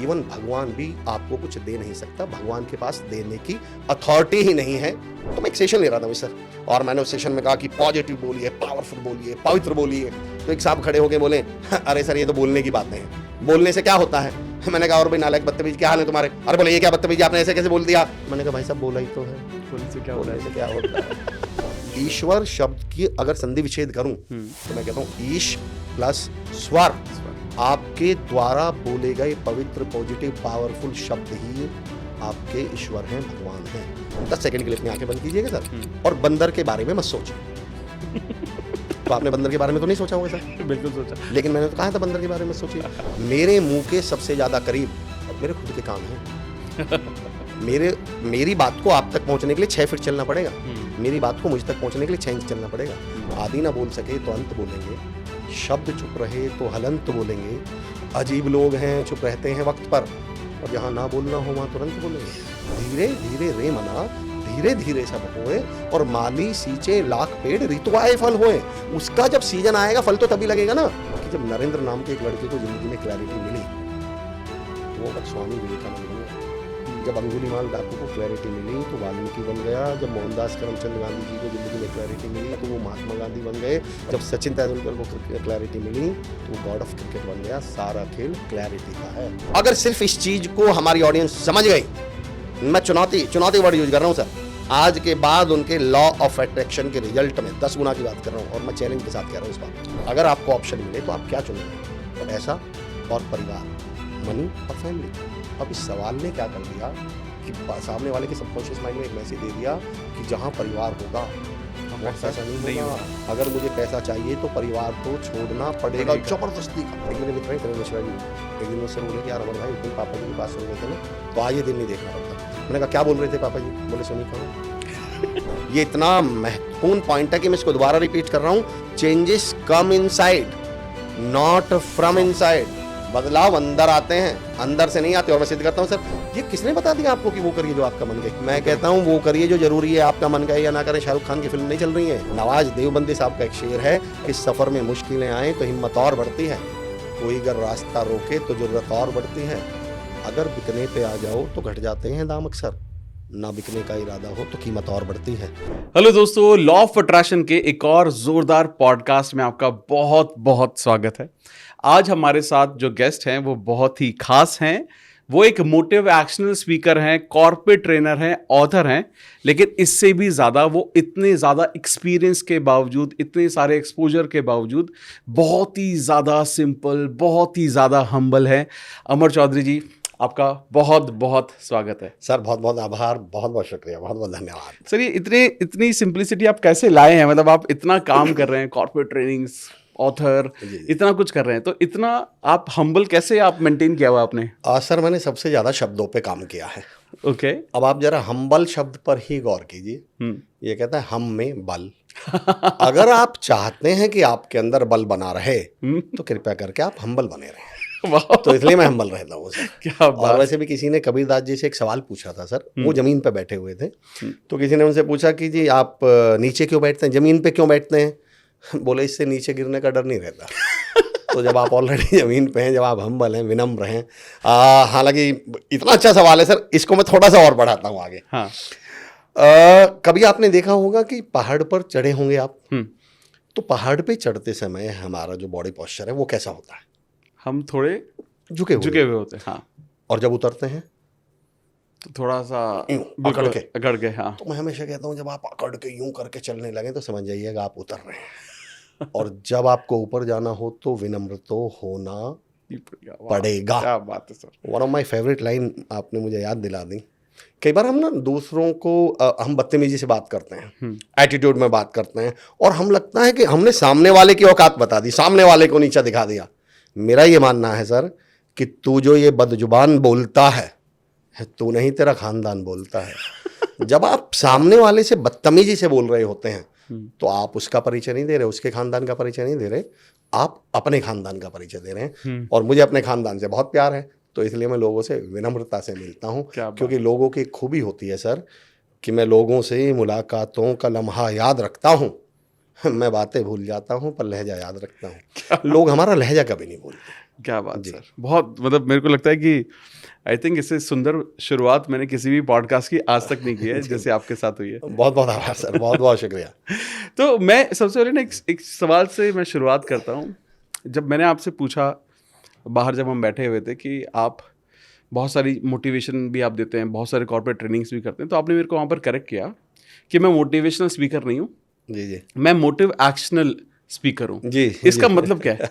Even भगवान भी आपको कुछ दे नहीं सकता, भगवान के पास देने की अथॉरिटी ही नहीं है। तो मैं एक सेशन ले रहा था सर, और मैंने उस सेशन में कहा कि पॉजिटिव बोलिए, पावरफुल बोलिए, पवित्र बोलिए। तो एक साहब खड़े होके बोले, अरे सर ये तो बोलने की बातें हैं, बोलने से क्या होता है? मैंने कहा और भाई नालायक बदतमीज क्या हाल है तुम्हारे? अरे बोले ये क्या बदतमीजी, आपने ऐसे कैसे बोल दिया? मैंने कहा भाई साहब बोला ही तो है, बोलने से क्या होता है? ईश्वर शब्द की अगर संधि विच्छेद करूं तो मैं कहता हूं ईश प्लस स्वर, आपके द्वारा बोले गए पवित्र पॉजिटिव पावरफुल शब्द ही आपके ईश्वर हैं, भगवान हैं। 10 सेकंड के लिए अपनी आंखें बंद कीजिएगा सर, और बंदर के बारे में मत सोचिए। तो आपने बंदर के बारे में तो नहीं सोचा होगा सर? बिल्कुल सोचा, लेकिन मैंने तो कहा था बंदर के बारे में सोचिए। मेरे मुंह के सबसे ज्यादा करीब मेरे खुद के कान हैं। मेरी बात को आप तक पहुंचने के लिए 6 फीट चलना पड़ेगा, मेरी बात को मुझ तक पहुंचने के लिए 6 इंच चलना पड़ेगा। आदि ना बोल सके तो अंत बोलेंगे, शब्द चुप रहे तो हलंत बोलेंगे। अजीब लोग हैं, चुप रहते हैं वक्त पर, और जहाँ ना बोलना हो वहाँ तुरंत बोलेंगे। धीरे धीरे रे मना, धीरे धीरे सब होए, और माली सींचे लाख पेड़ ऋतुआए फल होए। उसका जब सीजन आएगा फल तो तभी लगेगा ना, कि जब नरेंद्र नाम के एक लड़के को जिंदगी में क्लैरिटी मिली, तो वो स्वामी विवेकानंद बन गया। जब अंगुलीमाल डाकू को क्लैरिटी मिली तो वाल्मीकि बन गया। जब मोहनदास करमचंद गांधी जी को जिंदगी में क्लैरिटी मिली तो वो महात्मा गांधी बन गए। जब सचिन तेंदुलकर को क्लैरिटी मिली तो वो गॉड ऑफ क्रिकेट बन गया। सारा खेल क्लैरिटी का है। अगर सिर्फ इस चीज को हमारी ऑडियंस समझ गई, मैं चुनौती वर्ड यूज कर रहा हूँ सर, आज के बाद उनके लॉ ऑफ अट्रैक्शन के रिजल्ट में 10 गुना की बात कर रहा हूँ, और मैं चैलेंज के साथ कह रहा हूँ इस बात। अगर आपको ऑप्शन मिले तो आप क्या चुनेंगे? पैसा और परिवार, मनी और फैमिली। अब इस सवाल ने क्या कर दिया कि सामने वाले के सबकॉन्शियस माइंड में एक मैसेज दे दिया कि जहाँ परिवार होगा वहाँ पैसा नहीं होगा। अगर मुझे पैसा चाहिए तो परिवार को छोड़ना पड़ेगा जबरदस्ती का। मेरे मित्र हैं मिश्रा जी, एक दिन मुझसे बोले कि यार अमर भाई, दिन पापा जी के पास सुन रहे थे ना, तो आज ये दिन नहीं देखना पड़ता। मैंने कहा क्या बोल रहे थे पापा जी? बोले सुनी कहो। ये इतना महत्वपूर्ण पॉइंट है कि मैं इसको दोबारा रिपीट कर रहा हूँ। Changes come inside, not from inside. बदलाव अंदर आते हैं, अंदर से नहीं आते। और मैं सिद्ध करता हूँ सर, ये किसने बता दिया आपको कि वो करिए जो आपका मन कहे? मैं कहता हूँ वो करिए जो जरूरी है, आपका मन कहे या ना करें। शाहरुख खान की फिल्म नहीं चल रही है। नवाज देवबंदी साहब का एक शेर है कि सफर में मुश्किलें आए तो हिम्मत और बढ़ती है, कोई अगर रास्ता रोके तो जरूरत और बढ़ती है। अगर बिकने पे आ जाओ तो घट जाते हैं दाम अक्सर, ना बिकने का इरादा हो तो कीमत और बढ़ती है। हेलो दोस्तों, लॉ ऑफ अट्रैक्शन के एक और जोरदार पॉडकास्ट में आपका बहुत बहुत स्वागत है। आज हमारे साथ जो गेस्ट हैं वो बहुत ही खास हैं। वो एक मोटिवेशनल स्पीकर हैं, कॉर्पोरेट ट्रेनर हैं, ऑथर हैं, लेकिन इससे भी ज़्यादा वो इतने ज़्यादा एक्सपीरियंस के बावजूद, इतने सारे एक्सपोजर के बावजूद बहुत ही ज़्यादा सिंपल, बहुत ही ज़्यादा हम्बल है। अमर चौधरी जी, आपका बहुत बहुत स्वागत है। सर बहुत बहुत आभार, बहुत बहुत शुक्रिया, बहुत बहुत धन्यवाद। सर, ये इतनी सिंप्लिसिटी आप कैसे लाए हैं? मतलब आप इतना काम कर रहे हैं, कॉर्पोरेट ट्रेनिंग्स, ऑथर, इतना कुछ कर रहे हैं, तो इतना आप हम्बल कैसे आप मेंटेन किया हुआ आपने? सर मैंने सबसे ज्यादा शब्दों पे काम किया है। ओके। अब आप जरा हम्बल शब्द पर ही गौर कीजिए। ये कहता है हम में बल। अगर आप चाहते हैं कि आपके अंदर बल बना रहे तो कृपया करके आप हम्बल बने रहें। तो इसलिए मैं हम्बल रहता हूँ सर। क्या और बात। वैसे भी किसी ने कबीरदास जी से एक सवाल पूछा था सर, वो जमीन पे बैठे हुए थे, तो किसी ने उनसे पूछा कि जी आप नीचे क्यों बैठते हैं, जमीन पे क्यों बैठते हैं? बोले इससे नीचे गिरने का डर नहीं रहता। तो जब आप ऑलरेडी जमीन पे हैं, जब आप हम्बल हैं, विनम्र हैं, हालांकि इतना अच्छा सवाल है सर, इसको मैं थोड़ा सा और बढ़ाता हूँ आगे। हाँ। कभी आपने देखा होगा कि पहाड़ पर चढ़े होंगे आप, तो पहाड़ पे चढ़ते समय हमारा जो बॉडी पोस्चर है वो कैसा होता है? हम थोड़े झुके हुए होते हैं। हाँ। और जब उतरते हैं तो थोड़ा सा अकड़ के। हाँ। तो मैं हमेशा कहता हूँ जब आप अकड़ के यूं करके चलने लगे तो समझ जाइएगा आप उतर रहे हैं। और जब आपको ऊपर जाना हो तो विनम्र तो होना पड़ेगा। क्या बात है sir. One of my favourite line आपने मुझे याद दिला दी। कई बार हम ना दूसरों को हम बदतमीजी से बात करते हैं, एटीट्यूड में बात करते हैं, और हम लगता है कि हमने सामने वाले की औकात बता दी, सामने वाले को नीचा दिखा दिया। मेरा ये मानना है सर कि तू जो ये बदजुबान बोलता है, तू नहीं, तेरा खानदान बोलता है। जब आप सामने वाले से बदतमीजी से बोल रहे होते हैं तो आप उसका परिचय नहीं दे रहे, उसके खानदान का परिचय नहीं दे रहे, आप अपने खानदान का परिचय दे रहे हैं। और मुझे अपने खानदान से बहुत प्यार है, तो इसलिए मैं लोगों से विनम्रता से मिलता हूँ, क्योंकि लोगों की खूबी होती है सर कि मैं लोगों से मुलाकातों का लम्हा याद रखता हूँ। मैं बातें भूल जाता हूँ पर लहजा याद रखता हूँ। लोग हमारा लहजा कभी नहीं भूलते। क्या बात सर, बहुत मतलब मेरे को लगता है कि आई थिंक इससे सुंदर शुरुआत मैंने किसी भी पॉडकास्ट की आज तक नहीं की है जैसे आपके साथ हुई है। बहुत बहुत आभार सर, बहुत बहुत शुक्रिया। तो मैं सबसे पहले ना एक सवाल से मैं शुरुआत करता हूँ। जब मैंने आपसे पूछा बाहर जब हम बैठे हुए थे कि आप बहुत सारी मोटिवेशन भी आप देते हैं, बहुत सारे कॉर्पोरेट ट्रेनिंग्स भी करते हैं, तो आपने मेरे को वहाँ पर करेक्ट किया कि मैं मोटिवेशनल स्पीकर नहीं हूँ, जी जी, मैं मोटिव एक्शनल स्पीकर हूँ। जी इसका मतलब क्या है?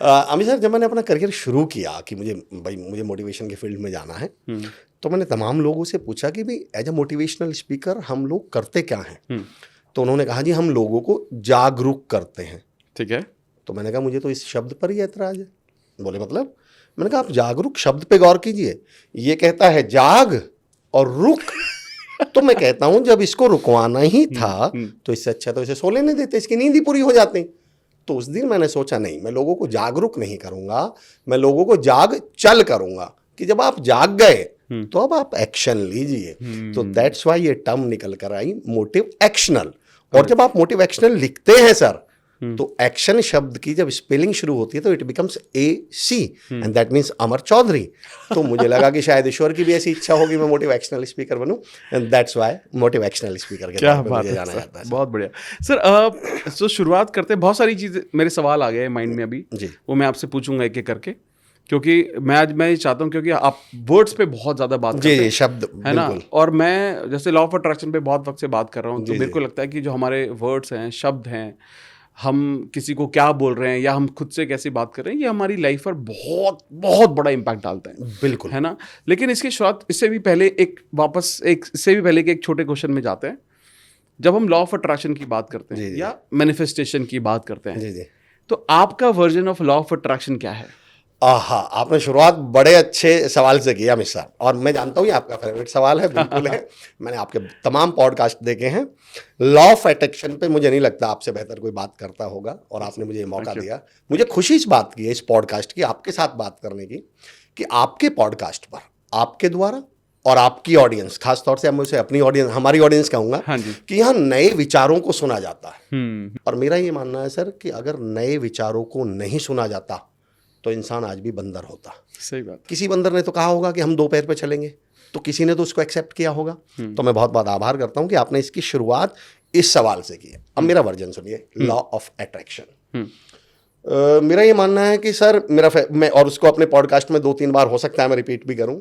अमित सर, जब मैंने अपना करियर शुरू किया कि मुझे मोटिवेशन के फील्ड में जाना है, तो मैंने तमाम लोगों से पूछा कि भाई एज अ मोटिवेशनल स्पीकर हम लोग करते क्या हैं। तो उन्होंने कहा जी हम लोगों को जागरूक करते हैं। ठीक है। तो मैंने कहा मुझे तो इस शब्द पर ही ऐतराज है। बोले मतलब? मैंने कहा आप जागरूक शब्द पे गौर कीजिए, ये कहता है जाग और रुक। तो मैं कहता हूं जब इसको रुकवाना ही था तो इससे अच्छा तो इसे सो लेने देते, इसकी नींद ही पूरी हो जाती। तो उस दिन मैंने सोचा नहीं, मैं लोगों को जागरूक नहीं करूंगा, मैं लोगों को जाग चल करूंगा कि जब आप जाग गए तो अब आप एक्शन लीजिए। तो दैट्स वाई ये टर्म निकल कर आई मोटिव एक्शनल। और जब आप मोटिव एक्शनल लिखते हैं सर, तो एक्शन शब्द की जब स्पेलिंग शुरू होती है तो it becomes AC and that means Amar Chaudhary. तो मुझे लगा कि शायद ईश्वर की भी ऐसी इच्छा होगी मैं मोटिव एक्शनल स्पीकर बनूं, and that's why motivational speaker के क्या तौर पे बात मुझे है जाना सर, जाता है। बहुत बढ़िया सर। तो शुरुआत करते हैं, बहुत सारी चीज़ें मेरे सवाल आ गए माइंड में अभी जी, वो मैं आपसे पूछूंगा एक एक करके, क्योंकि मैं ये चाहता हूँ क्योंकि आप वर्ड्स पे बहुत ज़्यादा बात करते जी हैं, शब्द है ना। बिल्कुल। और मैं जैसे लॉ ऑफ अट्रैक्शन पे बहुत वक्त से बात कर रहा हूँ, तो जी, मेरे जी। को लगता है कि जो हमारे वर्ड्स हैं, शब्द हैं, हम किसी को क्या बोल रहे हैं या हम खुद से कैसी बात कर रहे हैं, ये हमारी लाइफ पर बहुत बहुत बड़ा इम्पैक्ट डालता है, बिल्कुल, है ना। लेकिन इसकी शुरुआत इससे भी पहले इससे भी पहले एक छोटे क्वेश्चन में जाते हैं। जब हम लॉ ऑफ अट्रैक्शन की बात करते हैं जी, जी। या मैनिफेस्टेशन की बात करते हैं, जी जी। तो आपका version of law of attraction क्या है? आहा, आपने शुरुआत बड़े अच्छे सवाल से किया मिस साहब, और मैं जानता हूँ ये आपका फेवरेट सवाल है, बिल्कुल है। मैंने आपके तमाम पॉडकास्ट देखे हैं। लॉ ऑफ अट्रैक्शन पे मुझे नहीं लगता आपसे बेहतर कोई बात करता होगा, और आपने मुझे ये मौका दिया। मुझे खुशी इस बात की है, इस पॉडकास्ट की, आपके साथ बात करने की, कि आपके पॉडकास्ट पर आपके द्वारा और आपकी ऑडियंस, खासतौर से मैं उसे अपनी ऑडियंस, हमारी ऑडियंस कहूँगा, हाँ जी। कि यहाँ नए विचारों को सुना जाता है। हम्म, और मेरा ये मानना है सर कि अगर नए विचारों को नहीं सुना जाता तो इंसान आज भी बंदर होता। सही बात। किसी बंदर ने तो कहा होगा कि हम 2 पैर पे चलेंगे, तो किसी ने तो उसको एक्सेप्ट किया होगा। तो मैं बहुत बहुत आभार करता हूं कि आपने इसकी शुरुआत इस सवाल से की है। अब मेरा वर्जन सुनिए, लॉ ऑफ अट्रैक्शन। मेरा ये मानना है कि सर मैं और उसको अपने पॉडकास्ट में 2-3 बार हो सकता है मैं रिपीट भी करूं।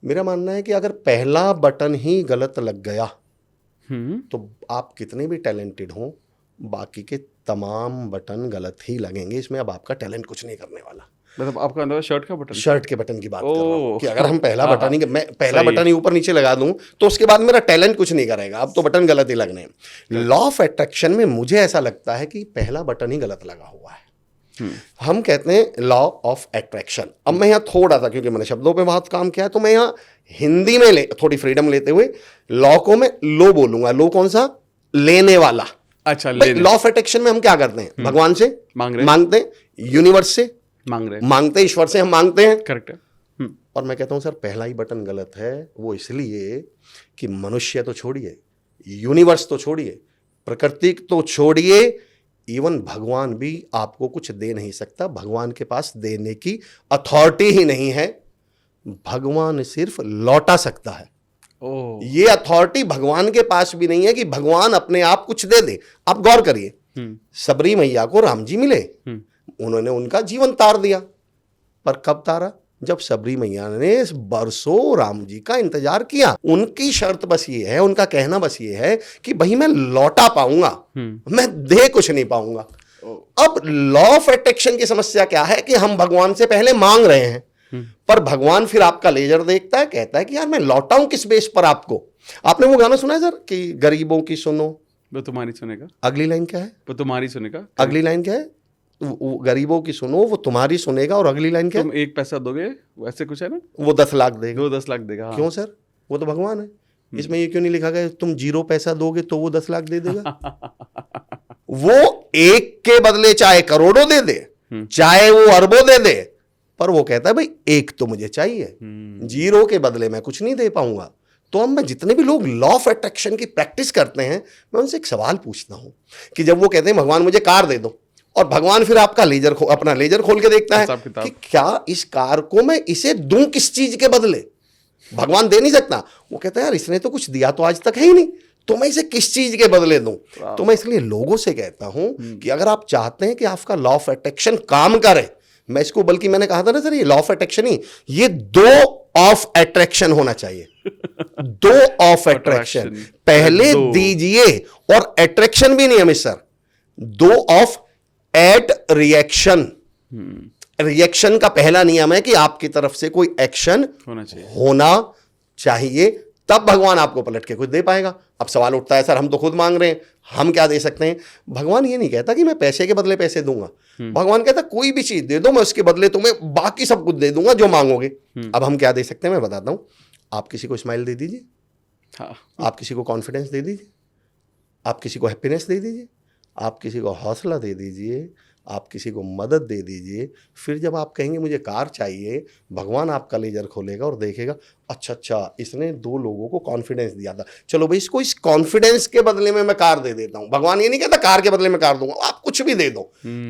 मेरा मानना है कि अगर पहला बटन ही गलत लग गया तो आप कितने भी टैलेंटेड हों, बाकी के तमाम बटन गलत ही लगेंगे। इसमें अब आपका टैलेंट कुछ नहीं करने वाला। मतलब आपका अंदर शर्ट का बटन? शर्ट के बटन की बात कर रहा हूँ ओह। कि अगर हम पहला हाँ, बटन ही मैं पहला सही है। बटन ही ऊपर नीचे लगा दूं तो उसके बाद मेरा टैलेंट कुछ नहीं करेगा, अब तो बटन गलत ही लगने हैं। लॉ ऑफ अट्रैक्शन में मुझे ऐसा लगता है कि पहला बटन ही गलत लगा हुआ है। हम कहते हैं लॉ ऑफ अट्रैक्शन। अब मैं यहाँ थोड़ा सा, क्योंकि मैंने शब्दों पे बहुत काम किया है, तो मैं यहाँ हिंदी में थोड़ी फ्रीडम लेते हुए लॉ को मैं लो बोलूंगा। लो कौन सा? लेने वाला। अच्छा, लॉ ऑफ अट्रैक्शन में हम क्या करते हैं? भगवान से मांगते हैं, यूनिवर्स से मांगते हैं, ईश्वर से हम मांगते हैं। करेक्ट है। और मैं कहता हूं सर पहला ही बटन गलत है। वो इसलिए कि मनुष्य तो छोड़िए, यूनिवर्स तो छोड़िए, प्रकृति तो छोड़िए, इवन भगवान भी आपको कुछ दे नहीं सकता। भगवान के पास देने की अथॉरिटी ही नहीं है। भगवान सिर्फ लौटा सकता है। ये अथॉरिटी भगवान के पास भी नहीं है कि भगवान अपने आप कुछ दे दे। आप गौर करिए, सबरी मैया को राम जी मिले, उन्होंने उनका जीवन तार दिया, पर कब तारा? जब सबरी मैया ने बरसों राम जी का इंतजार किया। उनकी शर्त बस ये है, उनका कहना बस ये है कि भाई मैं लौटा पाऊंगा, मैं दे कुछ नहीं पाऊंगा। अब लॉ ऑफ अट्रैक्शन की समस्या क्या है कि हम भगवान से पहले मांग रहे हैं, पर भगवान फिर आपका लेजर देखता है, कहता है कि यार मैं लौटाऊं किस बेस पर आपको। आपने वो गाना सुना है सर कि गरीबों की सुनो वो तुम्हारी सुनेगा? अगली लाइन क्या है? वो तुम्हारी सुनेगा। अगली लाइन क्या है? वो गरीबों की सुनो वो तुम्हारी सुनेगा, और अगली लाइन क्या है? तुम 1 पैसा दोगे, वैसे कुछ है ना, वो 10 लाख देगा। वो 10 लाख देगा। हाँ। क्यों सर? वो तो भगवान है। इसमें ये क्यों नहीं लिखा गया तुम 0 पैसा दोगे तो वो 10 लाख दे देगा? वो 1 के बदले चाहे करोड़ों दे दे, चाहे वो अरबों दे दे, पर वो कहता है भाई 1 तो मुझे चाहिए, 0 के बदले मैं कुछ नहीं दे पाऊंगा। तो अब मैं जितने भी लोग लॉ ऑफ अट्रैक्शन की प्रैक्टिस करते हैं, मैं उनसे एक सवाल पूछता हूं कि जब वो कहते हैं भगवान मुझे कार दे दो, और भगवान फिर आपका अपना लेजर खोल के देखता है हिसाब किताब। कि क्या इस कार को मैं इसे दूं किस चीज के बदले। भगवान दे नहीं सकता, वो कहता है यार इसने तो कुछ दिया तो आज तक है ही नहीं, तो मैं इसे किस चीज के बदले दूं। तो मैं इसलिए लोगों से कहता हूं कि अगर आप चाहते हैं कि आपका लॉ ऑफ अट्रैक्शन काम करे, मैं इसको, बल्कि मैंने कहा था ना सर, ये लॉ ऑफ अट्रैक्शन ही, ये दो ऑफ अट्रैक्शन होना चाहिए। दो ऑफ अट्रैक्शन पहले दो। दीजिए, और अट्रैक्शन भी नहीं अमित सर, दो ऑफ एट रिएक्शन। रिएक्शन का पहला नियम है कि आपकी तरफ से कोई एक्शन होना चाहिए, तब भगवान आपको पलट के कुछ दे पाएगा। अब सवाल उठता है सर हम तो खुद मांग रहे हैं, हम क्या दे सकते हैं। भगवान ये नहीं कहता कि मैं पैसे के बदले पैसे दूंगा, भगवान कहता कोई भी चीज दे दो, मैं उसके बदले तुम्हें बाकी सब कुछ दे दूंगा जो मांगोगे। अब हम क्या दे सकते हैं मैं बताता हूं। आप किसी को स्माइल दे दीजिए, हाँ। आप किसी को कॉन्फिडेंस दे दीजिए, आप किसी को हैप्पीनेस दे दीजिए, आप किसी को हौसला दे दीजिए, आप किसी को मदद दे दीजिए। फिर जब आप कहेंगे मुझे कार चाहिए, भगवान आपका लेजर खोलेगा और देखेगा अच्छा इसने दो लोगों को कॉन्फिडेंस दिया था, चलो भाई इसको इस कॉन्फिडेंस के बदले में मैं कार दे देता हूं। भगवान ये नहीं कहता कार के बदले में कार दूंगा, आप कुछ भी दे दो।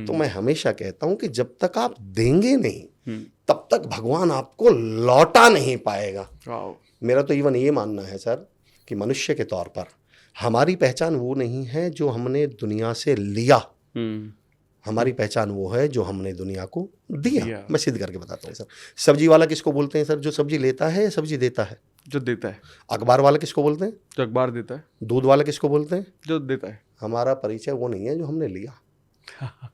तो मैं हमेशा कहता हूं कि जब तक आप देंगे नहीं तब तक भगवान आपको लौटा नहीं पाएगा। मेरा तो इवन ये मानना है सर कि मनुष्य के तौर पर हमारी पहचान वो नहीं है जो हमने दुनिया से लिया, हमारी पहचान वो है जो हमने दुनिया को दिया। मैं सिद्ध करके बताता हूँ सर। सब्जी वाला किसको बोलते हैं सर? जो सब्जी लेता है या सब्जी देता है? जो देता है। अखबार वाला किसको बोलते हैं? जो अखबार देता है। दूध वाला किसको बोलते हैं? जो देता है। हमारा परिचय वो नहीं है जो हमने लिया,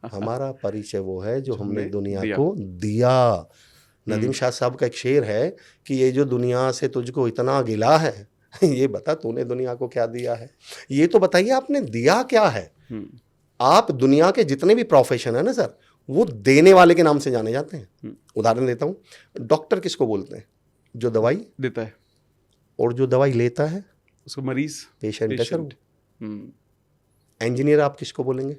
हमारा परिचय वो है जो हमने दुनिया को दिया। नदीम शाह साहब का एक शेर है कि ये जो दुनिया से तुझको इतना गिला है, ये बता तूने दुनिया को क्या दिया है। ये तो बताइए आपने दिया क्या है। आप दुनिया के जितने भी प्रोफेशन है ना सर, वो देने वाले के नाम से जाने जाते हैं। उदाहरण देता हूँ, डॉक्टर किसको बोलते हैं? जो दवाई देता है। और जो दवाई लेता है उसको मरीज, पेशेंट है सर। इंजीनियर आप किसको बोलेंगे?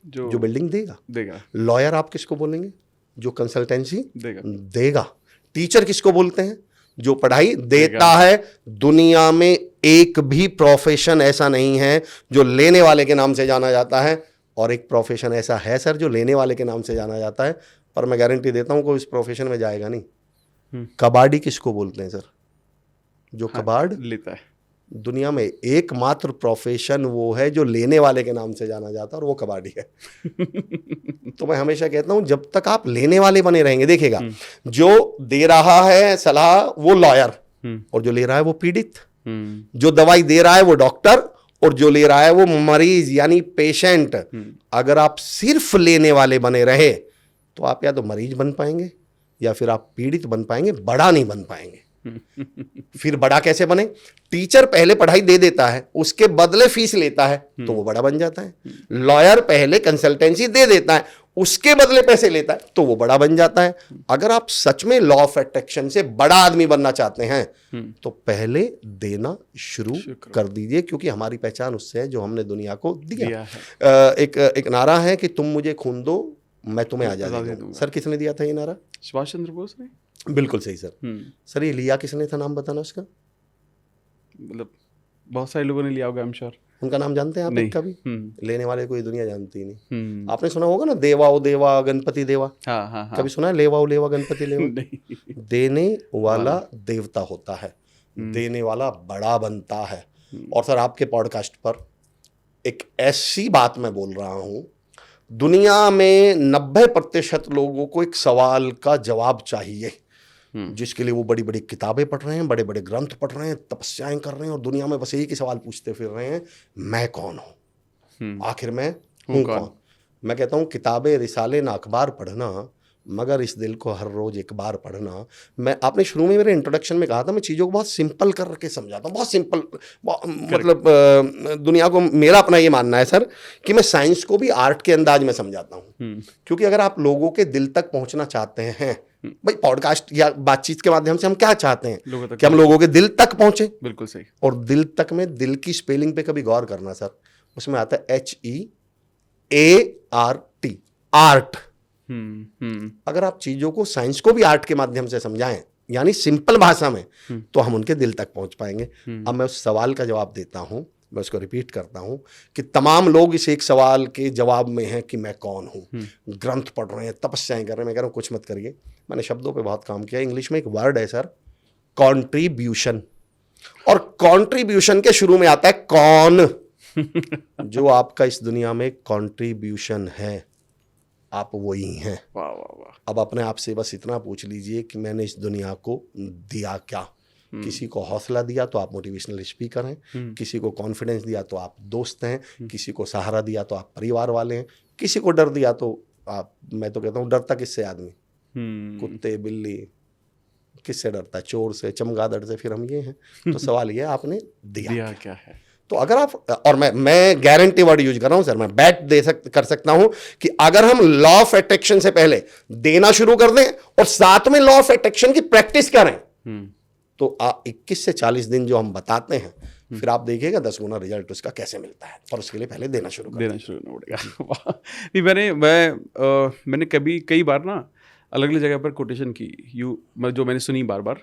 जो बिल्डिंग देगा। लॉयर आप किसको बोलेंगे? जो कंसल्टेंसी देगा। टीचर किसको बोलते हैं? जो पढ़ाई देता है। दुनिया में एक भी प्रोफेशन ऐसा नहीं है जो लेने वाले के नाम से जाना जाता है, और एक प्रोफेशन ऐसा है सर जो लेने वाले के नाम से जाना जाता है, पर मैं गारंटी देता हूं कोई इस प्रोफेशन में जाएगा नहीं। कबाड़ी किसको बोलते हैं सर? जो कबाड़ लेता है। दुनिया में एकमात्र प्रोफेशन वो है जो लेने वाले के नाम से जाना जाता है, और वो कबाड़ी है। तो मैं हमेशा कहता हूं जब तक आप लेने वाले बने रहेंगे, देखिएगा जो दे रहा है सलाह वो लॉयर, और जो ले रहा है वो पीड़ित। जो दवाई दे रहा है वो डॉक्टर, और जो ले रहा है वो मरीज यानी पेशेंट। अगर आप सिर्फ लेने वाले बने रहे तो आप या तो मरीज बन पाएंगे या फिर आप पीड़ित बन पाएंगे, बड़ा नहीं बन पाएंगे। फिर बड़ा कैसे बने? टीचर पहले पढ़ाई दे देता है, उसके बदले फीस लेता है, तो वो बड़ा बन जाता है। लॉयर पहले कंसल्टेंसी दे देता है, उसके बदले पैसे लेता है, तो वो बड़ा बन जाता है। अगर आप सच में लॉ ऑफ अट्रैक्शन से बड़ा आदमी बनना चाहते हैं तो पहले देना शुरू कर दीजिए, क्योंकि हमारी पहचान उससे है जो हमने दुनिया को दिया है। एक नारा है कि तुम मुझे खून दो मैं तुम्हें आजादी दूंगा। सर किसने दिया था ये नारा? सुभाष चंद्र बोस ने। बिल्कुल सही सर। सर ये लिया किसने था? नाम बताना उसका। मतलब बहुत सारे लोगों ने लिया होगा, आई एम श्योर। उनका नाम जानते हैं आप? एक कभी लेने वाले को ये दुनिया जानती नहीं। आपने सुना होगा ना, देवा ओ देवा गणपति देवा। हाँ। कभी सुना है लेवा ओ लेवा गणपति लेवा? नहीं। देने वाला देवता होता है, देने वाला बड़ा बनता है। और सर आपके पॉडकास्ट पर एक ऐसी बात मैं बोल रहा हूं, दुनिया में 90% लोगों को एक सवाल का जवाब चाहिए, जिसके लिए वो बड़ी बड़ी किताबें पढ़ रहे हैं, बड़े बड़े ग्रंथ पढ़ रहे हैं, तपस्याएं कर रहे हैं, और दुनिया में बस एक ही सवाल पूछते फिर रहे हैं, मैं कौन हूं? आखिर मैं हूं कौन? मैं कहता हूं किताबें रिसाले ना अखबार पढ़ना, मगर इस दिल को हर रोज एक बार पढ़ना। मैं आपने शुरू में मेरे इंट्रोडक्शन में कहा था मैं चीज़ों को बहुत सिंपल करके समझाता हूँ, बहुत सिंपल। मतलब दुनिया को, मेरा अपना ये मानना है सर कि मैं साइंस को भी आर्ट के अंदाज में समझाता हूँ। क्योंकि अगर आप लोगों के दिल तक पहुंचना चाहते हैं, भाई पॉडकास्ट या बातचीत के माध्यम से हम क्या चाहते हैं कि हम लोगों के दिल तक पहुंचे। बिल्कुल सही। और दिल तक में दिल की स्पेलिंग पे कभी गौर करना सर, उसमें आता है HEART, आर्ट। अगर आप चीजों को, साइंस को भी आर्ट के माध्यम से समझाएं, यानी सिंपल भाषा में, तो हम उनके दिल तक पहुंच पाएंगे। अब मैं उस सवाल का जवाब देता हूं, मैं उसको रिपीट करता हूं कि तमाम लोग इस एक सवाल के जवाब में हैं कि मैं कौन हूं। ग्रंथ पढ़ रहे हैं, तपस्याएं कर रहे हैं, मैं कह रहा हूं कुछ मत करिए। मैंने शब्दों पे बहुत काम किया। इंग्लिश में एक वर्ड है सर, कॉन्ट्रीब्यूशन, और कॉन्ट्रीब्यूशन के शुरू में आता है कौन। जो आपका इस दुनिया में कॉन्ट्रीब्यूशन है, आप वही हैं। वाह वाह वाह। अब अपने आप से बस इतना पूछ लीजिए कि मैंने इस दुनिया को दिया क्या। किसी को हौसला दिया तो आप मोटिवेशनल स्पीकर हैं, किसी को कॉन्फिडेंस दिया तो आप दोस्त हैं, किसी को सहारा दिया तो आप परिवार वाले हैं, किसी को डर दिया तो आप, मैं तो कहता हूँ डरता किससे आदमी, कुत्ते बिल्ली किससे डरता है, चोर से, चमगादड़ से, फिर हम ये हैं। तो सवाल ये है आपने दिया क्या है। तो अगर आप, और मैं गारंटी वर्ड यूज कर रहा हूं सर, मैं बैट कर सकता हूं कि अगर हम लॉ ऑफ अट्रैक्शन से पहले देना शुरू कर दें और साथ में लॉ ऑफ अट्रैक्शन की प्रैक्टिस करें तो 21 से 40 दिन जो हम बताते हैं, फिर आप देखिएगा 10 गुना रिजल्ट उसका कैसे मिलता है। पर उसके लिए पहले देना शुरू करना पड़ेगा। वाह। नहीं, मैंने कई बार ना अलग अलग जगह पर कोटेशन की, जो मैंने सुनी बार बार,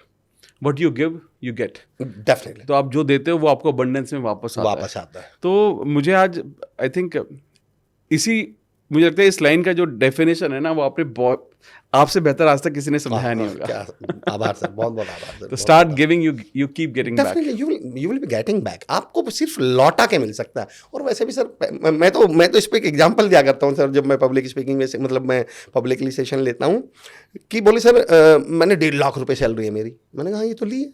what you give you get. Definitely. तो आप जो देते हो वो आपको अबंडेंस में वापस आता है। तो मुझे आज आई थिंक मुझे लगता है इस लाइन का जो डेफिनेशन है ना, वो आपसे बेहतर आज तक किसी ने समझाया नहीं होगा। आभार सर, बहुत बहुत आभार सर। तो start giving, you keep getting back. Definitely you will be getting back. आपको सिर्फ लौटा के मिल सकता है। और वैसे भी सर मैं तो इस पे एक एग्जांपल दिया करता हूँ सर, जब मैं पब्लिक स्पीकिंग में मतलब मैं पब्लिकली सेशन लेता हूँ कि बोले सर मैंने 1.5 लाख रुपए सैलरी है मेरी। मैंने कहा ये तो ली है।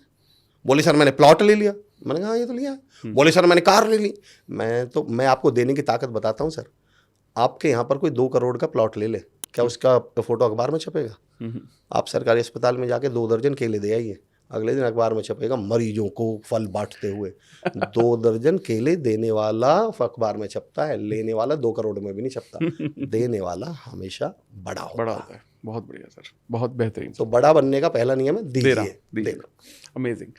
बोले सर मैंने प्लॉट ले लिया। मैंने कहा ये तो लिया। बोले सर मैंने कार ले ली। मैं आपको देने की ताकत बताता हूँ सर। आपके यहाँ पर कोई 2 करोड़ का प्लॉट ले ले, क्या उसका फोटो अखबार में छपेगा? आप सरकारी अस्पताल में जाके 2 दर्जन केले दे आइए, अगले दिन अखबार में छपेगा मरीजों को फल बांटते हुए। 2 दर्जन केले देने वाला अखबार में छपता है, लेने वाला 2 करोड़ में भी नहीं छपता। देने वाला हमेशा बड़ा होता है। बहुत बढ़िया सर, बहुत बेहतरीन। तो बड़ा बनने का पहला नियम है दीजिए। अमेजिंग।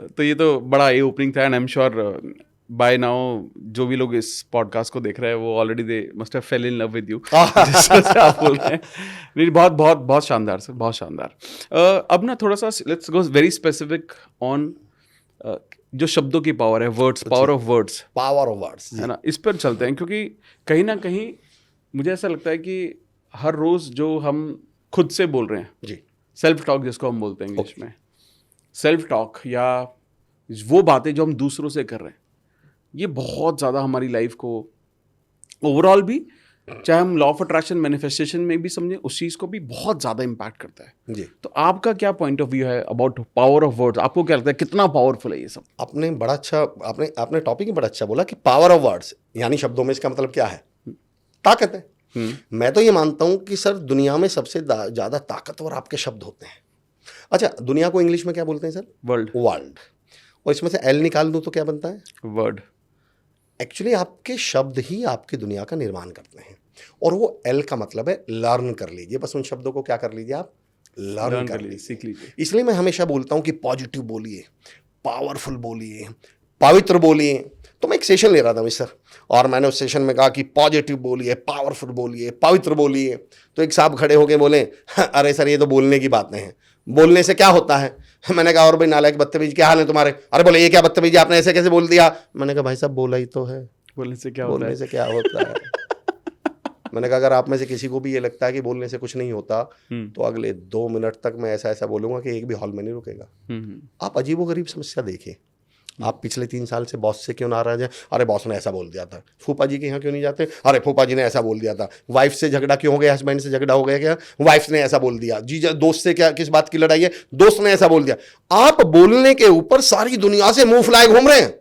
तो ये तो बड़ा ये ओपनिंग था, and I am sure by now जो भी लोग इस पॉडकास्ट को देख रहे हैं वो already they must have fail in love with you, जिस तरह से आप बोल रहे हैं। नहीं, बहुत बहुत बहुत शानदार सर, बहुत शानदार। अब ना थोड़ा सा let's go very specific on जो शब्दों की पावर है, वर्ड्स, पावर ऑफ वर्ड्स, है ना, इस पर चलते हैं। क्योंकि कहीं ना कहीं मुझे ऐसा लगता है कि हर रोज जो हम खुद से बोल रहे हैं जी, सेल्फ टॉक जिसको हम बोलते हैं इंग्लिश में, सेल्फ टॉक या वो बातें जो हम दूसरों से कर रहे हैं, ये बहुत ज़्यादा हमारी लाइफ को ओवरऑल भी, चाहे हम लॉ ऑफ अट्रैक्शन मैनिफेस्टेशन में भी समझें, उस चीज़ को भी बहुत ज़्यादा इम्पैक्ट करता है जी। तो आपका क्या पॉइंट ऑफ व्यू है अबाउट पावर ऑफ वर्ड्स? आपको क्या लगता है कितना पावरफुल है ये सब? आपने बड़ा अच्छा, आपने टॉपिक ही बड़ा अच्छा बोला कि पावर ऑफ वर्ड्स, यानी शब्दों में इसका मतलब क्या है? ताकत है। मैं तो ये मानता हूं कि सर दुनिया में सबसे ज़्यादा ताकतवर आपके शब्द होते हैं। अच्छा, दुनिया को इंग्लिश में क्या बोलते हैं सर? वर्ल्ड। और इसमें से एल निकाल दूं तो क्या बनता है? वर्ड। एक्चुअली आपके शब्द ही आपकी दुनिया का निर्माण करते हैं। और वो एल का मतलब है लर्न कर लीजिए। बस उन शब्दों को क्या कर लीजिए आप? लर्न कर लीजिए, सीख लीजिए। इसलिए मैं हमेशा बोलता हूं कि पॉजिटिव बोलिए, पावरफुल बोलिए, पवित्र बोलिए। तो मैं एक सेशन ले रहा था मिस्टर, और मैंने उस सेशन में कहा कि पॉजिटिव बोलिए, पावरफुल बोलिए, पवित्र बोलिए। तो एक साहब खड़े होके बोले, अरे सर ये तो बोलने की बातें हैं, बोलने से क्या होता है? मैंने कहा और भाई नालायक बदतमीज, क्या हाल है तुम्हारे? अरे बोले ये क्या बदतमीजी, आपने ऐसे कैसे बोल दिया? मैंने कहा भाई साहब बोला ही तो है, बोलने से क्या होता है? मैंने कहा अगर आप में से किसी को भी ये लगता है कि बोलने से कुछ नहीं होता, तो अगले 2 मिनट तक मैं ऐसा बोलूंगा कि एक भी हॉल में नहीं रुकेगा। आप अजीबोगरीब समस्या देखिए। आप पिछले 3 साल से बॉस से क्यों नाराज हैं? अरे बॉस ने ऐसा बोल दिया था। फूफा जी के यहाँ क्यों नहीं जाते? अरे फूफा जी ने ऐसा बोल दिया था। वाइफ से झगड़ा क्यों हो गया? हस्बैंड से झगड़ा हो गया क्या? वाइफ ने ऐसा बोल दिया। जी दोस्त से क्या, किस बात की लड़ाई है? दोस्त ने ऐसा बोल दिया। आप बोलने के ऊपर सारी दुनिया से मुंह फुलाए घूम रहे हैं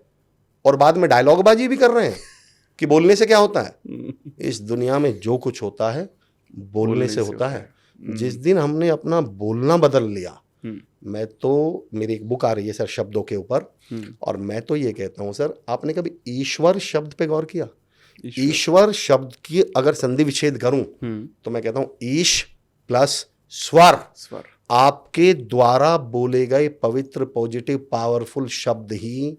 और बाद में डायलॉगबाजी भी कर रहे हैं कि बोलने से क्या होता है। इस दुनिया में जो कुछ होता है बोलने से होता है। जिस दिन हमने अपना बोलना बदल लिया, मैं तो, मेरी एक बुक आ रही है सर शब्दों के ऊपर, और मैं तो ये कहता हूं सर, आपने कभी ईश्वर शब्द पे गौर किया? ईश्वर शब्द की अगर संधि विच्छेद करूं तो मैं कहता हूं ईश प्लस स्वर, आपके द्वारा बोले गए पवित्र, पॉजिटिव, पावरफुल शब्द ही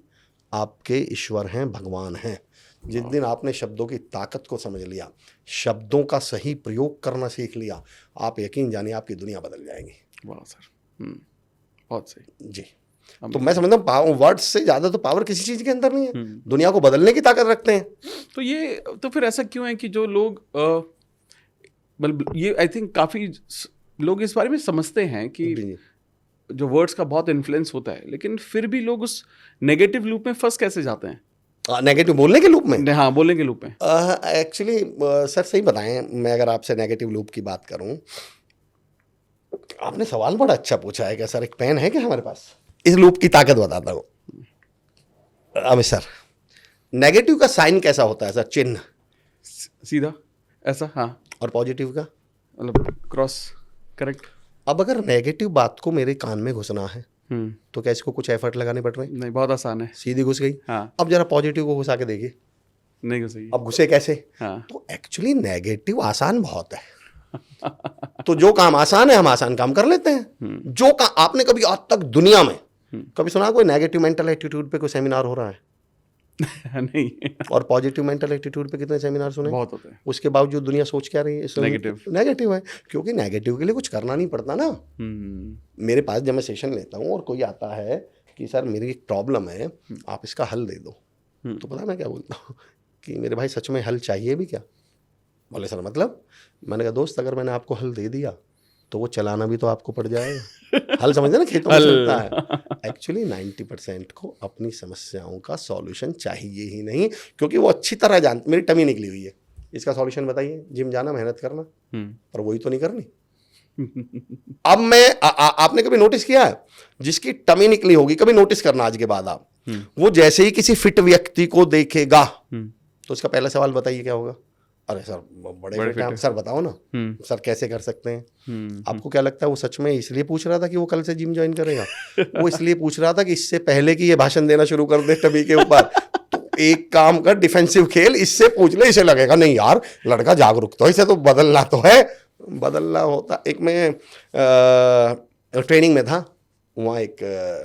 आपके ईश्वर हैं, भगवान हैं। जिस दिन आपने शब्दों की ताकत को समझ लिया, शब्दों का सही प्रयोग करना सीख लिया, आप यकीन जानिए आपकी दुनिया बदल जाएगी। वाह सर, बहुत सही जी। तो मैं समझता हूँ वर्ड्स से ज्यादा तो पावर किसी चीज के अंदर नहीं है। दुनिया को बदलने की ताकत रखते हैं। तो ये तो फिर ऐसा क्यों है कि जो लोग मतलब ये आई थिंक काफी लोग इस बारे में समझते हैं कि जी। जो वर्ड्स का बहुत इन्फ्लुएंस होता है, लेकिन फिर भी लोग उस नेगेटिव लूप में फंस कैसे जाते हैं? नेगेटिव बोलने के लूप में? हाँ, बोलने के लूप में। एक्चुअली सर सही बताएं, मैं अगर आपसे नेगेटिव लूप की बात करूं, आपने सवाल बड़ा अच्छा पूछा है। क्या सर एक पेन है क्या हमारे पास? इस लूप की ताकत बताता हूँ अमित सर। नेगेटिव का साइन कैसा होता है सर? चिन्ह सीधा ऐसा, हाँ। और पॉजिटिव का मतलब क्रॉस, करेक्ट। अब अगर नेगेटिव बात को मेरे कान में घुसना है तो क्या इसको कुछ एफर्ट लगाने पड़ रहे हैं? नहीं, बहुत आसान है। सीधी घुस गई। हाँ। अब जरा पॉजिटिव को घुसा के देखिए, नहीं घुसेगी। अब घुसे कैसे? हाँ। तो एक्चुअली नेगेटिव आसान बहुत है। तो जो काम आसान है हम आसान काम कर लेते हैं। जो काम आपने कभी आज तक दुनिया में कभी सुना कोई नेगेटिव मेंटल एटीट्यूड पे कोई सेमिनार हो रहा है? नहीं। और पॉजिटिव मेंटल एटीट्यूड पे कितने सेमिनार सुने? बहुत होते हैं। उसके बावजूद दुनिया सोच क्या रही है? नेगेटिव है, क्योंकि नेगेटिव के लिए कुछ करना नहीं पड़ता ना। मेरे पास जब मैं सेशन लेता हूँ और कोई आता है कि सर मेरी एक प्रॉब्लम है, आप इसका हल दे दो, तो पता मैं क्या बोलता हूँ कि मेरे भाई सच में हल चाहिए भी क्या? बोले सर मतलब? मैंने कहा दोस्त अगर मैंने आपको हल दे दिया तो वो चलाना भी तो आपको पड़ जाएगा। हल समझते ना, खेतों में चलता है। एक्चुअली 90% को अपनी समस्याओं का सॉल्यूशन चाहिए ही नहीं, क्योंकि वो अच्छी तरह जानते। मेरी टमी निकली हुई है, इसका सॉल्यूशन बताइए। जिम जाना, मेहनत करना, पर वही तो नहीं करनी। अब मैं आपने कभी नोटिस किया है, जिसकी टमी निकली होगी, कभी नोटिस करना आज के बाद आप, वो जैसे ही किसी फिट व्यक्ति को देखेगा तो उसका पहला सवाल बताइए क्या होगा? अरे सर बड़े फिट हैं। सर बताओ ना सर कैसे कर सकते हैं? आपको क्या लगता है वो सच में इसलिए पूछ रहा था कि वो कल से जिम ज्वाइन करेगा? वो इसलिए पूछ रहा था कि इससे पहले कि ये भाषण देना शुरू कर दे टमी के ऊपर, तो एक काम कर, डिफेंसिव खेल, इससे पूछ ले। इसे लगेगा नहीं यार लड़का जागरूक तो, इसे तो बदलना तो है। बदलना होता। एक मैं ट्रेनिंग में था, वहाँ एक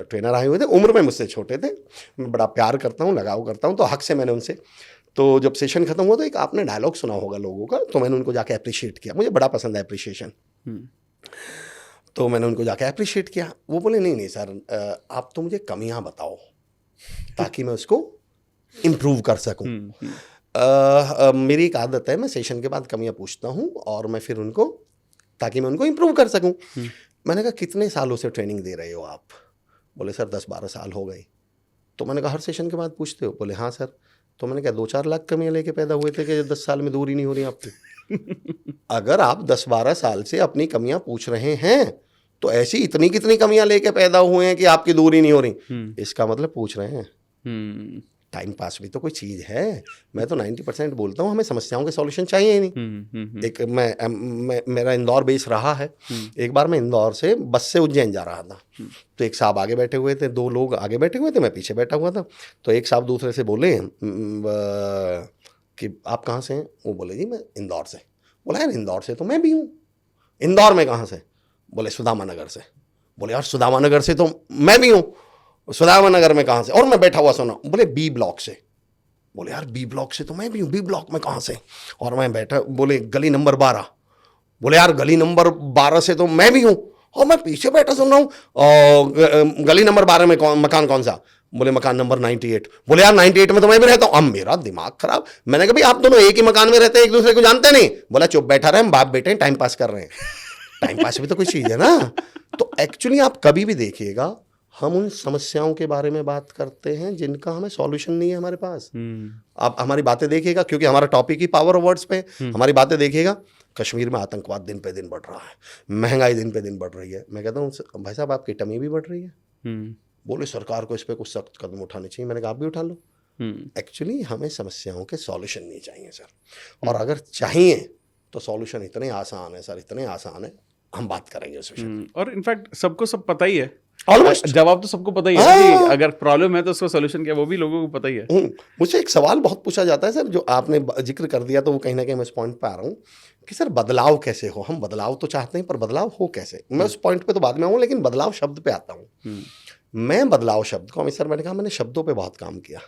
ट्रेनर आए हुए थे, उम्र में मुझसे छोटे थे। मैं बड़ा प्यार करता हूँ, लगाव करता हूँ, तो हक से मैंने उनसे, तो जब सेशन खत्म हुआ तो एक आपने डायलॉग सुना होगा लोगों का, तो मैंने उनको जाके अप्रिशिएट किया। मुझे बड़ा पसंद है अप्रिशिएशन। तो मैंने उनको जाके अप्रिशिएट किया। वो बोले नहीं नहीं सर, आप तो मुझे कमियां बताओ ताकि मैं उसको इम्प्रूव कर सकूं। मेरी एक आदत है, मैं सेशन के बाद कमियां पूछता हूं और मैं फिर उनको, ताकि मैं उनको इम्प्रूव कर सकूं। मैंने कहा कितने सालों से ट्रेनिंग दे रहे हो आप? बोले सर 10-12 साल हो गए। तो मैंने कहा हर सेशन के बाद पूछते हो? बोले हाँ सर। तो मैंने कहा 2-4 लाख कमियां लेके पैदा हुए थे कि 10 साल में दूर ही नहीं हो रही आपकी? अगर आप 10-12 साल से अपनी कमियां पूछ रहे हैं तो ऐसी इतनी कितनी कमियां लेके पैदा हुए हैं कि आपकी दूर ही नहीं हो रही, इसका मतलब पूछ रहे हैं। टाइम पास भी तो कोई चीज़ है। मैं तो 90% बोलता हूँ हमें समस्याओं के सॉल्यूशन चाहिए ही नहीं। एक मेरा इंदौर बेस रहा है। एक बार मैं इंदौर से बस से उज्जैन जा रहा था, तो एक साहब आगे बैठे हुए थे, 2 लोग आगे बैठे हुए थे, मैं पीछे बैठा हुआ था। तो एक साहब दूसरे से बोले कि आप कहाँ से हैं? वो बोले जी मैं इंदौर से। बोला यार इंदौर से तो मैं भी हूँ। इंदौर में कहाँ से? बोले सुदामा नगर से। बोले यार सुदामा नगर से तो मैं भी हूँ। सुदामा नगर में कहाँ से? और मैं बैठा हुआ सुना। बोले बी ब्लॉक से। बोले यार बी ब्लॉक से तो मैं भी हूँ, बी ब्लॉक में कहाँ से? और मैं बैठा, बोले गली नंबर 12। बोले यार गली नंबर 12 से तो मैं भी हूँ, और मैं पीछे बैठा सुन रहा हूँ। गली नंबर 12 में मकान कौन सा? बोले मकान नंबर 98। बोले यार 98 में तो मैं भी रहता हूँ। अब मेरा दिमाग खराब। मैंने कहा भाई आप दोनों एक ही मकान में रहते हैं, एक दूसरे को जानते नहीं? बोला चुप बैठा रहे, हम बाप बेटे हैं, टाइम पास कर रहे हैं। टाइम पास भी तो कोई चीज़ है ना। तो एक्चुअली आप कभी भी देखिएगा, हम उन समस्याओं के बारे में बात करते हैं जिनका हमें सॉल्यूशन नहीं है हमारे पास। आप हमारी बातें देखिएगा, क्योंकि हमारा topic he power of words पे। हमारी बातें देखिएगा, कश्मीर में आतंकवाद दिन पे दिन बढ़ रहा है, महंगाई दिन पे दिन बढ़ रही है। मैं कहता हूँ भाई साहब आपकी टमी भी बढ़ रही है। बोले सरकार को इस पर कुछ सख्त कदम उठाने चाहिए। मैंने कहा आप भी उठा लो। एक्चुअली हमें समस्याओं के सॉल्यूशन नहीं चाहिए सर, और अगर चाहिए तो सॉल्यूशन इतने आसान है सर, इतने आसान है, हम बात करेंगे उस विषय। और इनफैक्ट सबको सब पता ही है, ऑलमोस्ट जवाब तो सबको पता ही है कि अगर प्रॉब्लम है तो उसका सॉल्यूशन क्या, वो भी लोगों को पता ही है। मुझे एक सवाल बहुत पूछा जाता है सर, जो आपने जिक्र कर दिया, तो वो कहीं ना कहीं मैं इस पॉइंट पे आ रहा हूँ कि सर बदलाव कैसे हो। हम बदलाव तो चाहते हैं, पर बदलाव हो कैसे? मैं उस पॉइंट पे तो बाद में आऊँ, लेकिन बदलाव शब्द पे आता हूँ। मैं बदलाव शब्द को, अमित सर मैंने कहा मैंने शब्दों पे बहुत काम किया।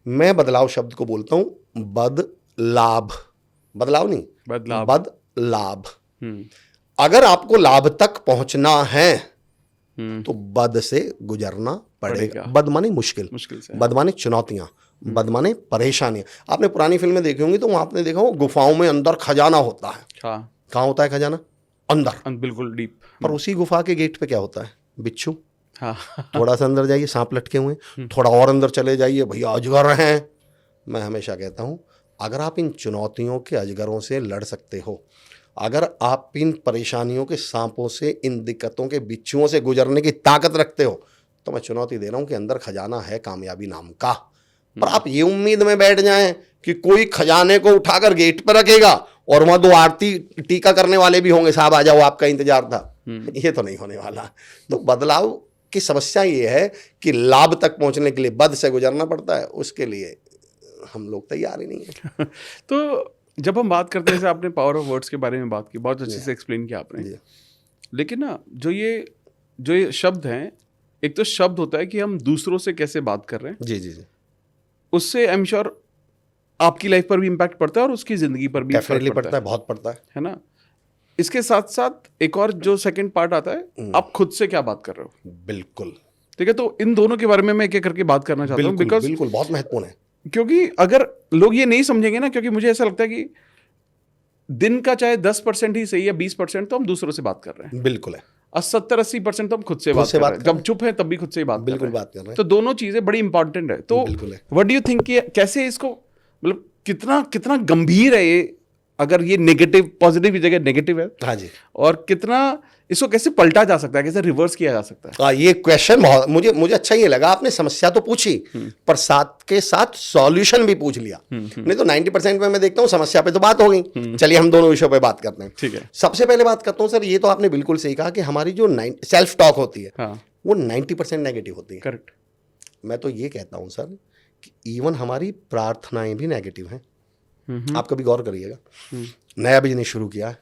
मैं बदलाव शब्द को बोलता हूँ बदलाव। बदलाव नहीं, बदलाव। अगर आपको लाभ तक पहुंचना है तो बद से गुजरना पड़ेगा। बद माने मुश्किल से, बद माने चुनौतियां, बद माने परेशानियां। आपने पुरानी फिल्में देखी होंगी तो वहां आपने देखा हो गुफाओं में अंदर खजाना होता है। कहाँ होता है खजाना? अंदर, बिल्कुल डीप। पर उसी गुफा के गेट पे क्या होता है? बिच्छू। हाँ। थोड़ा सा अंदर जाइए, सांप लटके हुए हैं। थोड़ा और अंदर चले जाइए, भैया अजगर हैं। मैं हमेशा कहता हूं, अगर आप इन चुनौतियों के अजगरों से लड़ सकते हो, अगर आप इन परेशानियों के सांपों से, इन दिक्कतों के बिच्छुओं से गुजरने की ताकत रखते हो, तो मैं चुनौती दे रहा हूं कि अंदर खजाना है कामयाबी नाम का। पर आप ये उम्मीद में बैठ जाएं कि कोई खजाने को उठाकर गेट पर रखेगा और वहां 2 आरती टीका करने वाले भी होंगे, साहब आ जाओ आपका इंतजार था, ये तो नहीं होने वाला। तो बदलाव की समस्या ये है कि लाभ तक पहुंचने के लिए बद से गुजरना पड़ता है, उसके लिए हम लोग तैयार ही नहीं है। तो जब हम बात करते हैं, जैसे आपने पावर ऑफ वर्ड्स के बारे में बात की, बहुत अच्छे से एक्सप्लेन किया आपने, लेकिन ना जो ये शब्द हैं, एक तो शब्द होता है कि हम दूसरों से कैसे बात कर रहे हैं, जी, उससे आई एम श्योर आपकी लाइफ पर भी इम्पैक्ट पड़ता है और उसकी जिंदगी पर भी डेफिनेटली पड़ता है, बहुत पड़ता है ना। इसके साथ साथ एक और जो सेकंड पार्ट आता है, आप खुद से क्या बात कर रहे हो। बिल्कुल, ठीक है, तो इन दोनों के बारे में मैं एक एक करके बात करना चाहता हूँ, बिकॉज बिल्कुल बहुत महत्वपूर्ण है। क्योंकि अगर लोग ये नहीं समझेंगे ना, क्योंकि मुझे ऐसा लगता है कि दिन का चाहे 10% ही सही या 20% तो हम दूसरों से बात कर रहे हैं, बिल्कुल है, और 70-80% तो हम खुद से बात कर रहे हैं। जब चुप है तब भी खुद से ही बात बिल्कुल कर रहे हैं। बात कर रहे हैं। तो दोनों चीजें बड़ी इंपॉर्टेंट है। तो व्हाट डू यू थिंक कि कैसे इसको, मतलब कितना गंभीर है ये, अगर ये नेगेटिव, पॉजिटिव की जगह नेगेटिव है, हाँ जी, और कितना इसको कैसे पलटा जा सकता है, कैसे रिवर्स किया जा सकता है। ये क्वेश्चन बहुत मुझे अच्छा ये लगा। आपने समस्या तो पूछी, पर साथ के साथ सॉल्यूशन भी पूछ लिया। नहीं तो 90% में मैं देखता हूं समस्या पे तो बात हो गई। चलिए हम दोनों विषयों पे बात करते हैं। ठीक है, सबसे पहले बात करता हूं सर, ये तो आपने बिल्कुल सही कहा कि हमारी जो सेल्फ टॉक होती है, हाँ, वो 90% नेगेटिव होती है। करेक्ट। मैं तो ये कहता हूं सर कि इवन हमारी प्रार्थनाएं भी नेगेटिव हैं। आप कभी गौर करिएगा, नया बिजनेस शुरू किया है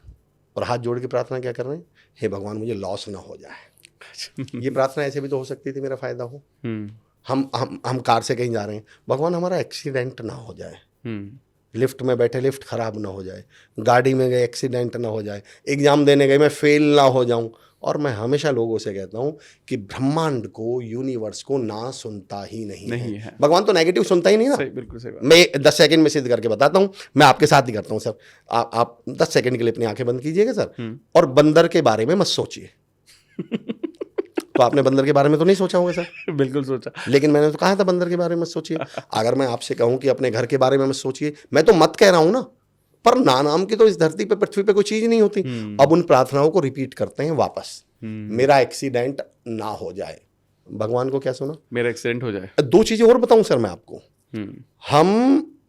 और हाथ जोड़ के प्रार्थना क्या कर रहे हैं, हे भगवान मुझे लॉस ना हो जाए। ये प्रार्थना ऐसे भी तो हो सकती थी, मेरा फायदा हो। हम कार से कहीं जा रहे हैं, भगवान हमारा एक्सीडेंट ना हो जाए। लिफ्ट में बैठे लिफ्ट खराब ना हो जाए, गाड़ी में गए एक्सीडेंट ना हो जाए, एग्जाम देने गए मैं फेल ना हो जाऊं। और मैं हमेशा लोगों से कहता हूं कि ब्रह्मांड को, यूनिवर्स को ना सुनता ही नहीं है। भगवान तो नेगेटिव सुनता ही नहीं ना। बिल्कुल सही बात। मैं 10 सेकंड में सिद्ध करके बताता हूं, मैं आपके साथ ही करता हूं सर। आप 10 सेकंड के लिए अपनी आंखें बंद कीजिएगा सर, और बंदर के बारे में मत सोचिए। तो आपने बंदर के बारे में तो नहीं सोचा होगा सर? बिल्कुल सोचा, लेकिन मैंने तो कहा था बंदर के बारे में सोचिए। अगर मैं आपसे कहूं कि अपने घर के बारे में मत सोचिए, मैं तो मत कह रहा हूं ना, पर ना नाम की तो इस धरती पे, पृथ्वी पे कोई चीज नहीं होती। अब उन प्रार्थनाओं को रिपीट करते हैं वापस, मेरा एक्सीडेंट ना हो जाए। भगवान को क्या सुना? मेरा एक्सीडेंट हो जाए। 2 चीजें और बताऊं सर मैं आपको।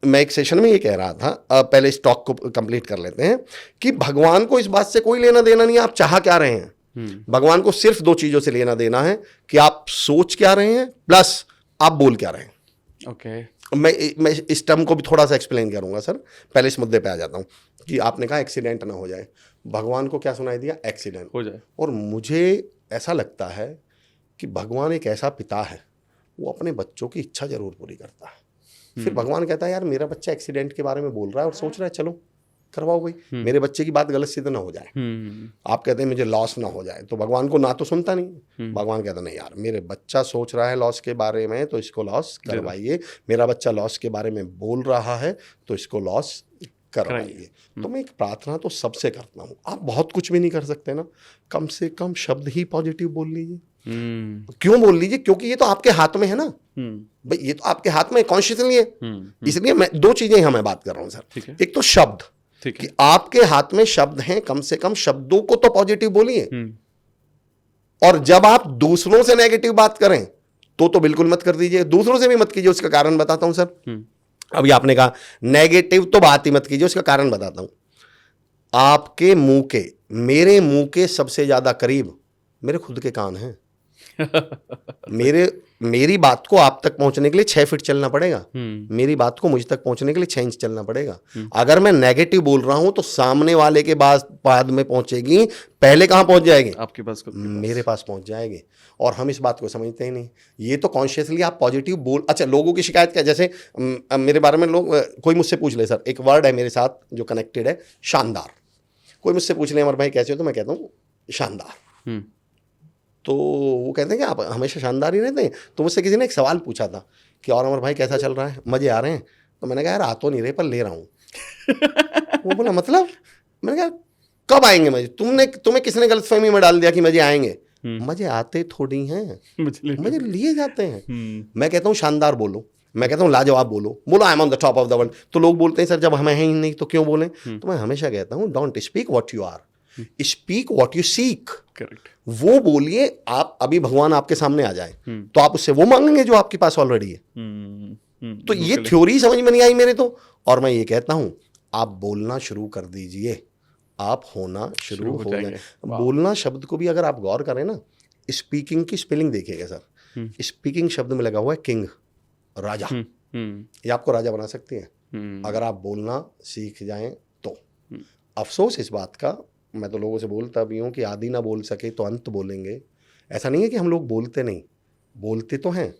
मैं एक सेशन में ये कह रहा था, पहले इस टॉक को कंप्लीट कर लेते हैं, कि भगवान को इस बात से कोई लेना देना नहीं है आप चाह क्या रहे हैं। भगवान को सिर्फ 2 चीजों से लेना देना है, कि आप सोच क्या रहे हैं प्लस आप बोल क्या रहे हैं। ओके, मैं इस टर्म को भी थोड़ा सा एक्सप्लेन करूंगा सर। पहले इस मुद्दे पे आ जाता हूं कि आपने कहा एक्सीडेंट ना हो जाए, भगवान को क्या सुनाई दिया? एक्सीडेंट हो जाए। और मुझे ऐसा लगता है कि भगवान एक ऐसा पिता है, वो अपने बच्चों की इच्छा जरूर पूरी करता है। फिर भगवान कहता है यार मेरा बच्चा एक्सीडेंट के बारे में बोल रहा है और सोच रहा है, चलो करवाओ भाई, मेरे बच्चे की बात गलत सिद्ध ना हो जाए। आप कहते हैं मुझे लॉस ना हो जाए, तो भगवान को ना तो सुनता नहीं। भगवान कहता नहीं यार, मेरे बच्चा सोच रहा है लॉस के बारे में, तो इसको लॉस करवाइए। मेरा बच्चा लॉस के बारे में बोल रहा है, तो इसको लॉस करवाइए। तो मैं एक प्रार्थना तो सबसे करता हूँ। आप बहुत कुछ भी नहीं कर सकते ना, कम से कम शब्द ही पॉजिटिव बोल लीजिए। क्यों बोल लीजिए? क्योंकि ये तो आपके हाथ में है ना भाई, ये तो आपके हाथ में कॉन्शियसली है। इसलिए मैं 2 चीजें हमें बात कर रहा हूं सर। एक तो शब्द, कि आपके हाथ में शब्द हैं, कम से कम शब्दों को तो पॉजिटिव बोलिए। और जब आप दूसरों से नेगेटिव बात करें तो बिल्कुल मत कर दीजिए, दूसरों से भी मत कीजिए। उसका कारण बताता हूं सर। अभी आपने कहा नेगेटिव तो बात ही मत कीजिए, उसका कारण बताता हूं। आपके मुंह के, मेरे मुंह के सबसे ज्यादा करीब मेरे खुद के कान हैं। मेरी बात को आप तक पहुंचने के लिए 6 फीट चलना पड़ेगा। मेरी बात को मुझ तक पहुंचने के लिए 6 इंच चलना पड़ेगा। अगर मैं नेगेटिव बोल रहा हूं तो सामने वाले के बाद में पहुंचेगी, पहले कहां पहुंच जाएगी? आपके पास, मेरे पास पहुंच जाएगी। और हम इस बात को समझते ही नहीं। ये तो कॉन्शियसली आप पॉजिटिव बोल। अच्छा, लोगों की शिकायत क्या, जैसे मेरे बारे में लोग, कोई मुझसे पूछ ले सर, एक वर्ड है मेरे साथ जो कनेक्टेड है, शानदार। कोई मुझसे पूछ ले अमर भाई कैसे हो, तो मैं कहता हूँ शानदार। तो वो कहते हैं कि आप हमेशा शानदार ही रहते हैं। तो मुझसे किसी ने एक सवाल पूछा था कि और अमर भाई कैसा चल रहा है, मज़े आ रहे हैं? तो मैंने कहा यार आ तो नहीं रहे पर ले रहा हूँ। वो बोला मतलब? मैंने कहा कब आएंगे मज़े? तुम्हें किसने गलतफहमी में डाल दिया कि मज़े आएंगे? मज़े आते थोड़ी हैं, मज़े लिए जाते हैं। मैं कहता हूँ शानदार बोलो, मैं कहता हूँ लाजवाब बोलो I am on the top of the world. तो लोग बोलते हैं सर जब हमें हैं ही नहीं तो क्यों बोलें? तो मैं हमेशा कहता हूँ don't speak what you are, speak what you seek. Correct. वो बोलिए। आप अभी भगवान आपके सामने आ जाए तो आप उससे वो मांगेंगे जो आपके पास ऑलरेडी है। तो ये थ्योरी समझ में नहीं आई मेरे तो। और मैं ये कहता हूं आप बोलना शुरू कर दीजिए, आप होना शुरू हो जाए। बोलना शब्द को भी अगर आप गौर करें ना, स्पीकिंग की स्पेलिंग देखिएगा सर, स्पीकिंग शब्द में लगा हुआ है किंग, राजा। ये आपको राजा बना सकती है अगर आप बोलना सीख जाएं तो। अफसोस इस बात का, मैं तो लोगों से बोलता भी हूँ कि आदि ना बोल सके तो अंत बोलेंगे। ऐसा नहीं है कि हम लोग बोलते नहीं, बोलते तो हैं,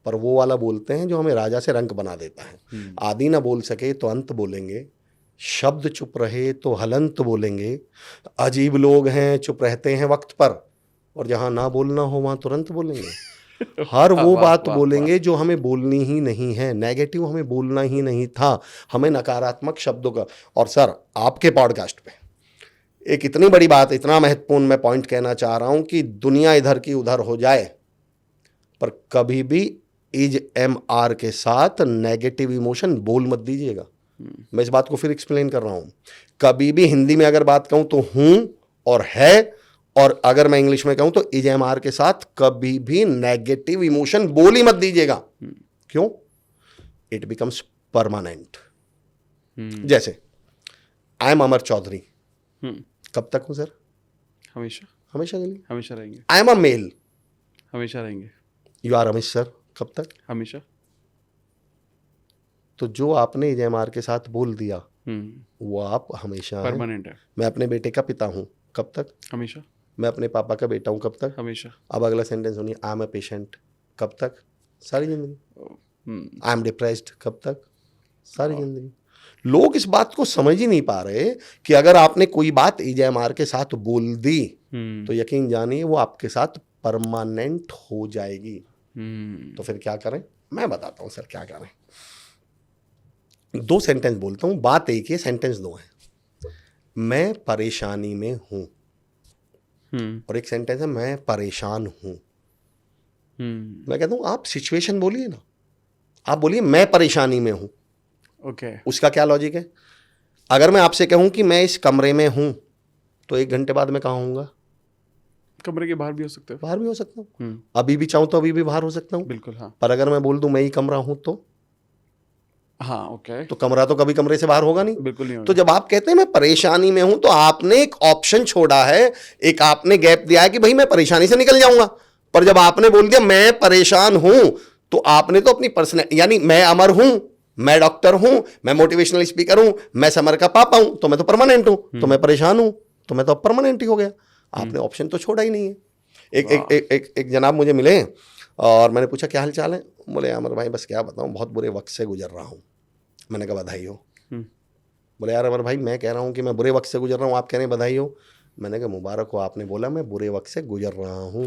पर वो वाला बोलते हैं जो हमें राजा से रंक बना देता है। आदि ना बोल सके तो अंत बोलेंगे, शब्द चुप रहे तो हलंत बोलेंगे। अजीब लोग हैं चुप रहते हैं वक्त पर, और जहाँ ना बोलना हो वहाँ तुरंत बोलेंगे। हर वो बात बोलेंगे जो हमें बोलनी ही नहीं है, नेगेटिव हमें बोलना ही नहीं था, हमें नकारात्मक शब्दों का। और सर आपके पॉडकास्ट पे एक इतनी बड़ी बात, इतना महत्वपूर्ण मैं पॉइंट कहना चाह रहा हूं कि दुनिया इधर की उधर हो जाए पर कभी भी इज एम आर के साथ नेगेटिव इमोशन बोल मत दीजिएगा। मैं इस बात को फिर एक्सप्लेन कर रहा हूं। कभी भी हिंदी में अगर बात कहूं तो हूं और है, और अगर मैं इंग्लिश में कहूं तो इज एम आर के साथ कभी भी नेगेटिव इमोशन बोल ही मत दीजिएगा। क्यों? It becomes permanent. जैसे आई एम अमर चौधरी, कब तक हूं सर? हमेशा। हमेशा के लिए हमेशा रहेंगे। आई एम अ मेल, हमेशा रहेंगे। यू आर रमेश सर, कब तक? हमेशा। तो जो आपने एजेएमआर के साथ बोल दिया वो आप हमेशा परमानेंट है। मैं अपने बेटे का पिता हूं, कब तक? हमेशा। मैं अपने पापा का बेटा हूं, कब तक? हमेशा। अब अगला सेंटेंस सुनिए, आई एम अ पेशेंट, कब तक? सारी जिंदगी। आई एम डिप्रेस्ड, कब तक? सारी जिंदगी। लोग इस बात को समझ ही नहीं पा रहे कि अगर आपने कोई बात एजेएमआर के साथ बोल दी तो यकीन जानिए वो आपके साथ परमानेंट हो जाएगी। तो फिर क्या करें? मैं बताता हूं सर क्या करें। 2 सेंटेंस बोलता हूं, बात एक है, सेंटेंस 2 है। मैं परेशानी में हूं, और एक सेंटेंस है मैं परेशान हूं। मैं कहता हूं आप सिचुएशन बोलिए ना, आप बोलिए मैं परेशानी में हूं। ओके। उसका क्या लॉजिक है? अगर मैं आपसे कहूं कि मैं इस कमरे में हूं तो 1 घंटे बाद मैं कहां होऊंगा? कमरे के बाहर भी हो सकते हो। बाहर भी हो सकता हूं, अभी भी चाहूं तो अभी भी बाहर हो सकता हूं। बिल्कुल हाँ। पर अगर मैं बोल दूं मैं ही कमरा हूं तो हाँ ओके। तो कमरा तो कभी कमरे से बाहर होगा नहीं। बिल्कुल नहीं होगा। तो जब आप कहते हैं मैं परेशानी में हूं तो आपने एक ऑप्शन छोड़ा है, एक आपने गैप दिया है कि भाई मैं परेशानी से निकल जाऊंगा। पर जब आपने बोल दिया मैं परेशान हूं तो आपने तो अपनी पर्सनल, यानी मैं अमर हूं, मैं डॉक्टर हूं, मैं मोटिवेशनल स्पीकर हूं, मैं समर का पापा हूं तो मैं तो परमानेंट हूं, तो मैं परेशान हूं तो मैं तो अब परमानेंट ही हो गया। आपने ऑप्शन तो छोड़ा ही नहीं है। एक जनाब मुझे मिले और मैंने पूछा क्या हाल चाल है? बोले अमर भाई बस क्या बताऊं, बहुत बुरे वक्त से गुजर रहा हूं। मैंने कहा बधाई हो। बोले यार अमर भाई मैं कह रहा हूं कि मैं बुरे वक्त से गुजर रहा हूं, आप कह रहे हैं बधाई हो। मैंने कहा मुबारक हो, आपने बोला मैं बुरे वक्त से गुजर रहा हूँ,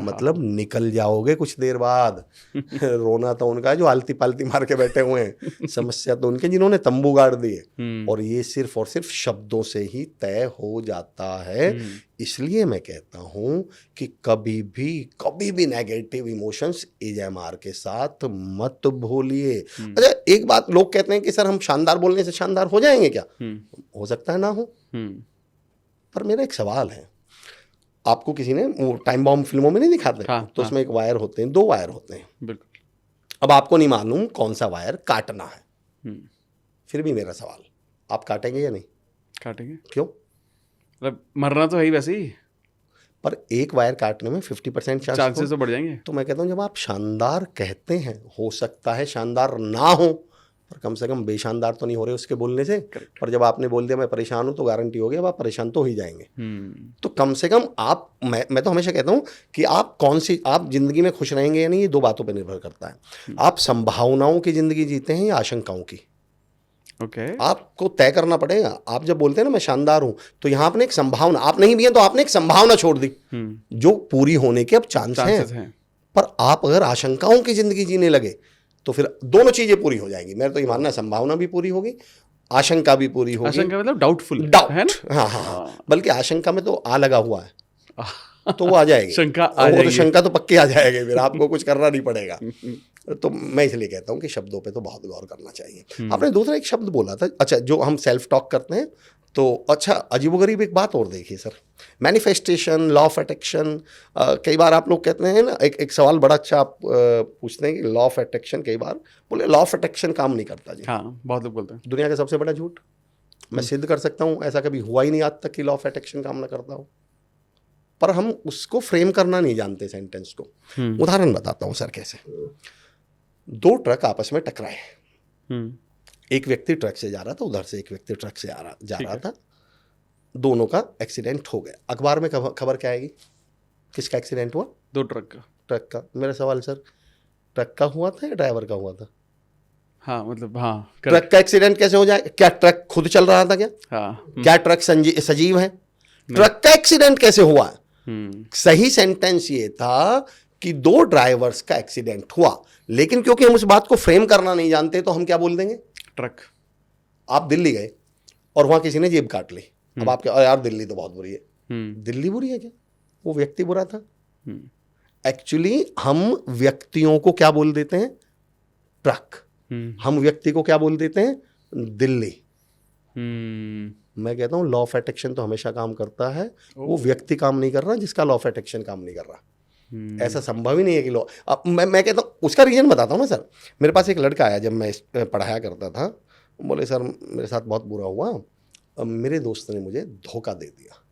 मतलब निकल जाओगे कुछ देर बाद। रोना तो उनका है जो आलती पालती मार के बैठे हुए हैं, समस्या तो उनके जिन्होंने तंबू गाड़ दिए। और ये सिर्फ और सिर्फ शब्दों से ही तय हो जाता है। इसलिए मैं कहता हूँ कि कभी भी नेगेटिव इमोशंस एजेएमआर के साथ मत भूलिए। अच्छा एक बात, लोग कहते हैं कि सर हम शानदार बोलने से शानदार हो जाएंगे क्या? हो सकता है ना हो, पर मेरा एक सवाल है। आपको किसी ने वो टाइम बॉम्ब फिल्मों में नहीं दिखाते? हाँ, तो उसमें एक वायर होते हैं, 2 वायर होते हैं। बिल्कुल। अब आपको नहीं मालूम कौन सा वायर काटना है, फिर भी मेरा सवाल, आप काटेंगे या नहीं? काटेंगे। क्यों? मतलब मरना तो है ही वैसे ही, पर एक वायर काटने में 50% चांसेस तो बढ़ जाएंगे। तो मैं कहता हूँ जब आप शानदार कहते हैं, हो सकता है शानदार ना हो पर कम से कम बेशानदार तो नहीं हो रहे उसके बोलने से। पर जब आपने बोल दिया मैं परेशान हूं तो गारंटी हो गई अब आप परेशान तो ही जाएंगे। तो कम से कम आप, मैं तो हमेशा कहता हूं कि आप आप जिंदगी में खुश रहेंगे या नहीं, ये 2 बातों पर निर्भर करता है। आप संभावनाओं की जिंदगी जीते हैं या आशंकाओं की? ओके। आपको तय करना पड़ेगा। आप जब बोलते हैं ना मैं शानदार हूं, तो यहाँ आपने एक संभावना, आप नहीं भी हैं तो आपने एक संभावना छोड़ दी जो पूरी होने के अब चांसेस हैं। पर आप अगर आशंकाओं की जिंदगी जीने लगे तो फिर दोनों चीजें पूरी हो जाएंगी। मेरा तो ये मानना है, संभावना भी पूरी होगी, आशंका भी पूरी होगी। आशंका मतलब डाउटफुल, डाउट है ना? हाँ हाँ हाँ, बल्कि आशंका में तो आ लगा हुआ है तो वो आ जाएगी। शंका आ वो तो जाएगी। शंका तो पक्की आ जाएगी, फिर आपको कुछ करना नहीं पड़ेगा। तो मैं इसलिए कहता हूँ कि शब्दों पे तो बहुत गौर करना चाहिए। आपने दूसरा एक शब्द बोला था, अच्छा, जो हम सेल्फ टॉक करते हैं, तो अच्छा, अजीबोगरीब एक बात और देखिए sir, manifestation, law of attraction. कई बार आप लोग कहते हैं ना, एक सवाल बड़ा अच्छा आप पूछते हैं कि लॉ ऑफ अट्रैक्शन, कई बार बोले लॉ ऑफ अट्रैक्शन काम नहीं करता जी। हाँ, बहुत लोग बोलते हैं। दुनिया का सबसे बड़ा झूठ। मैं सिद्ध कर सकता हूँ ऐसा कभी हुआ ही नहीं आज तक कि लॉ ऑफ अट्रैक्शन काम ना करता हो, पर हम उसको फ्रेम करना नहीं जानते सेंटेंस को। उदाहरण बताता हूँ सर कैसे। दो ट्रक आपस में टकराए, एक व्यक्ति ट्रक से जा रहा था, उधर से एक व्यक्ति ट्रक से जा रहा था, दोनों का एक्सीडेंट हो गया। अखबार में खबर क्या आएगी, किसका एक्सीडेंट हुआ? दो ट्रक का। ट्रक का। मेरा सवाल सर, ट्रक का हुआ था या ड्राइवर का हुआ था? हाँ, मतलब हाँ, ट्रक का एक्सीडेंट कैसे हो जाए? क्या ट्रक खुद चल रहा था क्या? हाँ। क्या ट्रक सजीव है? ट्रक का एक्सीडेंट कैसे हुआ? सही सेंटेंस ये था कि दो ड्राइवर्स का एक्सीडेंट हुआ, लेकिन क्योंकि हम उस बात को फ्रेम करना नहीं जानते तो हम क्या बोल देंगे? ट्रक। आप दिल्ली गए और वहां किसी ने जेब काट ली, अब आप क्या, यार दिल्ली तो बहुत बुरी है। दिल्ली बुरी है क्या? वो व्यक्ति बुरा था। एक्चुअली हम व्यक्तियों को क्या बोल देते हैं? ट्रक। हम व्यक्ति को क्या बोल देते हैं? दिल्ली। मैं कहता हूं लॉ ऑफ अट्रैक्शन तो हमेशा काम करता है, वो व्यक्ति काम नहीं कर रहा जिसका लॉ ऑफ अट्रैक्शन काम नहीं कर रहा। ऐसा संभव ही नहीं है कि लॉ। मैं कहता हूँ, उसका रीजन बताता हूँ ना सर। मेरे पास एक लड़का आया जब मैं पढ़ाया करता था, बोले सर मेरे साथ बहुत बुरा हुआ, मेरे दोस्त ने मुझे धोखा दे दिया,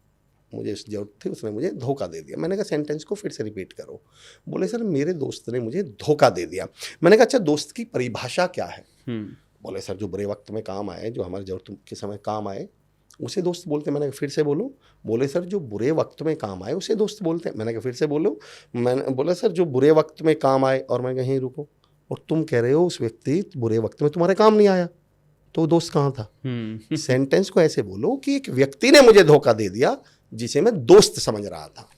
मुझे इस जरूरत थी, उसने मुझे धोखा दे दिया। मैंने कहा सेंटेंस को फिर से रिपीट करो। बोले सर मेरे दोस्त ने मुझे धोखा दे दिया। मैंने कहा अच्छा दोस्त की परिभाषा क्या है? बोले सर जो बुरे वक्त में काम आए, जो हमारी जरूरत के समय काम आए, उसे दोस्त बोलते। मैंने कहा फिर से बोलो। बोले सर जो बुरे वक्त में काम आए उसे दोस्त बोलते हैं। मैंने कहा फिर से बोलो। मैंने बोला सर जो बुरे वक्त में काम आए, और मैं कहीं रुको, और तुम कह रहे हो उस व्यक्ति बुरे वक्त में तुम्हारे काम नहीं आया, तो दोस्त कहाँ था? सेंटेंस को ऐसे बोलो कि एक व्यक्ति ने मुझे धोखा दे दिया जिसे मैं दोस्त समझ रहा था।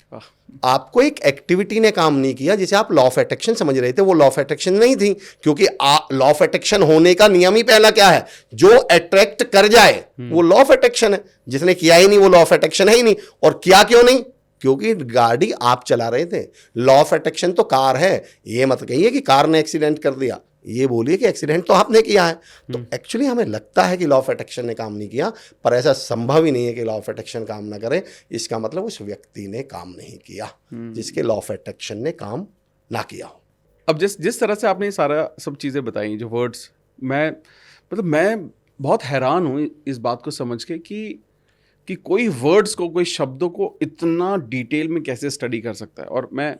आपको एक एक्टिविटी ने काम नहीं किया जिसे आप लॉ ऑफ अट्रैक्शन समझ रहे थे, वो लॉ ऑफ अट्रैक्शन नहीं थी, क्योंकि लॉ ऑफ अट्रैक्शन होने का नियम ही पहला क्या है? जो अट्रैक्ट कर जाए वो लॉ ऑफ अट्रैक्शन है। जिसने किया ही नहीं वो लॉ ऑफ अट्रैक्शन है ही नहीं। और किया क्यों नहीं? क्योंकि गाड़ी आप चला रहे थे। लॉ ऑफ अट्रैक्शन तो कार है। ये मत कहिए कि कार ने एक्सीडेंट कर दिया, ये बोलिए कि एक्सीडेंट तो आपने किया है। तो एक्चुअली हमें लगता है कि लॉ ऑफ अट्रैक्शन ने काम नहीं किया, पर ऐसा संभव ही नहीं है कि लॉ ऑफ अट्रैक्शन काम ना करे। इसका मतलब उस व्यक्ति ने काम नहीं किया जिसके लॉ ऑफ अट्रैक्शन ने काम ना किया हो। अब जिस तरह से आपने ये सारा सब चीज़ें बताई, जो वर्ड्स, मैं बहुत हैरान हूँ इस बात को समझ के कि कोई वर्ड्स को, कोई शब्दों को इतना डिटेल में कैसे स्टडी कर सकता है। और मैं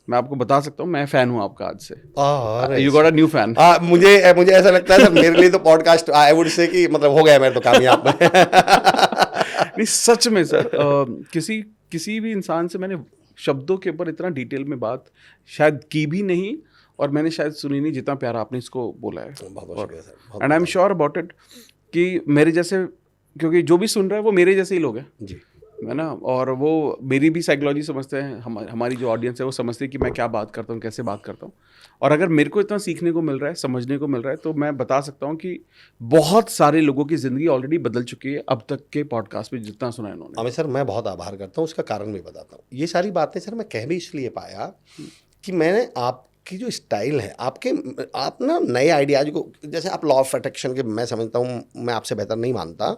आपको बता सकता हूँ, मैं फैन हूँ आपका आज से। You got a new fan. मुझे ऐसा लगता है सर, मेरे लिए तो पॉडकास्ट आई वुड से कि मतलब हो गया मेरे तो कामयाब। नहीं सच में सर, किसी भी इंसान से मैंने शब्दों के ऊपर इतना डिटेल में बात शायद की भी नहीं, और मैंने शायद सुनी नहीं जितना प्यारा आपने इसको बोला है। And I am sure about it कि मेरे जैसे, क्योंकि जो भी सुन रहा है वो मेरे जैसे ही लोग हैं जी, है ना, और वो मेरी भी साइकोलॉजी समझते हैं, हमारी जो ऑडियंस है वो समझती है कि मैं क्या बात करता हूँ, कैसे बात करता हूँ। और अगर मेरे को इतना सीखने को मिल रहा है, समझने को मिल रहा है, तो मैं बता सकता हूँ कि बहुत सारे लोगों की ज़िंदगी ऑलरेडी बदल चुकी है अब तक के पॉडकास्ट में जितना सुना है इन्होंने। हमें सर मैं बहुत आभार करता हूँ, उसका कारण भी बताता हूँ। ये सारी बातें सर मैं कह भी इसलिए पाया कि मैंने आपकी जो स्टाइल है, आप ना नए आइडियाज को, जैसे आप लॉ ऑफ अट्रैक्शन के, मैं समझता हूँ, मैं आपसे बेहतर नहीं मानता,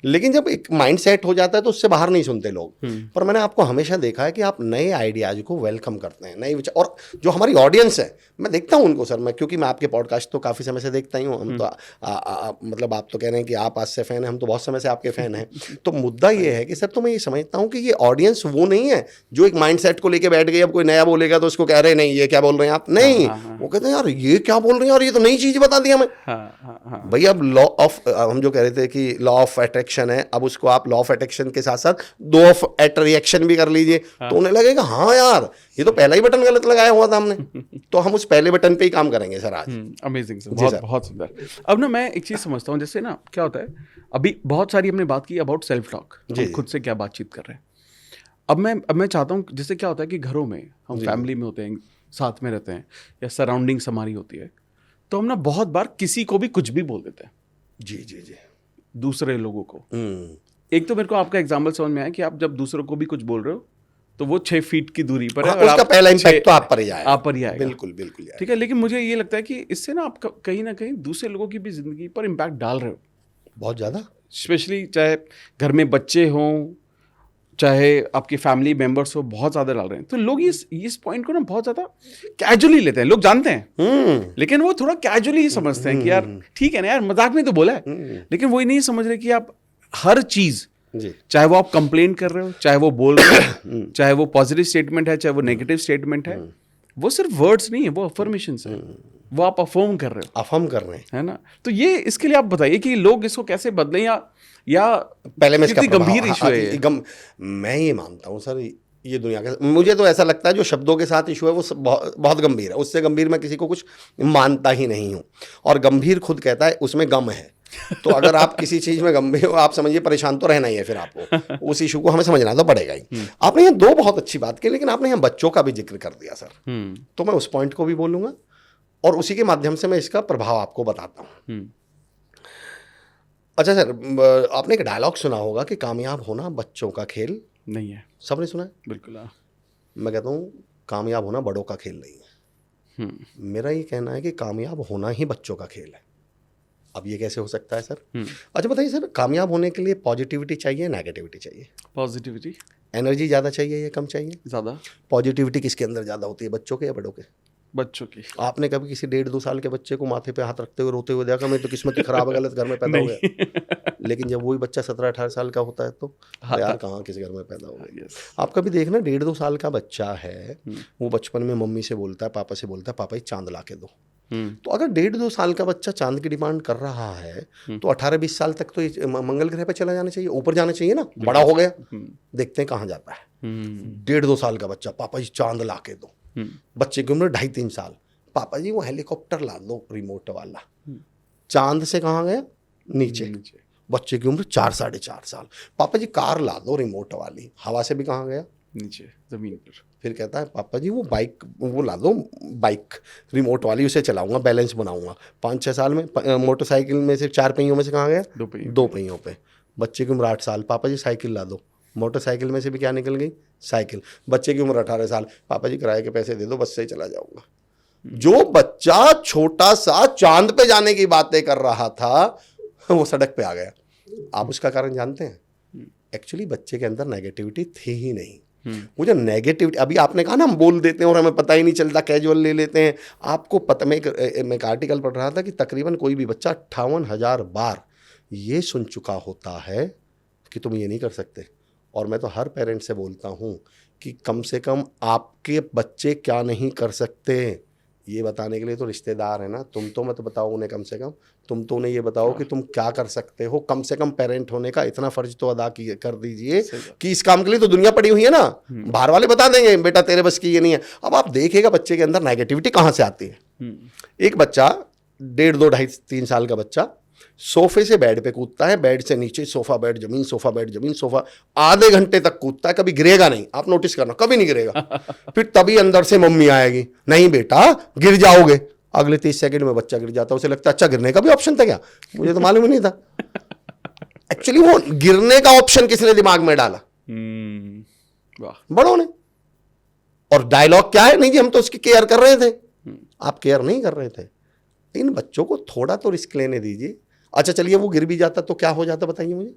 लेकिन जब एक माइंड सेट हो जाता है तो उससे बाहर नहीं सुनते लोग। पर मैंने आपको हमेशा देखा है कि आप नए आइडियाज को वेलकम करते हैं, नए विचार। और जो हमारी ऑडियंस है, मैं देखता हूँ उनको सर, मैं क्योंकि मैं आपके पॉडकास्ट तो काफ़ी समय से देखता ही हूँ। हम तो मतलब आप तो कह रहे हैं कि आप आज से फ़ैन हैं, हम तो बहुत समय से आपके फ़ैन हैं। तो मुद्दा ये है कि सर, तो मैं ये समझता हूँ कि ये ऑडियंस वो नहीं है जो एक माइंड सेट को लेकर बैठ गई, अब कोई नया बोलेगा तो उसको कह रहे नहीं ये क्या बोल रहे हैं आप, नहीं, वो कहते हैं यार ये क्या बोल रहे हैं यार, ये तो नई चीज बता दी हमें। भाई अब लॉ ऑफ, हम जो कह रहे थे कि लॉ ऑफ अट्रैक्शन है, अब उसको आप लॉ ऑफ अट्रैक्शन के साथ साथ लॉ ऑफ अट्रैक्शन भी कर लीजिए, तो उन्हें लगेगा हाँ यार ये तो पहला ही बटन गलत लगाया हुआ था हमने। तो हम उस पहले बटन पे ही काम करेंगे सर आज। अमेजिंग सर, बहुत बहुत सुंदर। अब ना मैं एक चीज समझता हूँ, जैसे ना क्या होता है, अभी बहुत सारी हमने बात की अबाउट सेल्फ टॉक, हम खुद से क्या बातचीत कर रहे हैं। अब मैं चाहता हूँ, जैसे क्या होता है कि घरों में हम फैमिली में होते हैं, साथ में रहते हैं, या सराउंडिंग्स हमारी होती है, तो हम ना बहुत बार किसी को भी कुछ भी बोल देते हैं। जी जी जी। दूसरे लोगों को। एक तो मेरे को आपका एग्जाम्पल समझ में आया कि आप जब दूसरों को भी कुछ बोल रहे हो तो वो 6 फीट की दूरी पर है, और उसका पहला इम्पैक्ट तो आप पर ही आएगा। आप पर ही आएगा। बिल्कुल बिल्कुल। ठीक है, लेकिन मुझे ये लगता है कि इससे ना आप कहीं ना कहीं दूसरे लोगों की भी जिंदगी पर इम्पैक्ट डाल रहे हो बहुत ज़्यादा। स्पेशली चाहे घर में बच्चे हों, चाहे आपके फैमिली मेंबर्स हो, बहुत ज़्यादा डाल रहे हैं। तो लोग इस पॉइंट को ना बहुत ज़्यादा कैजुअली लेते हैं। लोग जानते हैं लेकिन वो थोड़ा कैजुअली ही समझते हैं कि यार ठीक है ना यार, मजाक में तो बोला है, लेकिन वो ही नहीं समझ रहे कि आप हर चीज़, चाहे वो आप कंप्लेन कर रहे हो, चाहे वो बोल रहे हो, चाहे वो पॉजिटिव स्टेटमेंट है, चाहे वो नेगेटिव स्टेटमेंट है, वो सिर्फ वर्ड्स नहीं है, वो अफर्मेशंस है, वो आप अफर्म कर रहे हो, अफर्म कर रहे हैं, है ना। तो ये इसके लिए आप बताइए कि लोग इसको कैसे बदलें, या पहले में इसका गंभीर इशू है। मैं ये मानता हूँ सर, ये दुनिया का, मुझे तो ऐसा लगता है जो शब्दों के साथ इशू है वो बहुत गंभीर है। उससे गंभीर मैं किसी को कुछ मानता ही नहीं हूँ। और गंभीर खुद कहता है उसमें गम है। तो अगर आप किसी चीज में गंभीर हो, आप समझिए परेशान तो रहना ही है, फिर आपको उस इशू को हमें समझना तो पड़ेगा ही। आपने यहाँ 2 बहुत अच्छी बात की, लेकिन आपने यहाँ बच्चों का भी जिक्र कर दिया सर, तो मैं उस पॉइंट को भी बोलूंगा और उसी के माध्यम से मैं इसका प्रभाव आपको बताता हूँ। अच्छा सर, आपने एक डायलॉग सुना होगा कि कामयाब होना बच्चों का खेल नहीं है। सबने सुना है? बिल्कुल। मैं कहता हूँ कामयाब होना बड़ों का खेल नहीं है। मेरा ये कहना है कि कामयाब होना ही बच्चों का खेल है। अब ये कैसे हो सकता है सर? अच्छा बताइए सर, कामयाब होने के लिए पॉजिटिविटी चाहिए, नेगेटिविटी चाहिए? पॉजिटिविटी। एनर्जी ज़्यादा चाहिए या कम चाहिए? ज़्यादा। पॉजिटिविटी किसके अंदर ज़्यादा होती है, बच्चों के या बड़ों के? बच्चों की। आपने कभी किसी 1.5-2 साल के बच्चे को माथे पे हाथ रखते हुए रोते हुए देखा? मैं तो किस्मत ही खराब है, गलत घर में पैदा हो गया। लेकिन जब वही बच्चा 17-18 साल का होता है तो यार कहाँ किस घर में पैदा हो गया। आप कभी देखना 1.5-2 साल का बच्चा है, वो बचपन में मम्मी से बोलता है, पापा से बोलता है, पापा ये चांद ला के दो। तो अगर 1.5-2 साल का बच्चा चांद की डिमांड कर रहा है तो 18-20 साल तक तो ये मंगल ग्रह पे चला जाना चाहिए, ऊपर जाना चाहिए ना। बड़ा हो गया, देखते हैं कहाँ जाता है। 1.5-2 साल का बच्चा, पापा जी चांद ला के दो। बच्चे की उम्र 2.5-3 साल, पापा जी वो हेलीकॉप्टर ला दो रिमोट वाला। चांद से कहाँ गया? नीचे। बच्चे की उम्र 4-4.5 साल, पापा जी कार ला दो रिमोट वाली। हवा से भी कहाँ गया? नीचे, जमीन पर। फिर कहता है पापा जी वो बाइक वो ला दो, बाइक रिमोट वाली, उसे चलाऊंगा, बैलेंस बनाऊंगा। 5-6 साल में मोटरसाइकिल में से 4 पहियों में से कहाँ गया? 2 पहियों पे। बच्चे की उम्र 8 साल, पापा जी साइकिल ला दो। मोटरसाइकिल में से भी क्या निकल गई? साइकिल। बच्चे की उम्र 18 साल, पापा जी किराए के पैसे दे दो, बस से ही चला जाऊंगा। जो बच्चा छोटा सा चांद पे जाने की बातें कर रहा था वो सड़क पे आ गया। आप उसका कारण जानते हैं? एक्चुअली बच्चे के अंदर नेगेटिविटी थी ही नहीं। वो जो नेगेटिविटी, अभी आपने कहा ना हम बोल देते हैं और हमें पता ही नहीं चलता, कैजुअल ले लेते हैं। आपको पता, मैं एक आर्टिकल पढ़ रहा था कि तकरीबन कोई भी बच्चा 58,000 बार ये सुन चुका होता है कि तुम ये नहीं कर सकते। और मैं तो हर पेरेंट से बोलता हूँ कि कम से कम आपके बच्चे क्या नहीं कर सकते ये बताने के लिए तो रिश्तेदार है ना। तुम तो मत बताओ उन्हें, कम से कम तुम तो उन्हें ये बताओ कि तुम क्या कर सकते हो। कम से कम पेरेंट होने का इतना फर्ज तो अदा कर दीजिए कि इस काम के लिए तो दुनिया पड़ी हुई है ना। बाहर वाले बता देंगे बेटा तेरे बस की ये नहीं है। अब आप देखिएगा बच्चे के अंदर नेगेटिविटी कहाँ से आती है। एक बच्चा 1.5, 2, 2.5, 3 साल का बच्चा सोफे से बेड पे कूदता है, बेड से नीचे, सोफा बेड जमीन, सोफा बेड जमीन, सोफा, आधे घंटे तक कूदता है, कभी गिरेगा नहीं। आप नोटिस करना, कभी नहीं गिरेगा। फिर तभी अंदर से मम्मी आएगी, नहीं बेटा गिर जाओगे। अगले 30 सेकंड में बच्चा गिर जाता है। उसे लगता है अच्छा गिरने का भी ऑप्शन था क्या, मुझे तो मालूम ही नहीं था। एक्चुअली वो गिरने का ऑप्शन किसने दिमाग में डाला? बड़ों ने। और डायलॉग क्या है? नहीं जी हम तो उसकी केयर कर रहे थे। आप केयर नहीं कर रहे थे। इन बच्चों को थोड़ा तो रिस्क लेने दीजिए। अच्छा चलिए वो गिर भी जाता तो क्या हो जाता बताइए मुझे।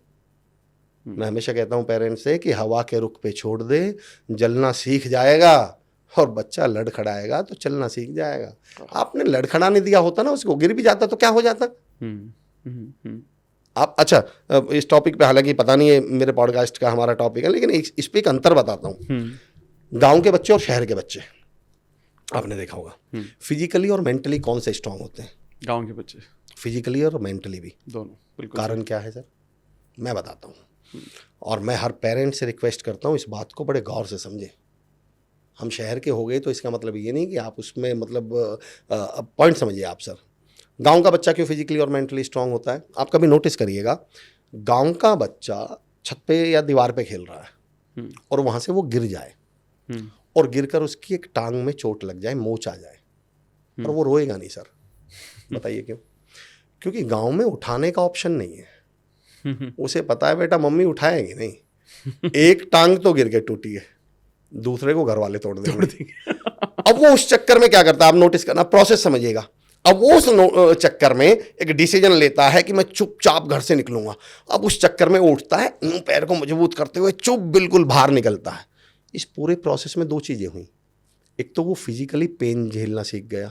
मैं हमेशा कहता हूं पेरेंट्स से कि हवा के रुख पे छोड़ दे, जलना सीख जाएगा। और बच्चा लड़खड़ाएगा तो चलना सीख जाएगा। आपने लड़खड़ाने दिया होता ना उसको, गिर भी जाता तो क्या हो जाता। आप अच्छा इस टॉपिक पे, हालांकि पता नहीं है मेरे पॉडकास्ट का हमारा टॉपिक है, लेकिन इस पे एक अंतर बताता हूँ। गांव के बच्चे और शहर के बच्चे, आपने देखा होगा फिजिकली और मेंटली कौन से स्ट्रांग होते हैं? गांव के बच्चे फिजिकली और मेंटली भी। दोनों, बिल्कुल। कारण क्या है सर? मैं बताता हूँ, और मैं हर पेरेंट से रिक्वेस्ट करता हूँ इस बात को बड़े गौर से समझे। हम शहर के हो गए तो इसका मतलब ये नहीं कि आप उसमें मतलब पॉइंट समझिए आप सर। गांव का बच्चा क्यों फिजिकली और मेंटली स्ट्रांग होता है? आप कभी नोटिस करिएगा, गांव का बच्चा छत पे या दीवार पे खेल रहा है और वहाँ से वो गिर जाए और गिरकर उसकी एक टांग में चोट लग जाए, मोच आ जाए, और वो रोएगा नहीं सर। बताइए क्यों? क्योंकि गांव में उठाने का ऑप्शन नहीं है। उसे पता है बेटा मम्मी उठाएंगे नहीं, एक टांग तो गिर के टूटी है, दूसरे को घर वाले तोड़ देंगे। अब वो उस चक्कर में क्या करता है, आप नोटिस करना, प्रोसेस समझिएगा। अब वो उस चक्कर में एक डिसीजन लेता है कि मैं चुपचाप घर से निकलूंगा। अब उस चक्कर में उठता है, पैर को मजबूत करते हुए चुप बिल्कुल बाहर निकलता है। इस पूरे प्रोसेस में दो चीजें हुई, एक तो वो फिजिकली पेन झेलना सीख गया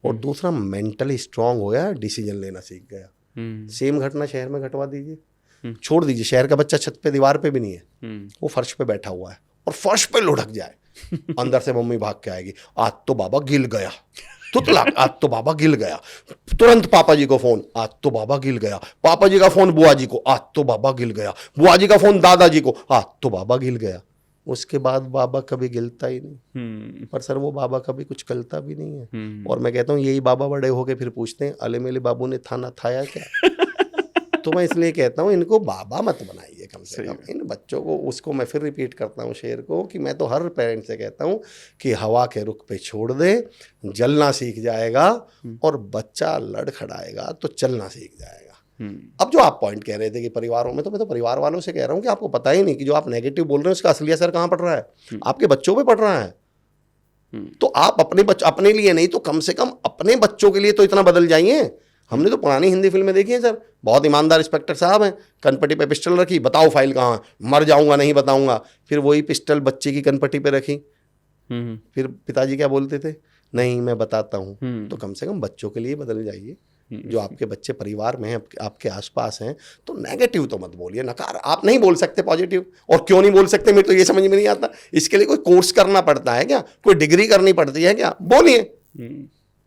और दूसरा मेंटली स्ट्रांग हो गया, डिसीजन लेना सीख गया। सेम घटना शहर में घटवा दीजिए, छोड़ दीजिए शहर का बच्चा छत पे दीवार पे भी नहीं है, वो फर्श पे बैठा हुआ है और फर्श पे लुढ़क जाए, अंदर से मम्मी भाग के आएगी, आज तो बाबा गिल गया, तुतला, आज तो बाबा गिल गया। तुरंत पापा जी को फोन, आज तो बाबा गिल गया। पापा जी का फोन बुआ जी को, आज तो बाबा गिल गया। बुआ जी का फोन दादाजी को, आज तो बाबा गिल गया। उसके बाद बाबा कभी गिलता ही नहीं। पर सर वो बाबा कभी कुछ गलता भी नहीं है। और मैं कहता हूँ यही बाबा बड़े होके फिर पूछते हैं, अले मेले बाबू ने थाना थाया क्या? तो मैं इसलिए कहता हूँ इनको बाबा मत बनाइए कम से कम इन बच्चों को। उसको मैं फिर रिपीट करता हूँ शेर को कि मैं तो हर पेरेंट से कहता हूँ कि हवा के रुख पे छोड़ दे, जलना सीख जाएगा, और बच्चा लड़खड़ाएगा तो चलना सीख जाएगा। अब जो आप पॉइंट कह रहे थे कि परिवारों में, तो मैं तो परिवार वालों से कह रहा हूँ कि आपको पता ही नहीं कि जो आप नेगेटिव बोल रहे हैं उसका असली असर कहाँ पड़ रहा है? आपके बच्चों पे पड़ रहा है। तो आप अपने लिए नहीं तो कम से कम अपने बच्चों के लिए तो इतना बदल जाइए। हमने तो पुरानी हिंदी फिल्में देखी हैं सर, बहुत ईमानदार इंस्पेक्टर साहब हैं, कनपट्टी पे पिस्टल रखी, बताओ फाइल कहाँ, मर जाऊंगा नहीं बताऊंगा, फिर वही पिस्टल बच्चे की कनपट्टी पे रखी, फिर पिताजी क्या बोलते थे, नहीं मैं बताता हूँ। तो कम से कम बच्चों के लिए बदल जाइए। जो आपके बच्चे परिवार में हैं, आपके आसपास हैं, तो नेगेटिव तो मत बोलिए, नकार। आप नहीं बोल सकते पॉजिटिव, और क्यों नहीं बोल सकते मेरे तो ये समझ में नहीं आता। इसके लिए कोई कोर्स करना पड़ता है क्या? कोई डिग्री करनी पड़ती है क्या? बोलिए।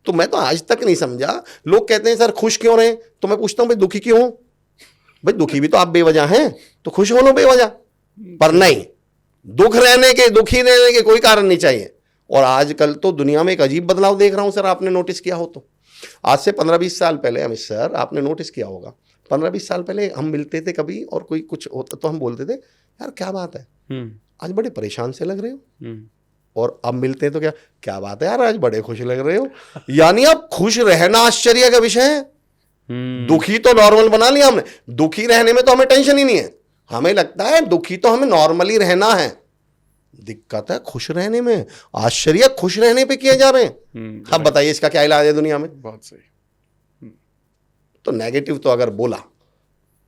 तो मैं तो आज तक नहीं समझा, लोग कहते हैं सर खुश क्यों रहे, तो मैं पूछता हूँ भाई दुखी क्यों हो? भाई दुखी भी तो आप बेवजह हैं, तो खुश हो लो बेवजह। पर नहीं, दुखी रहने के कोई कारण नहीं चाहिए। और आजकल तो दुनिया में एक अजीब बदलाव देख रहा हूं सर, आपने नोटिस किया हो तो। आज से 15-20 साल पहले अमित सर, आपने नोटिस किया होगा, 15-20 साल पहले हम मिलते थे कभी और कोई कुछ होता तो हम बोलते थे यार क्या बात है, आज बड़े परेशान से लग रहे हो। और अब मिलते हैं तो क्या बात है यार, आज बड़े खुश लग रहे हो। यानी अब खुश रहना आश्चर्य का विषय है। दुखी तो नॉर्मल बना लिया हमने, दुखी रहने में तो हमें टेंशन ही नहीं है। हमें लगता है दुखी तो हमें नॉर्मली रहना है, दिक्कत है खुश रहने में। आश्चर्य खुश रहने पे किए जा रहे हैं। अब बताइए इसका क्या इलाज है दुनिया में? बहुत सही। तो नेगेटिव तो अगर बोला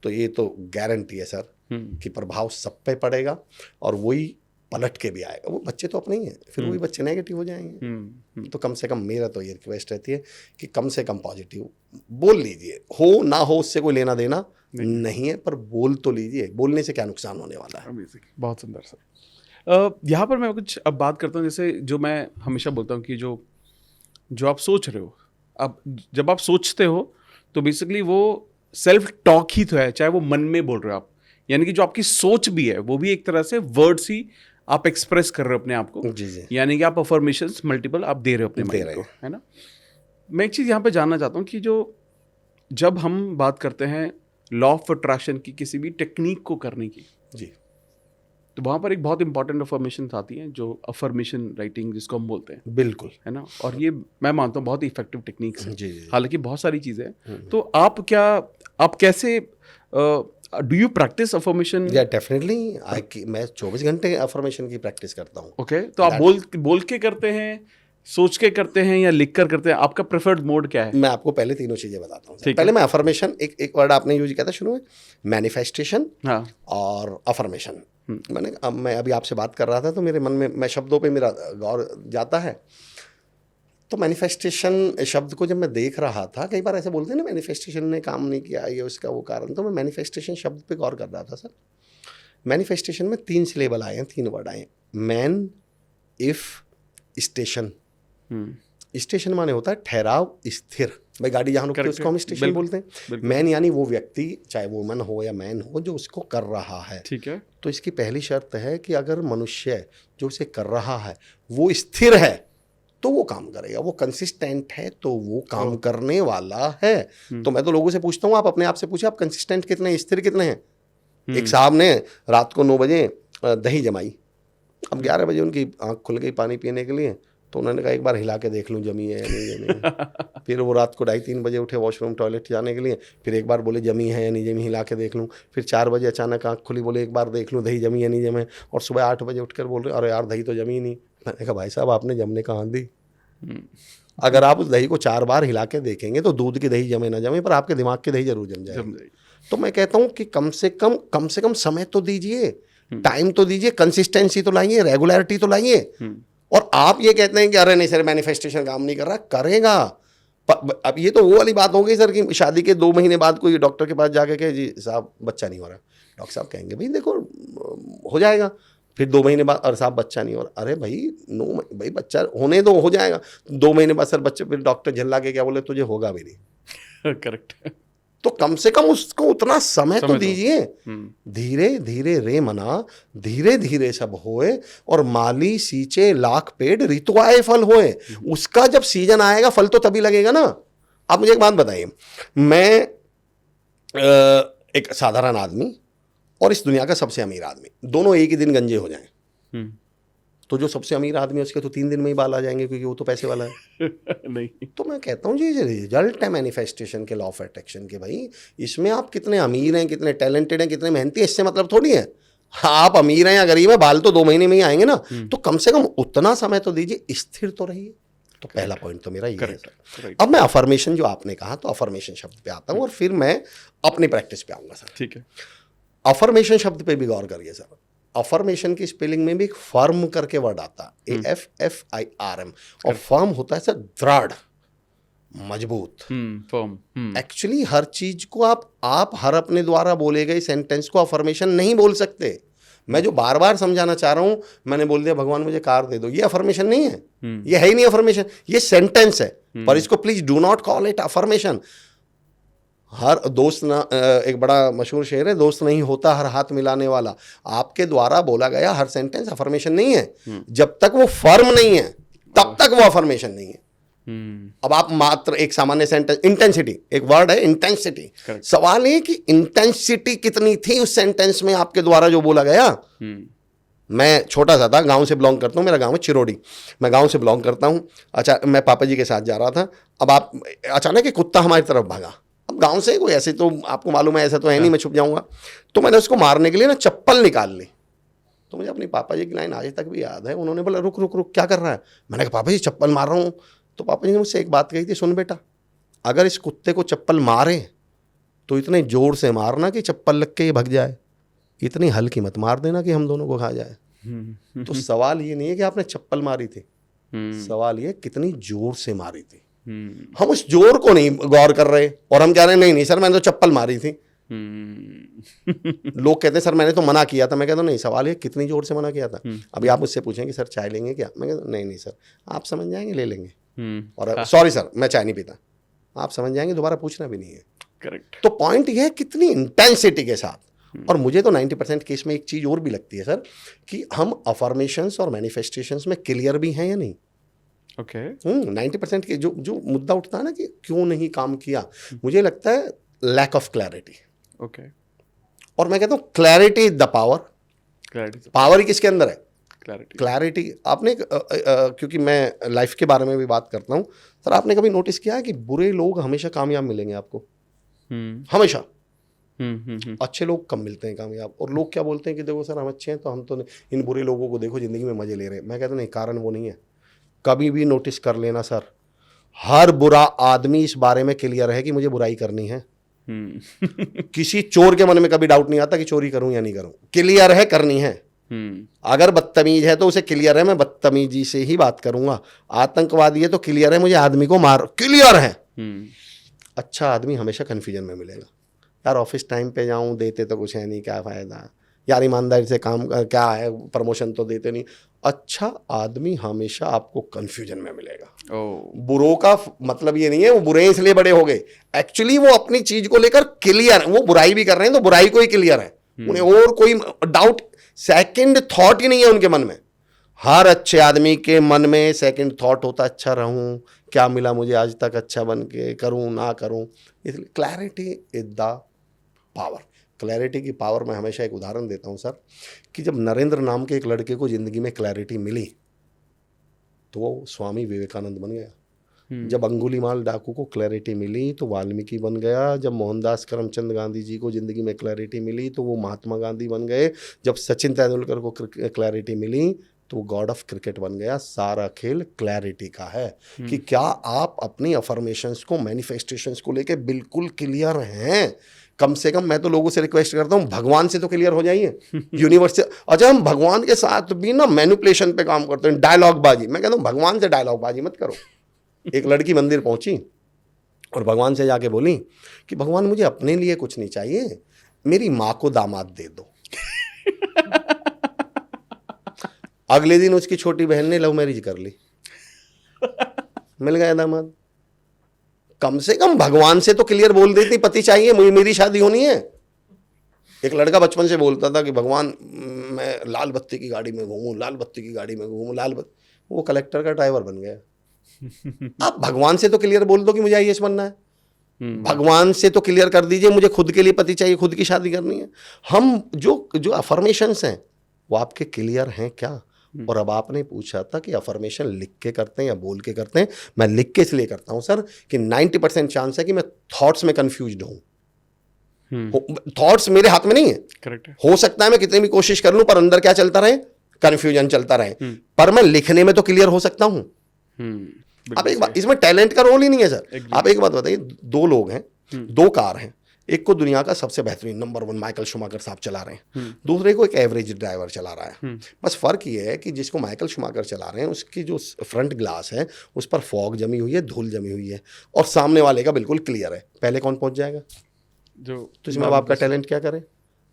तो ये तो गारंटी है सर कि प्रभाव सब पे पड़ेगा और वही पलट के भी आएगा। वो बच्चे तो अपने ही हैं, फिर वही बच्चे नेगेटिव हो जाएंगे। तो कम से कम मेरा तो ये रिक्वेस्ट रहती है कि कम से कम पॉजिटिव बोल लीजिए। हो ना हो उससे कोई लेना देना नहीं है, पर बोल तो लीजिए। बोलने से क्या नुकसान होने वाला है? बहुत सुंदर सर। यहाँ पर मैं कुछ अब बात करता हूँ, जैसे जो मैं हमेशा बोलता हूँ कि जो आप सोच रहे हो, अब जब आप सोचते हो तो बेसिकली वो सेल्फ टॉक ही तो है, चाहे वो मन में बोल रहे हो आप, यानी कि जो आपकी सोच भी है वो भी एक तरह से वर्ड्स ही आप एक्सप्रेस कर रहे हो अपने आप को। जी। यानी कि आप अफर्मेशंस मल्टीपल आप दे रहे हो अपने माइंड को, है ना। मैं एक चीज़ यहाँ पे जानना चाहता हूँ कि जब हम बात करते हैं लॉ ऑफ अट्रैक्शन की, किसी भी टेक्निक को करने की जी, तो वहाँ पर एक बहुत इंपॉर्टेंट अफर्मेशन आती हैं, जो अफर्मेशन राइटिंग जिसको हम बोलते हैं, बिल्कुल, है ना। और ये मैं मानता हूँ बहुत ही इफेक्टिव टेक्निक्स है। हालांकि बहुत सारी चीज़ें हैं, तो आप कैसे डू यू प्रैक्टिस अफर्मेशन? या डेफिनेटली मैं 24 घंटे अफर्मेशन की प्रैक्टिस करता हूँ। ओके, तो आप बोल के करते हैं, सोच के करते हैं, या लिख कर करते हैं? आपका प्रेफर्ड मोड क्या है? मैं आपको पहले तीनों चीजें बताता हूँ। पहले मैं अफर्मेशन, एक वर्ड आपने यूज किया था शुरू में, मैनिफेस्टेशन और अफर्मेशन। मैं अभी आपसे बात कर रहा था तो मेरे मन में, मैं शब्दों पे मेरा गौर जाता है। तो मैनिफेस्टेशन शब्द को जब मैं देख रहा था, कई बार ऐसे बोलते हैं ना मैनिफेस्टेशन ने काम नहीं किया, ये उसका वो कारण, तो मैं मैनिफेस्टेशन शब्द पे गौर कर रहा था सर। मैनिफेस्टेशन में 3 सिलेबल आए हैं, 3 वर्ड आए हैं, मैन, इफ, स्टेशन। स्टेशन माने होता है ठहराव, स्थिर। भाई गाड़ी जहाँ रुकती है उसको हम स्टेशन बोलते हैं। मैन यानी वो व्यक्ति, चाहे वुमन हो या मैन हो, जो उसको कर रहा है। ठीक है। तो इसकी पहली शर्त है कि अगर मनुष्य जो उसे कर रहा है वो स्थिर है तो वो काम करेगा, वो कंसिस्टेंट है तो वो काम करने वाला है। तो मैं तो लोगों से पूछता हूँ, आप अपने आप से पूछे आप कंसिस्टेंट कितने हैं, स्थिर कितने हैं। एक साहब ने रात को 9 बजे दही जमाई, अब 11 बजे उनकी आंख खुल गई पानी पीने के लिए, तो उन्होंने कहा एक बार हिला के देख लूँ जमी है या नहीं जमी। फिर वो रात को 2:30-3 बजे उठे वॉशरूम टॉयलेट जाने के लिए, फिर एक बार बोले जमी है या नहीं जमी, हिला के देख लूँ। फिर 4 बजे अचानक आंख खुली, बोले एक बार देख लूँ दही जमी या नहीं जमे। और सुबह 8 बजे उठकर बोल रहे अरे यार दही तो जमी नहीं। मैंने कहा भाई साहब आपने जमने कहाँ दी। अगर आप उस दही को 4 बार हिला के देखेंगे तो दूध की दही जमे ना जमे, पर आपके दिमाग की दही जरूर जम जाएगी। तो मैं कहता हूँ कि कम से कम समय तो दीजिए, टाइम तो दीजिए, कंसिस्टेंसी तो लाइए, रेगुलरिटी तो लाइए। और आप ये कहते हैं कि अरे नहीं सर मैनिफेस्टेशन काम नहीं कर रहा, करेगा। अब ये तो वो वाली बात हो गई सर कि शादी के 2 महीने बाद कोई डॉक्टर के पास जाके कहे जी साहब बच्चा नहीं हो रहा, डॉक्टर साहब कहेंगे भाई देखो हो जाएगा। फिर 2 महीने बाद अरे साहब बच्चा नहीं हो रहा, अरे भाई बच्चा होने दो, हो जाएगा। 2 महीने बाद सर बच्चे, फिर डॉक्टर झल्ला के क्या बोले तुझे होगा भी नहीं। करेक्ट। तो कम से कम उसको उतना समय तो दीजिए। धीरे धीरे रे मना, धीरे धीरे सब होए, और माली सींचे लाख पेड़ ऋतु आए फल होए। उसका जब सीजन आएगा फल तो तभी लगेगा ना। आप मुझे एक बात बताइए, मैं एक साधारण आदमी और इस दुनिया का सबसे अमीर आदमी, दोनों एक ही दिन गंजे हो जाएं, तो जो सबसे अमीर आदमी है उसके तो 3 दिन में ही बाल आ जाएंगे क्योंकि वो तो पैसे वाला है। नहीं। तो मैं कहता हूँ जी रिजल्ट है मैनिफेस्टेशन के, लॉ ऑफ अट्रैक्शन के। भाई इसमें आप कितने अमीर हैं, कितने टैलेंटेड हैं, कितने मेहनती हैं, इससे मतलब थोड़ी है आप अमीर हैं या गरीब हैं, बाल तो 2 महीने में ही आएंगे ना। तो कम से कम उतना समय तो दीजिए, स्थिर तो रहिए। तो पहला पॉइंट तो मेरा ये है सर। अब मैं अफर्मेशन जो आपने कहा, तो अफर्मेशन शब्द पे आता हूँ और फिर मैं अपनी प्रैक्टिस पे आऊँगा सर। ठीक है। अफर्मेशन शब्द पे भी गौर करिए सर। अफर्मेशन की स्पेलिंग में भी एक फर्म करके वर्ड आता है, AFFIRM, और फर्म होता है सर दृढ़, मजबूत, फर्म। एक्चुअली हर चीज को आप हर अपने द्वारा बोले गए सेंटेंस को अफर्मेशन नहीं बोल सकते। मैं जो बार बार समझाना चाह रहा हूं, मैंने बोल दिया भगवान मुझे कार दे दो, ये अफर्मेशन नहीं है, ये है ही नहीं अफर्मेशन, ये सेंटेंस है। पर इसको please do not call it affirmation. हर दोस्त ना, एक बड़ा मशहूर शेर है, दोस्त नहीं होता हर हाथ मिलाने वाला। आपके द्वारा बोला गया हर सेंटेंस अफर्मेशन नहीं है। जब तक वो फर्म नहीं है तब तक वो अफर्मेशन नहीं है। अब आप मात्र एक सामान्य सेंटेंस, इंटेंसिटी एक वर्ड है, इंटेंसिटी, सवाल है कि इंटेंसिटी कितनी थी उस सेंटेंस में आपके द्वारा जो बोला गया। मैं छोटा सा था, गांव से बिलोंग करता हूँ, मेरा गांव है चिरोड़ी, मैं गांव से बिलोंग करता हूँ। अच्छा, मैं पापा जी के साथ जा रहा था, अब आप अचानक एक कुत्ता हमारी तरफ भागा। अब गांव से कोई ऐसे तो आपको मालूम है ऐसा तो है नहीं मैं छुप जाऊंगा, तो मैंने उसको मारने के लिए ना चप्पल निकाल ली। तो मुझे अपनी पापा जी की लाइन आज तक भी याद है, उन्होंने बोला रुक रुक रुक क्या कर रहा है। मैंने कहा पापा जी चप्पल मार रहा हूँ। तो पापा जी ने मुझसे एक बात कही थी, सुन बेटा, अगर इस कुत्ते को चप्पल मारे तो इतने जोर से मारना कि चप्पल लग के ये भग जाए, इतनी हल्की मत मार देना कि हम दोनों को खा जाए। तो सवाल ये नहीं है कि आपने चप्पल मारी थी, सवाल ये कितनी जोर से मारी थी। हम उस जोर को नहीं गौर कर रहे और हम कह रहे हैं नहीं सर मैंने तो चप्पल मारी थी। लोग कहते हैं सर मैंने तो मना किया था। मैं कहता हूँ नहीं, सवाल है कितनी जोर से मना किया था। अभी आप मुझसे पूछेंगे सर चाय लेंगे क्या, मैं कहता नहीं सर, आप समझ जाएंगे ले लेंगे, और सॉरी सर मैं चाय नहीं पीता, आप समझ जाएंगे, दोबारा पूछना भी नहीं है। करेक्ट। तो पॉइंट ये है कितनी इंटेंसिटी के साथ। और मुझे तो 90% केस में एक चीज और भी लगती है सर, कि हम अफर्मेशंस और मैनिफेस्टेशंस में क्लियर भी हैं या नहीं। ओके 90% के जो मुद्दा उठता है ना कि क्यों नहीं काम किया, मुझे लगता है लैक ऑफ क्लैरिटी। ओके। और मैं कहता हूँ clarity is the power. Power ही किसके अंदर है? क्लैरिटी। आपने क्योंकि मैं लाइफ के बारे में भी बात करता हूँ सर, आपने कभी नोटिस किया है कि बुरे लोग हमेशा कामयाब मिलेंगे आपको? हमेशा। अच्छे लोग कम मिलते हैं कामयाब। और लोग क्या बोलते हैं कि देखो सर हम अच्छे हैं तो हम तो इन बुरे लोगों को देखो जिंदगी में मजे ले रहे हैं। मैं कहता हूँ नहीं, कारण वो नहीं है। कभी भी नोटिस कर लेना सर, हर बुरा आदमी इस बारे में क्लियर है कि मुझे बुराई करनी है। किसी चोर के मन में कभी डाउट नहीं आता कि चोरी करूं या नहीं करूं, क्लियर है करनी है। अगर बदतमीज है तो उसे क्लियर है मैं बदतमीजी से ही बात करूंगा। आतंकवादी है तो क्लियर है मुझे आदमी को मार, क्लियर है। अच्छा आदमी हमेशा कंफ्यूजन में मिलेगा, यार ऑफिस टाइम पे जाऊं, देते तो कुछ है नहीं, क्या फायदा, यार ईमानदारी से काम क्या है, प्रमोशन तो देते नहीं। अच्छा आदमी हमेशा आपको कंफ्यूजन में मिलेगा। बुरों का मतलब ये नहीं है वो बुरे इसलिए बड़े हो गए, एक्चुअली वो अपनी चीज को लेकर क्लियर है, वो बुराई भी कर रहे हैं तो बुराई को ही क्लियर है, उन्हें और कोई डाउट सेकंड थॉट ही नहीं है उनके मन में। हर अच्छे आदमी के मन में सेकंड थॉट होता, अच्छा रहूं, क्या मिला मुझे आज तक, अच्छा बन के करूं ना करूं। इसलिए clarity is the power. Clarity की पावर मैं हमेशा एक उदाहरण देता हूं सर, कि जब नरेंद्र नाम के एक लड़के को जिंदगी में क्लैरिटी मिली तो वो स्वामी विवेकानंद बन गया। जब अंगुलीमाल डाकू को क्लैरिटी मिली तो वाल्मीकि बन गया। जब मोहनदास करमचंद गांधी जी को जिंदगी में क्लैरिटी मिली तो वो महात्मा गांधी बन गए। जब सचिन तेंदुलकर को क्लैरिटी मिली तो गॉड ऑफ क्रिकेट बन गया। सारा खेल क्लैरिटी का है कि क्या आप अपनी अफर्मेशंस को, मैनिफेस्टेशंस को लेके बिल्कुल क्लियर हैं। कम से कम मैं तो लोगों से रिक्वेस्ट करता हूं, भगवान से तो क्लियर हो जाइए, यूनिवर्स से। अच्छा हम भगवान के साथ भी ना मैनिपुलेशन पे काम करते हैं, डायलॉग बाजी। मैं कहता हूं भगवान से डायलॉग बाजी मत करो। एक लड़की मंदिर पहुंची और भगवान से जाके बोली कि भगवान मुझे अपने लिए कुछ नहीं चाहिए, मेरी माँ को दामाद दे दो। अगले दिन उसकी छोटी बहन ने लव मैरिज कर ली, मिल गया दामाद। कम से कम भगवान से तो क्लियर बोल देती पति चाहिए, मेरी शादी होनी है। एक लड़का बचपन से बोलता था कि भगवान मैं लाल बत्ती की गाड़ी में घूमूं, लाल बत्ती की गाड़ी में घूमूं, वो कलेक्टर का ड्राइवर बन गया। आप भगवान से तो क्लियर बोल दो कि मुझे आईएएस बनना है। भगवान से तो क्लियर कर दीजिए मुझे खुद के लिए पति चाहिए, खुद की शादी करनी है। हम जो अफर्मेशंस हैं वो आपके क्लियर हैं क्या? और अब आपने पूछा था कि अफर्मेशन लिख के करते हैं या बोल के करते हैं। मैं लिख के इसलिए करता हूं सर कि 90% चांस है कि मैं थॉट्स में कंफ्यूज्ड हूं। थॉट्स मेरे हाथ में नहीं है। करेक्ट है। हो सकता है मैं कितनी भी कोशिश कर लूं पर अंदर क्या चलता रहे, कंफ्यूजन चलता रहे, पर मैं लिखने में तो क्लियर हो सकता हूं। अब एक बात, इसमें टैलेंट का रोल ही नहीं है सर। आप एक बात बताइए, दो लोग हैं, दो कार हैं, एक को दुनिया का सबसे बेहतरीन नंबर 1 माइकल शूमाकर साहब चला रहे हैं, दूसरे को एक एवरेज ड्राइवर चला रहा है। बस फर्क ये है कि जिसको माइकल शूमाकर चला रहे हैं उसकी जो फ्रंट ग्लास है उस पर फॉग जमी हुई है, धूल जमी हुई है, और सामने वाले का बिल्कुल क्लियर है। पहले कौन पहुंच जाएगा? तो इसमें अब आपका टैलेंट क्या करे?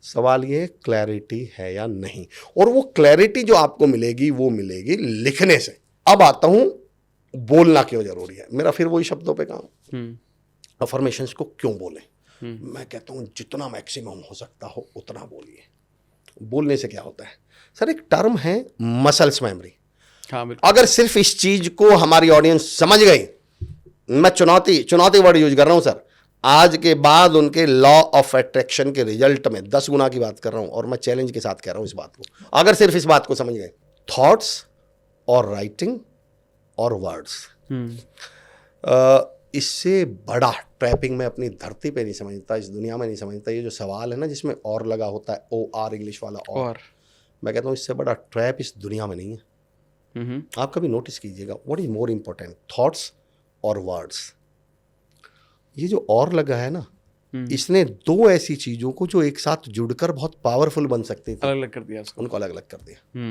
सवाल ये क्लैरिटी है या नहीं। और वो क्लैरिटी जो आपको मिलेगी वो मिलेगी लिखने से। अब आता हूं बोलना क्यों जरूरी है। मेरा फिर वही शब्दों पे काम, अफर्मेशंस को क्यों बोलें। मैं कहता हूं जितना मैक्सिमम हो सकता हो उतना बोलिए। बोलने से क्या होता है सर, एक टर्म है मसल्स मेमोरी। अगर सिर्फ इस चीज को हमारी ऑडियंस समझ गई, मैं चुनौती वर्ड यूज कर रहा हूं सर, आज के बाद उनके लॉ ऑफ अट्रैक्शन के रिजल्ट में 10 गुना की बात कर रहा हूं, और मैं चैलेंज के साथ कह रहा हूं इस बात को। अगर सिर्फ इस बात को समझ गए, थॉट्स और राइटिंग और वर्ड्स, इससे बड़ा ट्रैपिंग में अपनी धरती पे नहीं समझता, इस दुनिया में नहीं समझता। ये जो सवाल है ना जिसमें और लगा होता है, OR इंग्लिश वाला और, मैं कहता हूँ इससे बड़ा ट्रैप इस दुनिया में नहीं है। आप कभी नोटिस कीजिएगा, what is more important, thoughts और वर्ड्स। ये जो और लगा है ना, इसने दो ऐसी चीजों को जो एक साथ जुड़कर बहुत पावरफुल बन सकती थी, अलग कर दिया, उनको अलग अलग कर दिया।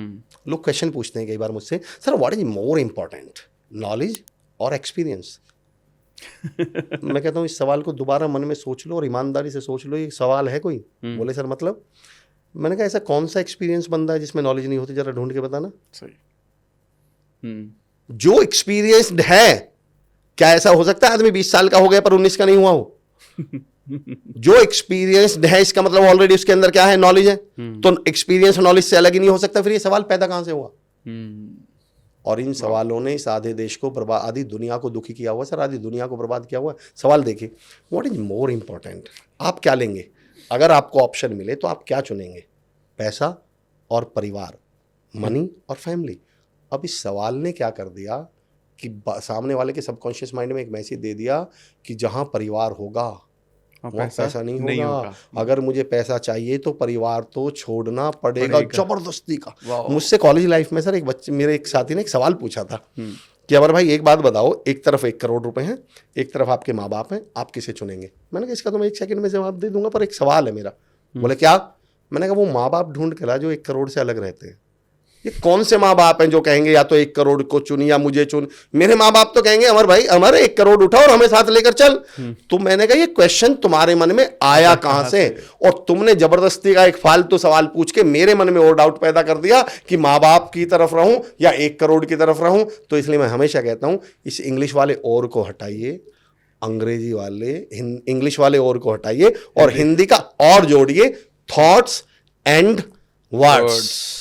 लोग क्वेश्चन पूछते हैं कई बार मुझसे, sir what is more important, knowledge और एक्सपीरियंस? मैं कहता हूँ इस सवाल को दोबारा मन में सोच लो और ईमानदारी से सोच लो, ये सवाल है कोई? बोले सर मतलब। मैंने कहा ऐसा कौन सा एक्सपीरियंस बंदा है जिसमें नॉलेज नहीं होती, जरा ढूंढ के बताना। सही। जो एक्सपीरियंस्ड है, क्या ऐसा हो सकता है आदमी 20 साल का हो गया पर 19 का नहीं हुआ हो? जो एक्सपीरियंस्ड है इसका मतलब ऑलरेडी उसके अंदर क्या है, नॉलेज है। तो एक्सपीरियंस नॉलेज से अलग ही नहीं हो सकता, फिर ये सवाल पैदा कहां से हुआ? और इन सवालों ने इस आधे देश को बर्बाद, आधी दुनिया को दुखी किया हुआ सर, आधी दुनिया को बर्बाद किया हुआ। सवाल देखिए, व्हाट इज मोर इंपॉर्टेंट, आप क्या लेंगे? अगर आपको ऑप्शन मिले तो आप क्या चुनेंगे, पैसा और परिवार, मनी और फैमिली? अब इस सवाल ने क्या कर दिया कि सामने वाले के सबकॉन्शियस माइंड में एक मैसेज दे दिया कि जहां परिवार होगा वहाँ पैसा नहीं होगा। अगर मुझे पैसा चाहिए तो परिवार तो छोड़ना पड़ेगा, जबरदस्ती का। मुझसे कॉलेज लाइफ में सर एक बच्चे, मेरे एक साथी ने एक सवाल पूछा था कि अमर भाई एक बात बताओ, एक तरफ 1 करोड़ रुपए हैं, एक तरफ आपके माँ बाप हैं, आप किसे चुनेंगे? मैंने कहा इसका तो मैं 1 सेकंड में जवाब दे दूंगा, पर एक सवाल है मेरा। बोले क्या? मैंने कहा वो माँ बाप ढूंढ के ला जो 1 करोड़ से अलग रहते हैं। ये कौन से माँ बाप हैं जो कहेंगे या तो 1 करोड़ को चुन या मुझे चुन। मेरे माँ बाप तो कहेंगे अमर भाई अमर 1 करोड़ उठा और हमें साथ लेकर चल। तो मैंने कहा ये क्वेश्चन तुम्हारे मन में आया कहां से, और तुमने जबरदस्ती का एक फालतू सवाल पूछ के मेरे मन में और डाउट पैदा कर दिया कि माँ बाप की तरफ रहूं या 1 करोड़ की तरफ रहूं। तो इसलिए मैं हमेशा कहता हूं इस इंग्लिश वाले और को हटाइए, अंग्रेजी वाले इंग्लिश वाले और को हटाइए और हिंदी का और जोड़िए, थॉट्स एंड वर्ड्स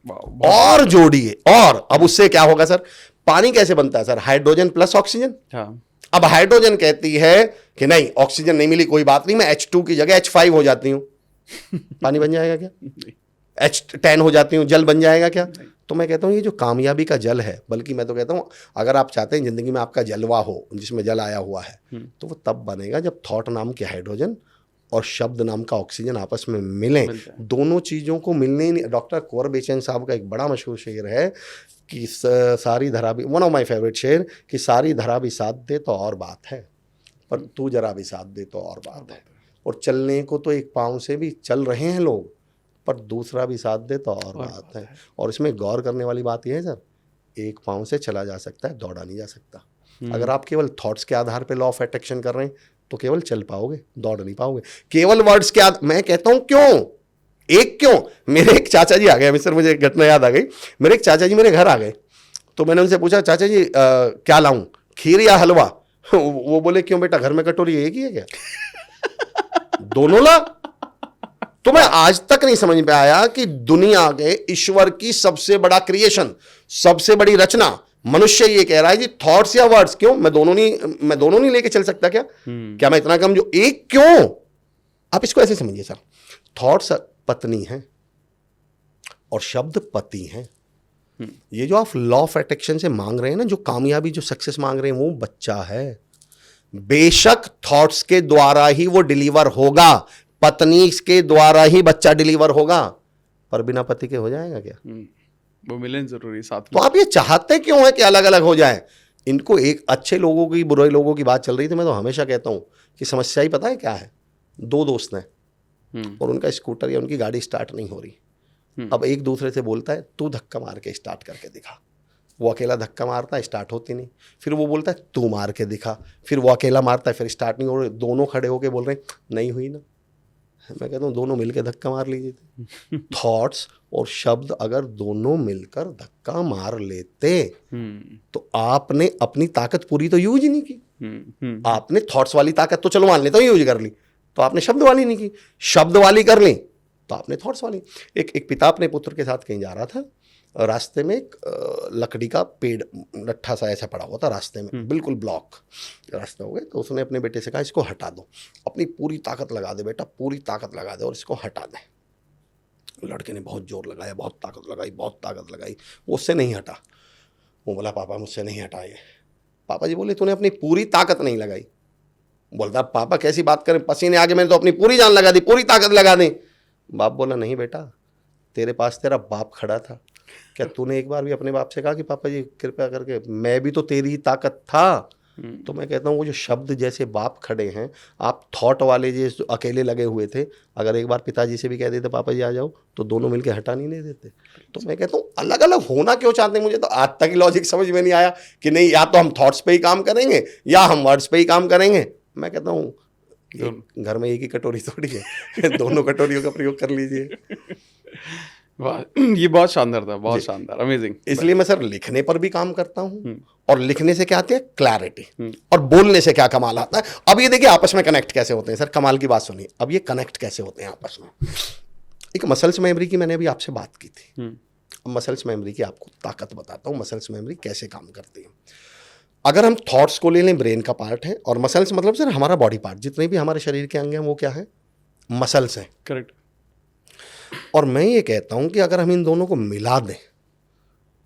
और जोड़िए। और अब उससे क्या होगा सर, पानी कैसे बनता है सर, हाइड्रोजन प्लस ऑक्सीजन। अब हाइड्रोजन कहती है कि नहीं ऑक्सीजन नहीं मिली कोई बात नहीं, मैं H2 की जगह H5 हो जाती हूं, पानी बन जाएगा क्या? H10 हो जाती हूं, जल बन जाएगा क्या? तो मैं कहता हूं ये जो कामयाबी का जल है, बल्कि मैं तो कहता हूं अगर आप चाहते हैं जिंदगी में आपका जलवा हो जिसमें जल आया हुआ है, तो वो तब बनेगा जब थॉट नाम के हाइड्रोजन और शब्द नाम का ऑक्सीजन आपस में मिलें। दोनों चीज़ों को मिलने ही नहीं। डॉक्टर कुंवर बेचैन साहब का एक बड़ा मशहूर शेर है कि सारी धरा भी, वन ऑफ माय फेवरेट शेर, कि सारी धरा भी साथ दे तो और बात है, पर तू जरा भी साथ दे तो और बात है। और चलने को तो 1 पाँव से भी चल रहे हैं लोग, पर दूसरा भी साथ दे तो और बात है। और इसमें गौर करने वाली बात यह है सर, 1 पाँव से चला जा सकता है, दौड़ा नहीं जा सकता। अगर आप केवल थॉट्स के आधार पे लॉ ऑफ अट्रैक्शन कर रहे हैं तो केवल चल पाओगे, दौड़ नहीं पाओगे। केवल वर्ड्स के मैं कहता हूं क्यों मेरे एक चाचा जी आ गए, सर मुझे एक घटना याद आ गई। मेरे एक चाचा जी मेरे घर आ गए, तो मैंने उनसे पूछा चाचा जी क्या लाऊं, खीर या हलवा? वो बोले क्यों बेटा, घर में कटोरी एक ही है क्या? दोनों ला। तो मैं आज तक नहीं समझ में आया कि दुनिया के ईश्वर की सबसे बड़ा क्रिएशन, सबसे बड़ी रचना मनुष्य ये कह रहा है जी थॉट्स या वर्ड्स। क्यों मैं दोनों नहीं लेके चल सकता क्या? क्या मैं इतना कम जो एक क्यों? आप इसको ऐसे समझिए सर, थॉट्स पत्नी है और शब्द पति हैं। ये जो आप लॉ ऑफ अट्रैक्शन से मांग रहे हैं ना, जो कामयाबी जो सक्सेस मांग रहे हैं, वो बच्चा है। बेशक थॉट्स के द्वारा ही वो डिलीवर होगा, पत्नी के द्वारा ही बच्चा डिलीवर होगा, पर बिना पति के हो जाएगा क्या? वो मिलन जरूरी साथ में। तो आप ये चाहते क्यों है कि अलग अलग हो जाए? इनको एक अच्छे लोगों की बुरे लोगों की बात चल रही थी, मैं तो हमेशा कहता हूं कि समस्या ही पता है क्या है, 2 दोस्त हैं और उनका स्कूटर या उनकी गाड़ी स्टार्ट नहीं हो रही। अब एक दूसरे से बोलता है तू धक्का मार के स्टार्ट करके दिखा, वो अकेला धक्का मारता है, स्टार्ट होती नहीं। फिर वो बोलता है तू मार के दिखा, फिर वो अकेला मारता है, फिर स्टार्ट नहीं हो रही। दोनों खड़े होके बोल रहे हैं नहीं हुई ना। मैं कहता हूँ दोनों मिलकर धक्का मार लीजिए। थॉट्स और शब्द अगर दोनों मिलकर धक्का मार लेते तो आपने अपनी ताकत पूरी तो यूज ही नहीं की। आपने थॉट्स वाली ताकत तो चलो मान लेता हूँ यूज कर ली, तो आपने शब्द वाली नहीं की। शब्द वाली कर ली तो आपने थॉट्स वाली। एक पिता अपने पुत्र के साथ कहीं जा रहा था, रास्ते में एक लकड़ी का पेड़ लट्ठा सा ऐसा पड़ा हुआ था रास्ते में, बिल्कुल ब्लॉक रास्ता हो गया। तो उसने अपने बेटे से कहा इसको हटा दो, अपनी पूरी ताकत लगा दे बेटा, पूरी ताकत लगा दे और इसको हटा दे। लड़के ने बहुत जोर लगाया, बहुत ताकत लगाई, वो उससे नहीं हटा। वो बोला पापा मुझसे नहीं हटा ये। पापा जी बोले तूने अपनी पूरी ताकत नहीं लगाई। बोलता पापा कैसी बात करें, पसीने आगे मैंने तो अपनी पूरी जान लगा दी, पूरी ताकत लगा दी। बाप बोला नहीं बेटा, तेरे पास तेरा बाप खड़ा था, क्या तूने एक बार भी अपने बाप से कहा कि पापा जी कृपया करके, मैं भी तो तेरी ही ताकत था। तो मैं कहता हूँ वो जो शब्द जैसे बाप खड़े हैं, आप थॉट वाले जो अकेले लगे हुए थे, अगर एक बार पिताजी से भी कह देते पापा जी आ जाओ, तो दोनों मिलके हटा नहीं देते। तो मैं कहता हूँ अलग अलग होना क्यों चाहते हैं? मुझे तो आज तक लॉजिक समझ में नहीं आया कि नहीं या तो हम थॉट्स पे ही काम करेंगे या हम वर्ड्स पे ही काम करेंगे। मैं कहता हूँ घर में एक ही कटोरी थोड़ी है, दोनों कटोरियों का प्रयोग कर लीजिए। ये बहुत शानदार था, बहुत शानदार, अमेजिंग। इसलिए मैं सर लिखने पर भी काम करता हूँ, और लिखने से क्या आती है क्लैरिटी, और बोलने से क्या कमाल आता है। अब ये देखिए आपस में कनेक्ट कैसे होते हैं सर, कमाल की बात सुनिए। अब ये कनेक्ट कैसे होते हैं आपस में। एक मसल्स मेमोरी की मैंने अभी आपसे बात की थी। अब मसल्स मेमोरी की आपको ताकत बताता हूँ, मसल्स मेमोरी कैसे काम करती है। अगर हम थॉट्स को ले लें, ब्रेन का पार्ट है, और मसल्स मतलब सर हमारा बॉडी पार्ट, जितने भी हमारे शरीर के अंग हैं वो क्या है, मसल्स हैं। करेक्ट। और मैं ये कहता हूं कि अगर हम इन दोनों को मिला दें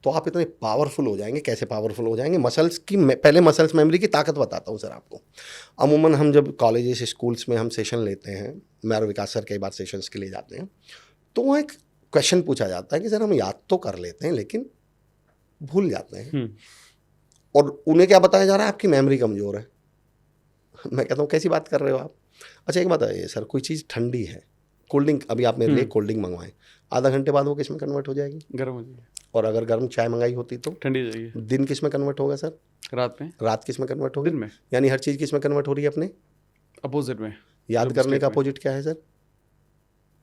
तो आप इतने पावरफुल हो जाएंगे। कैसे पावरफुल हो जाएंगे? मसल्स की, पहले मसल्स मेमोरी की ताकत बताता हूं सर आपको। अमूमन हम जब कॉलेजेस स्कूल्स में हम सेशन लेते हैं, मैं और विकास सर कई बार सेशंस के लिए जाते हैं, तो वहाँ एक क्वेश्चन पूछा जाता है कि सर हम याद तो कर लेते हैं लेकिन भूल जाते हैं। और उन्हें क्या बताया जा रहा है, आपकी मेमोरी कमज़ोर है। मैं कहता हूँ कैसी बात कर रहे हो आप? अच्छा एक बात है सर, कोई चीज़ ठंडी है कोल्ड ड्रिंक, अभी आप मेरे लिए कोल्ड ड्रिंक मंगवाएं, आधा घंटे बाद वो किस में कन्वर्ट हो जाएगी? गर्म हो जाएगी, और अगर गर्म चाय मंगाई होती तो ठंडी हो जाएगी, दिन किस में कन्वर्ट होगा सर? रात में, रात किस में कन्वर्ट होगी? दिन में, यानी हर चीज़ किस में कन्वर्ट हो रही है अपने अपोजिट में। याद Opposite करने का में। अपोजिट क्या है सर?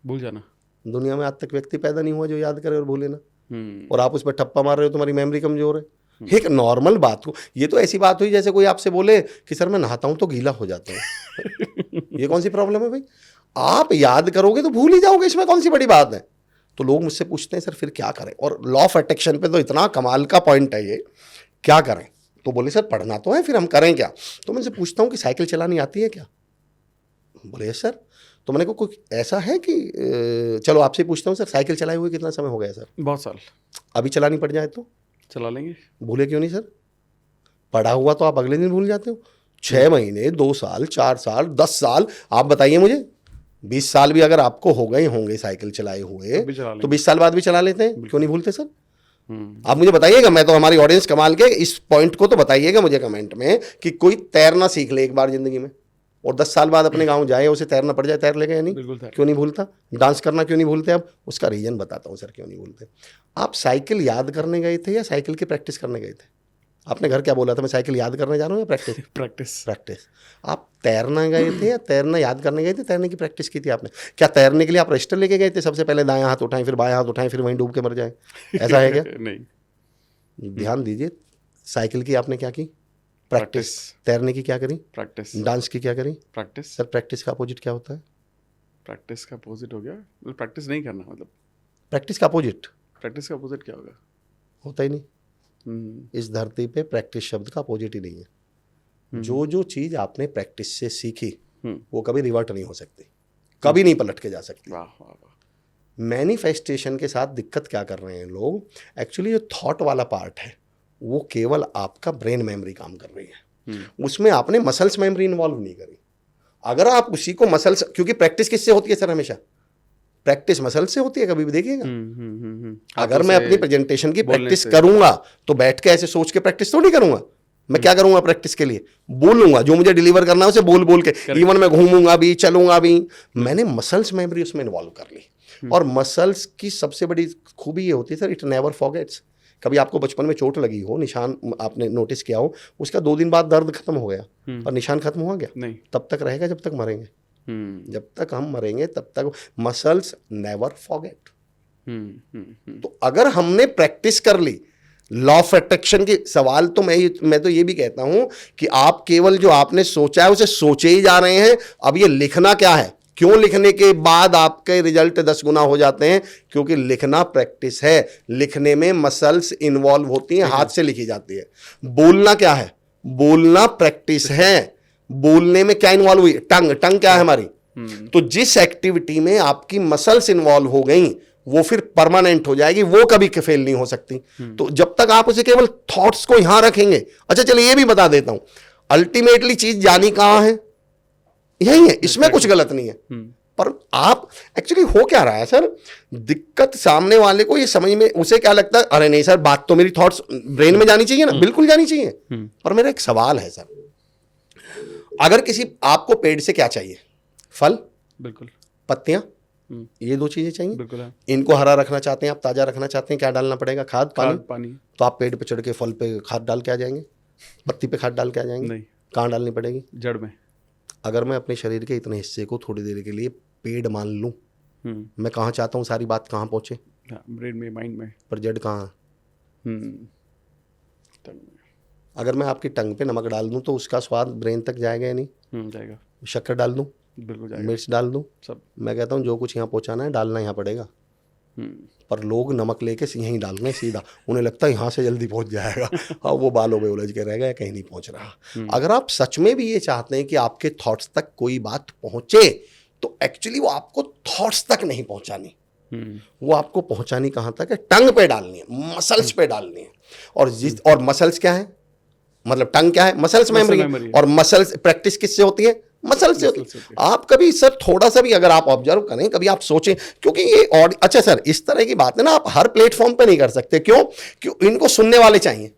भूल जाना। दुनिया में आज तक व्यक्ति पैदा नहीं हुआ जो याद करे और भूले ना, हम्म, और आप उस पर ठप्पा मार रहे हो, तुम्हारी मेमोरी कमजोर है। एक नॉर्मल बात को, ये तो ऐसी बात हुई जैसे कोई आपसे बोले कि सर मैं नहाता हूं तो गीला हो जाता हूं। ये कौन सी प्रॉब्लम है भाई? आप याद करोगे तो भूल ही जाओगे, इसमें कौन सी बड़ी बात है? तो लोग मुझसे पूछते हैं सर फिर क्या करें, और लॉ ऑफ अट्रैक्शन पे तो इतना कमाल का पॉइंट है ये, क्या करें? तो बोले सर पढ़ना तो है, फिर हम करें क्या? तो मैं उनसे पूछता हूँ कि साइकिल चलानी आती है क्या? बोले यस सर। तो मैंने कहा कोई ऐसा है कि चलो आपसे पूछता हूँ सर, साइकिल चलाए हुए कितना समय हो गया सर? बहुत साल। अभी चलानी पड़ जाए तो चला लेंगे। भूले क्यों नहीं सर? पढ़ा हुआ तो आप अगले दिन भूल जाते हो। 6 महीने, 2 साल, 4 साल, 10 साल, आप बताइए मुझे, 20 साल भी अगर आपको हो गए होंगे साइकिल चलाए हुए, तब भी चला तो लेंगे। 20 साल बाद भी चला लेते हैं, क्यों नहीं भूलते सर? हम्म, आप मुझे बताइएगा, मैं तो हमारी ऑडियंस कमाल के, इस पॉइंट को तो बताइएगा मुझे कमेंट में कि कोई तैरना सीख ले एक बार जिंदगी में और 10 साल बाद अपने गांव जाए, उसे तैरना पड़ जाए, तैर लेगा या नहीं? बिल्कुल था। क्यों नहीं भूलता? डांस करना क्यों नहीं भूलते? अब उसका रीजन बताता हूँ सर क्यों नहीं भूलते। आप साइकिल याद करने गए थे या साइकिल की प्रैक्टिस करने गए थे? आपने घर क्या बोला था, मैं साइकिल याद करने जा रहा हूँ या प्रैक्टिस? प्रैक्टिस। प्रैक्टिस। आप तैरना गए थे या तैरना याद करने गए थे? तैरने की प्रैक्टिस की थी आपने? क्या तैरने के लिए आप रजिस्टर लेके गए थे, सबसे पहले दायां हाथ उठाएं फिर बायां हाथ उठाएं फिर वहीं डूब के मर जाए, ऐसा है क्या? नहीं, ध्यान दीजिए, साइकिल की आपने क्या की? प्रैक्टिस। तैरने की क्या करी? प्रैक्टिस। डांस की क्या करी? प्रैक्टिस। सर प्रैक्टिस का अपोजिट क्या होता है? प्रैक्टिस का अपोजिट हो गया, मतलब प्रैक्टिस नहीं करना, मतलब प्रैक्टिस का अपोजिट प्रैक्टिस का अपोजिट क्या होगा? होता ही नहीं। हम्म, इस धरती पे प्रैक्टिस शब्द का अपोजिट ही नहीं है। जो जो चीज आपने प्रैक्टिस से सीखी वो कभी रिवर्ट नहीं हो सकती, कभी नहीं पलट के जा सकती। वाह वाह वाह। मैनिफेस्टेशन के साथ दिक्कत क्या कर रहे हैं लोग, एक्चुअली जो थॉट वाला पार्ट है वो केवल आपका ब्रेन मेमोरी काम कर रही है, उसमें आपने मसल्स मेमोरी इन्वॉल्व नहीं करी। अगर आप उसी को मसल्स, क्योंकि प्रैक्टिस किससे होती है सर? हमेशा प्रैक्टिस मसल से होती है, कभी भी देखिएगा। अगर मैं अपनी प्रेजेंटेशन की प्रैक्टिस करूंगा तो बैठ के ऐसे सोच के प्रैक्टिस थोड़ी करूंगा। मैं क्या करूंगा प्रैक्टिस के लिए? बोलूंगा, जो मुझे डिलीवर करना है उसे बोल बोल के, इवन मैं घूमूंगा भी, चलूंगा भी। मैंने मसल्स मेमोरी उसमें इन्वॉल्व कर ली। और मसल्स की सबसे बड़ी खूबी ये होती है सर, इट नेवर फॉरगेट्स। कभी आपको बचपन में चोट लगी हो, निशान आपने नोटिस किया हो, उसका 2 दिन बाद दर्द खत्म हो गया और निशान खत्म हो गया? नहीं। तब तक रहेगा जब तक मरेंगे। जब तक हम मरेंगे तब तक मसल्स नेवर फॉरगेट। तो अगर हमने प्रैक्टिस कर ली, लॉ ऑफ अट्रैक्शन की सवाल तो मैं तो ये भी कहता हूं कि आप केवल जो आपने सोचा है उसे सोचे ही जा रहे हैं। अब ये लिखना क्या है, क्यों लिखने के बाद आपके रिजल्ट 10 गुना हो जाते हैं? क्योंकि लिखना प्रैक्टिस है, लिखने में मसल्स इन्वॉल्व होती हैं, हाथ से लिखी जाती है। बोलना क्या है? बोलना प्रैक्टिस है। बोलने में क्या इन्वॉल्व हुई? टंग क्या है हमारी? तो जिस एक्टिविटी में आपकी मसल्स इन्वॉल्व हो गई वो फिर परमानेंट हो जाएगी, वो कभी फेल नहीं हो सकती। तो जब तक आप उसे केवल थॉट्स को यहां रखेंगे। अच्छा चलिए ये भी बता देता हूं, अल्टीमेटली चीज जानी कहां है? यही है, इसमें कुछ गलत नहीं है। पर आप एक्चुअली हो क्या रहा है सर, दिक्कत सामने वाले को ये समझ में, उसे क्या लगता है, अरे नहीं सर बात तो मेरी थॉट्स ब्रेन में जानी चाहिए ना, बिल्कुल जानी चाहिए। पर मेरा एक सवाल है सर, अगर किसी आपको पेड़ से क्या चाहिए? फल, बिल्कुल, पत्तियां, ये 2 चीजें चाहिए। बिल्कुल है। इनको हरा रखना चाहते हैं आप, ताजा रखना चाहते हैं, क्या डालना पड़ेगा? खाद, पानी। तो आप पेड़ पे चढ़ के फल पे खाद डाल के आ जाएंगे, पत्ती पे खाद डाल के आ जाएंगे? नहीं। कहाँ डालनी पड़ेगी? जड़ में। अगर मैं अपने शरीर के इतने हिस्से को थोड़ी देर के लिए पेड़ मान लूं, मैं कहाँ चाहता हूँ सारी बात कहाँ पहुंचे? ब्रेन में, माइंड में। पर जड़ कहाँ? अगर मैं आपकी टंग पे नमक डाल दूं तो उसका स्वाद ब्रेन तक जाएगा या नहीं? जाएगा। शक्कर डाल दूं, बिल्कुल जाएगा। मिर्च डाल दूं, सब। मैं कहता हूं जो कुछ यहाँ पहुंचाना है डालना यहाँ पड़ेगा। पर लोग नमक लेके यहीं डाल रहे हैं सीधा, उन्हें लगता है यहाँ से जल्दी पहुंच जाएगा। हाँ, वो बालों में उलझ के रहेगा या कहीं नहीं पहुंच रहा। अगर आप सच में भी ये चाहते हैं कि आपके थॉट्स तक कोई बात पहुंचे, तो एक्चुअली वो आपको थॉट्स तक नहीं पहुंचानी, वो आपको पहुंचानी कहाँ तक है? टंग पे डालनी है, मसल्स पे डालनी है। और मसल्स क्या है, मतलब टंग क्या है? Muscles memory. और मसल्स प्रैक्टिस किससे होती है? मसल से होती है। आप कभी सर थोड़ा सा भी अगर आप ऑब्जर्व करें, कभी आप सोचें, क्योंकि ये अच्छा सर इस तरह की बात है ना आप हर प्लेटफॉर्म पे नहीं कर सकते। क्यों? इनको सुनने वाले चाहिए।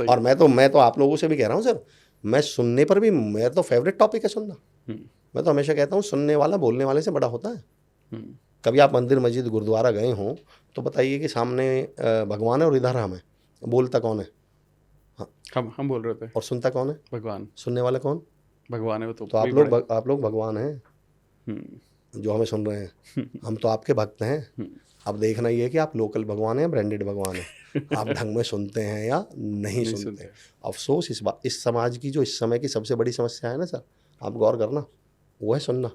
और मैं तो आप लोगों से भी कह रहा हूं सर, मैं सुनने पर भी, मेरा तो फेवरेट टॉपिक है सुनना। मैं तो हमेशा कहता हूँ सुनने वाला बोलने वाले से बड़ा होता है। कभी आप मंदिर मस्जिद गुरुद्वारा गए हों तो बताइए कि सामने भगवान है और इधर हम है, बोलता कौन है? हम बोल रहे थे। और सुनता कौन है? भगवान। सुनने वाले कौन? भगवान है वो तो आप लोग भगवान हैं जो हमें सुन रहे हैं। हम तो आपके भक्त हैं। अब देखना ये है कि आप लोकल भगवान हैं, ब्रांडेड भगवान हैं, आप ढंग में सुनते हैं या नहीं सुनते। अफसोस इस समाज की जो इस समय की सबसे बड़ी समस्या है ना सर, आप गौर करना, वो है सुनना।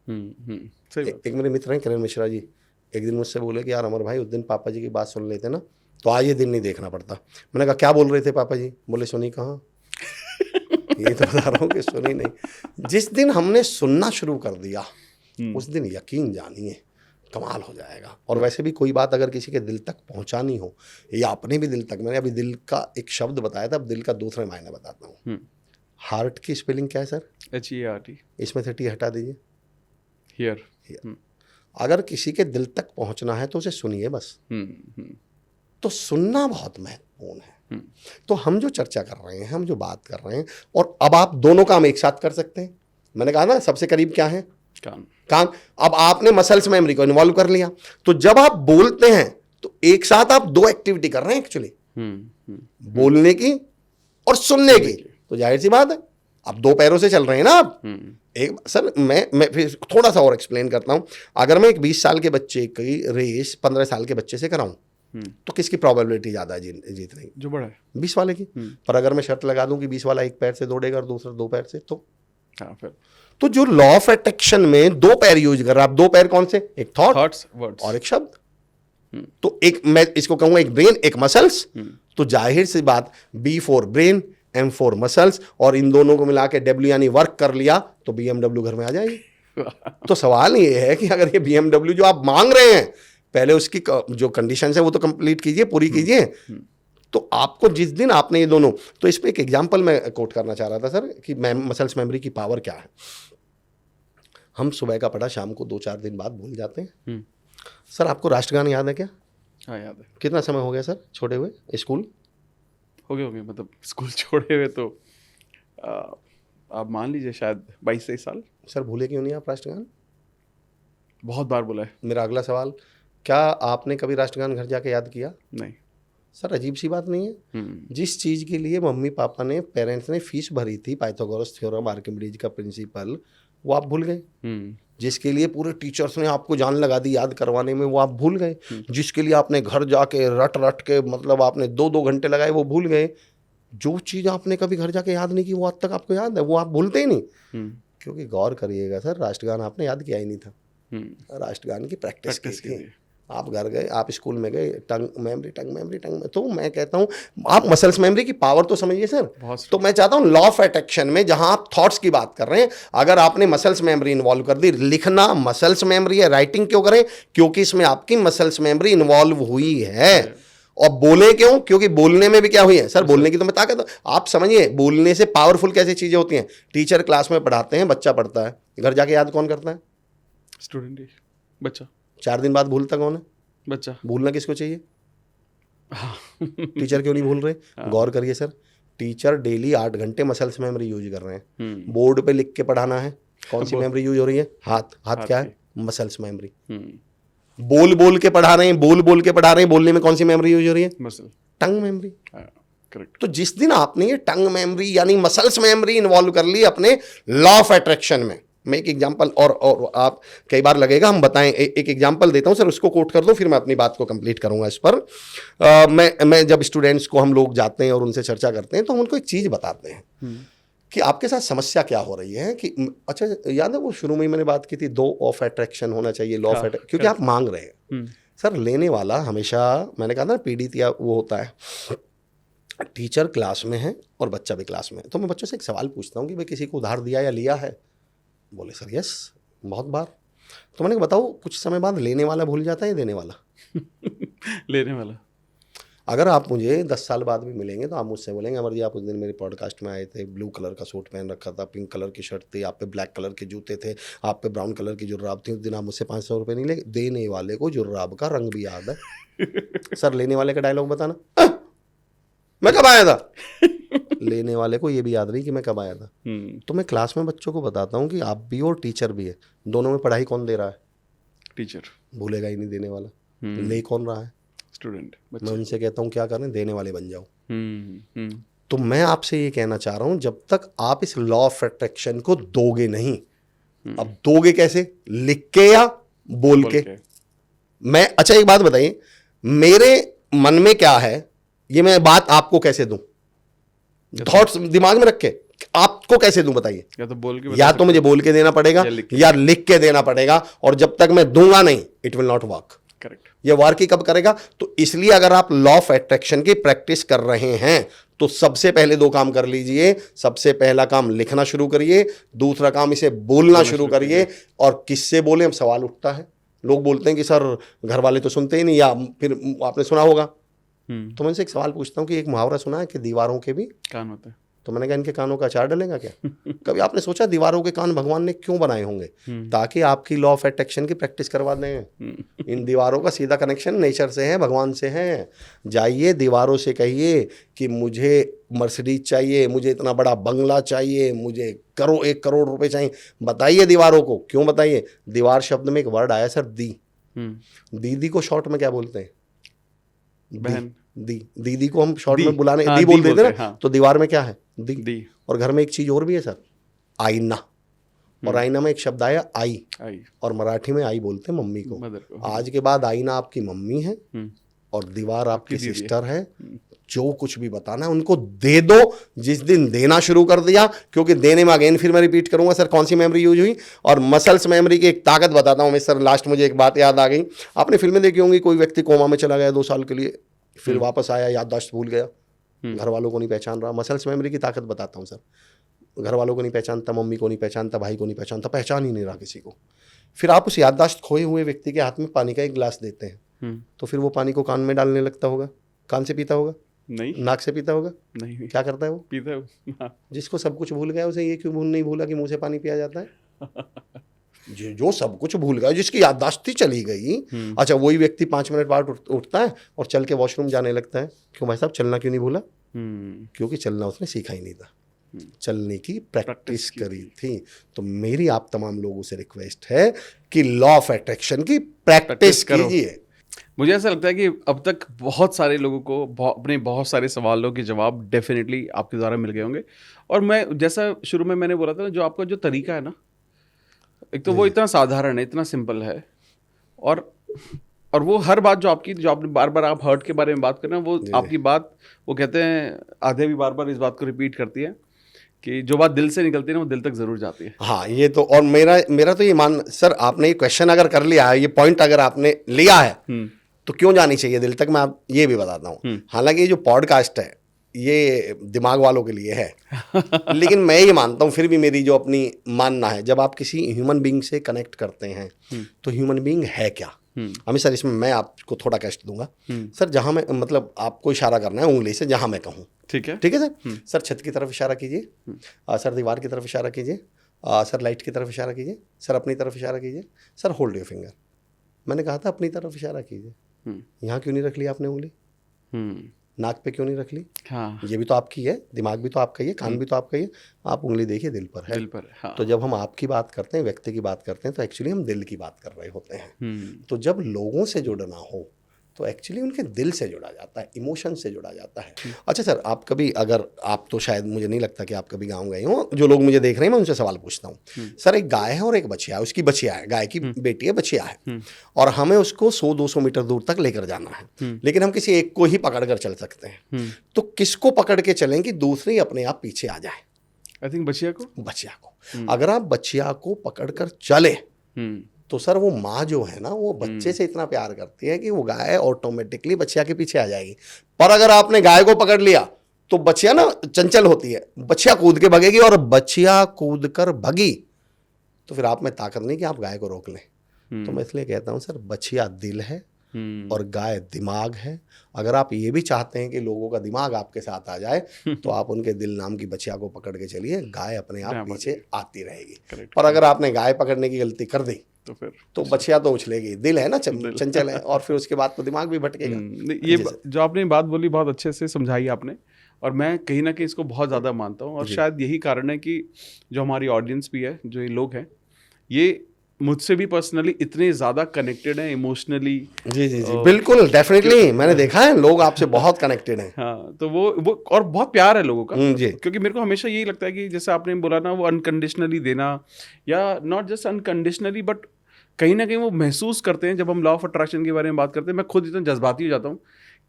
एक मेरे मित्र हैं किरण मिश्रा जी, एक दिन मुझसे बोले कि यार अमर भाई, उस दिन पापा जी की बात सुन लेते ना तो आज ये दिन नहीं देखना पड़ता। मैंने कहा क्या बोल रहे थे पापा जी? बोले सुनी कहाँ। ये तो बता रहा हूँ कि सुनी नहीं। जिस दिन हमने सुनना शुरू कर दिया उस दिन यकीन जानिए कमाल हो जाएगा। और वैसे भी कोई बात अगर किसी के दिल तक पहुंचानी हो या अपने भी दिल तक, मैंने अभी दिल का एक शब्द बताया था, अब दिल का दूसरे मायने बताता हूँ। हार्ट की स्पेलिंग क्या है सर? HERT। इसमें से टी हटा दीजिए। हियर। अगर किसी के दिल तक पहुंचना है तो उसे सुनिए बस। तो सुनना बहुत महत्वपूर्ण है। तो हम जो चर्चा कर रहे हैं, हम जो बात कर रहे हैं, और अब आप दोनों काम एक साथ कर सकते हैं। मैंने कहा ना सबसे करीब क्या है? कान। अब आपने मसल्स मेमोरी को इन्वॉल्व कर लिया, तो जब आप बोलते हैं तो एक साथ आप दो एक्टिविटी कर रहे हैं एक्चुअली, बोलने की और सुनने की। तो जाहिर सी बात है आप दो पैरों से चल रहे हैं ना आप। एक सर मैं फिर थोड़ा सा और एक्सप्लेन करता हूं। अगर मैं एक 20 साल के बच्चे की रेस 15 साल के बच्चे से कराऊं तो किसकी प्रोबेबिलिटी ज्यादा है जीतने की? जो बड़ा है 20 वाले की। पर अगर मैं शर्त लगा दूं कि 20 वाला एक पैर से दौड़ेगा और दूसरा दो पैर से, तो फिर तो जो लॉ ऑफ अट्रैक्शन में दो पैर यूज कर रहा है, आप दो पैर कौन से? एक थॉट्स वर्ड्स और एक शब्द। तो एक मैं इसको कहूंगा एक ब्रेन एक मसल्स। तो जाहिर सी बात B for brain, M for muscles, और इन दोनों को मिला के W यानी वर्क कर लिया तो BMW घर में आ जाएगी। तो सवाल ये है कि अगर ये BMW जो आप मांग रहे हैं, पहले उसकी जो कंडीशंस है वो तो कंप्लीट कीजिए, पूरी कीजिए। तो आपको जिस दिन आपने ये दोनों, तो इस पे एक एग्जांपल मैं कोट करना चाह रहा था सर कि मसल्स मेमोरी की पावर क्या है। हम सुबह का पढ़ा शाम को 2-4 दिन बाद भूल जाते हैं। सर आपको राष्ट्रगान याद है क्या? हाँ याद है। कितना समय हो गया सर छोड़े हुए? स्कूल हो गए मतलब स्कूल छोड़े हुए तो आप मान लीजिए शायद 22-23 साल। सर भूले क्यों नहीं आप राष्ट्रगान? बहुत बार बोला है। मेरा अगला सवाल, क्या आपने कभी राष्ट्रगान घर जाके याद किया? नहीं सर अजीब सी बात नहीं है? जिस चीज़ के लिए मम्मी पापा ने, पेरेंट्स ने फीस भरी थी, पाइथागोरस थ्योरम, आर्किमिडीज का प्रिंसिपल, वो आप भूल गए। जिसके लिए पूरे टीचर्स ने आपको जान लगा दी याद करवाने में, वो आप भूल गए। जिसके लिए आपने घर जाके रट के मतलब आपने 2-2 घंटे लगाए, वो भूल गए। जो चीज़ आपने कभी घर जाके याद नहीं की वो आज तक आपको याद है, वो आप भूलते ही नहीं। क्योंकि गौर करिएगा सर, राष्ट्रगान आपने याद किया ही नहीं था, राष्ट्रगान की प्रैक्टिस की। आप घर गए, आप स्कूल में गए, टंग मेमोरी। तो मैं कहता हूँ आप मसल्स मेमोरी की पावर तो समझिए सर। तो मैं चाहता हूँ लॉ ऑफ अट्रैक्शन में जहां आप थॉट्स की बात कर रहे हैं, अगर आपने मसल्स मेमोरी इन्वॉल्व कर दी, लिखना मसल्स मेमोरी है, राइटिंग क्यों करें? क्योंकि इसमें आपकी मसल्स मेमोरी इन्वॉल्व हुई है। और बोले क्यों? क्योंकि बोलने में भी क्या हुई है सर, बोलने की तो मैं ताकत, आप समझिए बोलने से पावरफुल कैसी चीजें होती हैं। टीचर क्लास में पढ़ाते हैं, बच्चा पढ़ता है, घर जाके याद कौन करता है? स्टूडेंट, बच्चा। 4 दिन बाद भूलता कौन है? बच्चा। भूलना किसको चाहिए? टीचर क्यों नहीं भूल रहे? गौर करिए सर, टीचर डेली 8 घंटे मसल्स मेमोरी यूज कर रहे हैं। बोर्ड पे लिख के पढ़ाना है, कौन सी मेमोरी यूज हो रही है? हाथ क्या है? Muscles memory. बोल के पढ़ा रहे हैं, बोल के पढ़ा रहे हैं, बोलने में कौन सी मेमोरी यूज हो रही है? मसल, टंग मेमोरी। करेक्ट। तो जिस दिन आपने ये टंग मेमोरी यानी मसल्स मेमोरी इन्वॉल्व कर ली अपने लॉ ऑफ अट्रैक्शन में, मैं एक एग्जांपल और आप कई बार लगेगा हम बताएं, एक एग्जांपल देता हूं सर, उसको कोट कर दो, फिर मैं अपनी बात को कंप्लीट करूंगा इस पर। मैं जब स्टूडेंट्स को हम लोग जाते हैं और उनसे चर्चा करते हैं तो हम उनको एक चीज़ बताते हैं कि आपके साथ समस्या क्या हो रही है। कि अच्छा याद है वो शुरू में ही मैंने बात की थी, दो ऑफ अट्रैक्शन होना चाहिए, लॉ ऑफ अट्रैक्शन, क्योंकि आप मांग रहे हैं सर। लेने वाला हमेशा, मैंने कहा ना पीड़ित या वो होता है। टीचर क्लास में है और बच्चा भी क्लास में है, तो मैं बच्चों से एक सवाल पूछता हूँ कि भाई किसी को उधार दिया या लिया है? बोले सर यस, बहुत बार। तो मैंने कहा बताओ कुछ समय बाद लेने वाला भूल जाता है या देने वाला? लेने वाला। अगर आप मुझे 10 साल बाद भी मिलेंगे तो आप मुझसे बोलेंगे अमर जी आप उस दिन मेरे पॉडकास्ट में आए थे, ब्लू कलर का सूट पहन रखा था, पिंक कलर की शर्ट थी, आप पे ब्लैक कलर के जूते थे, आप पे ब्राउन कलर की जुर्राब थी, उस दिन आप मुझसे 500 रुपये नहीं ले। देने वाले को जुर्राब का रंग भी याद है। सर लेने वाले का डायलॉग बताना। मैं कब आया था लेने वाले को ये भी याद नहीं कि मैं कब आया था। तो मैं क्लास में बच्चों को बताता हूँ कि आप भी और टीचर भी है, दोनों में पढ़ाई कौन दे रहा है? टीचर भूलेगा ही नहीं देने वाला। ले कौन रहा है? स्टूडेंट। मैं उनसे कहता हूँ क्या करें, देने वाले बन जाओ। तो मैं आपसे ये कहना चाह रहा हूँ, जब तक आप इस लॉ ऑफ अट्रैक्शन को दोगे नहीं, अब दोगे कैसे? लिख के या बोल के? मैं अच्छा एक बात बताइए, मेरे मन में क्या है ये मैं बात आपको कैसे दूं? थॉट्स दिमाग में रख के आपको कैसे दूं बताइए? या तो बोल के, या तो मुझे बोल के देना पड़ेगा या लिख के देना पड़ेगा, और जब तक मैं दूंगा नहीं it will not work. Correct. ये वर्क ही कब करेगा? तो इसलिए अगर आप लॉ ऑफ अट्रैक्शन की प्रैक्टिस कर रहे हैं तो सबसे पहले 2 काम कर लीजिए। सबसे पहला काम लिखना शुरू करिए, दूसरा काम इसे बोलना शुरू करिए। और किससे बोले? हम सवाल उठता है, लोग बोलते हैं कि सर घर वाले तो सुनते ही नहीं, या फिर आपने सुना होगा। तो मैं उनसे एक सवाल पूछता हूँ कि एक मुहावरा सुना है कि दीवारों के भी कान होते हैं? तो मैंने कहा इनके कानों का अचार डलेगा क्या? कभी आपने सोचा दीवारों के कान भगवान ने क्यों बनाए होंगे? ताकि आपकी लॉ ऑफ अट्रैक्शन की प्रैक्टिस करवा दें। इन दीवारों का सीधा कनेक्शन नेचर से है, भगवान से है। जाइए दीवारों से कहिए कि मुझे मर्सिडीज चाहिए, मुझे इतना बड़ा बंगला चाहिए, मुझे 1 करोड़ रुपए चाहिए। बताइए दीवारों को, क्यों बताइए? दीवार शब्द में एक वर्ड आया सर, दी। दीदी को शॉर्ट में क्या बोलते हैं? बहन। दीदी को हम शॉर्ट में बुलाने दी बोल देते हैं ना। तो दीवार में क्या है? दी। और घर में एक चीज और भी है सर, आईना। और आईना में एक शब्द आया आई, और मराठी में आई बोलते हैं मम्मी को। आज के बाद आईना आपकी मम्मी है और दीवार आपकी सिस्टर है। जो कुछ भी बताना है उनको दे दो। जिस दिन देना शुरू कर दिया, क्योंकि देने में अगेन फिर मैं रिपीट करूंगा सर कौन सी मेमोरी यूज हुई, और मसल्स मेमोरी की एक ताकत बताता हूं मैं सर। लास्ट मुझे एक बात याद आ गई, आपने फिल्में देखी होंगी, कोई व्यक्ति कोमा में चला गया 2 साल के लिए, फिर वापस आया, याददाश्त भूल गया, घर वालों को नहीं पहचान रहा। मसल्स मेमोरी की ताकत बताता हूँ सर। घर वालों को नहीं पहचानता, मम्मी को नहीं पहचानता, भाई को नहीं पहचानता, पहचान ही नहीं रहा किसी को। फिर आप उस याददाश्त खोए हुए व्यक्ति के हाथ में पानी का एक गिलास देते हैं, तो फिर वो पानी को कान में डालने लगता होगा। कान से पीता होगा? नहीं। नाक से पीता होगा? नहीं। क्या करता है वो? पीता है। जिसको सब कुछ भूल गया उसे ये क्यों नहीं भूला कि मुंह से पानी पिया जाता है? जो सब कुछ भूल गया, जिसकी याददाश्त ही चली गई, अच्छा वही व्यक्ति 5 मिनट बाद उठता है और चल के वॉशरूम जाने लगता है। क्यों भाई साहब, चलना क्यों नहीं भूला? क्योंकि चलना उसने सीखा ही नहीं था, चलने की प्रैक्टिस करी थी। तो मेरी आप तमाम लोगों से रिक्वेस्ट है कि लॉ ऑफ अट्रैक्शन की प्रैक्टिस कीजिए। मुझे ऐसा लगता है कि अब तक बहुत सारे लोगों को अपने बहुत सारे सवालों के जवाब डेफिनेटली आपके द्वारा मिल गए होंगे। और मैं जैसा शुरू में मैंने बोला था ना, जो आपका जो तरीका है ना, एक तो वो इतना साधारण है, इतना सिंपल है, और वो हर बात जो आपने बार बार आप हर्ट के बारे में बात कर रहे हैं, वो आपकी बात, वो कहते हैं आधे भी बार बार इस बात को रिपीट करती है कि जो बात दिल से निकलती है ना वो दिल तक जरूर जाती है। हाँ, ये तो, और मेरा तो ये मान सर, आपने ये क्वेश्चन अगर कर लिया है, ये पॉइंट अगर आपने लिया है, तो क्यों जानी चाहिए दिल तक, मैं आप ये भी बताता हूँ। हालांकि ये जो पॉडकास्ट है ये दिमाग वालों के लिए है, लेकिन मैं ये मानता हूँ, फिर भी मेरी जो अपनी मानना है, जब आप किसी ह्यूमन बीइंग से कनेक्ट करते हैं तो ह्यूमन बीइंग है क्या? हमें सर इसमें मैं आपको थोड़ा कष्ट दूंगा सर, जहां मैं, मतलब आपको इशारा करना है उंगली से जहां मैं कहूँ। ठीक है सर। सर छत की तरफ इशारा कीजिए, सर दीवार की तरफ इशारा कीजिए, सर लाइट की तरफ इशारा कीजिए, सर अपनी तरफ इशारा कीजिए, सर होल्ड योर फिंगर। मैंने कहा था अपनी तरफ इशारा कीजिए, यहाँ क्यों नहीं रख ली आपने उंगली? नाक पे क्यों नहीं रख ली? हाँ। ये भी तो आपकी है, दिमाग भी तो आपका ही है, कान भी तो आपका ही है, आप उंगली देखिए दिल पर है। दिल पर, हाँ। तो जब हम आपकी बात करते हैं, व्यक्ति की बात करते हैं, तो एक्चुअली हम दिल की बात कर रहे होते हैं। तो जब लोगों से जुड़ना हो तो एक्चुअली उनके दिल से जुड़ा जाता है, इमोशन से जुड़ा जाता है। अच्छा सर, आप कभी, अगर आप तो शायद मुझे नहीं लगता कि आप कभी गाँव गए हो, जो लोग मुझे देख रहे हैं मैं उनसे सवाल पूछता हूँ। सर एक गाय है और एक बछिया है, उसकी बछिया है, गाय की बेटी है, बछिया है, और हमें उसको 100-200 मीटर दूर तक लेकर जाना है, लेकिन हम किसी एक को ही पकड़ कर चल सकते हैं। तो किसको पकड़ के चलें कि दूसरी अपने आप पीछे आ जाए? आई थिंक बछिया को। अगर आप बछिया को पकड़ कर चले तो सर वो माँ जो है ना, वो बच्चे से इतना प्यार करती है कि वो गाय ऑटोमेटिकली बच्चिया के पीछे आ जाएगी। पर अगर आपने गाय को पकड़ लिया तो बच्चिया ना चंचल होती है, बच्चिया कूद के भगेगी, और बच्चिया कूद कर भगी तो फिर आप में ताकत नहीं कि आप गाय को रोक लें। तो मैं इसलिए कहता हूँ सर, बच्चिया दिल है और गाय दिमाग है। अगर आप ये भी चाहते हैं कि लोगों का दिमाग आपके साथ आ जाए तो आप उनके दिल नाम की बच्चिया को पकड़ के चलिए, गाय अपने आप पीछे आती रहेगी। पर अगर आपने गाय पकड़ने की गलती कर दी तो बछिया तो उछलेगी, दिल है ना चंचल है, और फिर उसके बाद तो दिमाग भी भटकेगा। ये जो आपने बात बोली बहुत अच्छे से समझाई आपने, और मैं कहीं ना कहीं इसको बहुत ज़्यादा मानता हूँ, और शायद यही कारण है कि जो हमारी ऑडियंस भी है, जो ये लोग हैं, ये मुझसे भी पर्सनली इतने ज़्यादा कनेक्टेड हैं इमोशनली। जी जी जी, बिल्कुल, डेफिनेटली मैंने देखा है लोग आपसे बहुत कनेक्टेड हैं। हाँ, तो वो और बहुत प्यार है लोगों का, जी। क्योंकि मेरे को हमेशा यही लगता है कि जैसे आपने बोला ना, वो अनकंडीशनली देना, या नॉट जस्ट अनकंडीशनली, बट कहीं ना कहीं वो महसूस करते हैं। जब हम लॉ ऑफ अट्रैक्शन के बारे में बात करते हैं, मैं खुद इतना जज्बाती हो जाता हूँ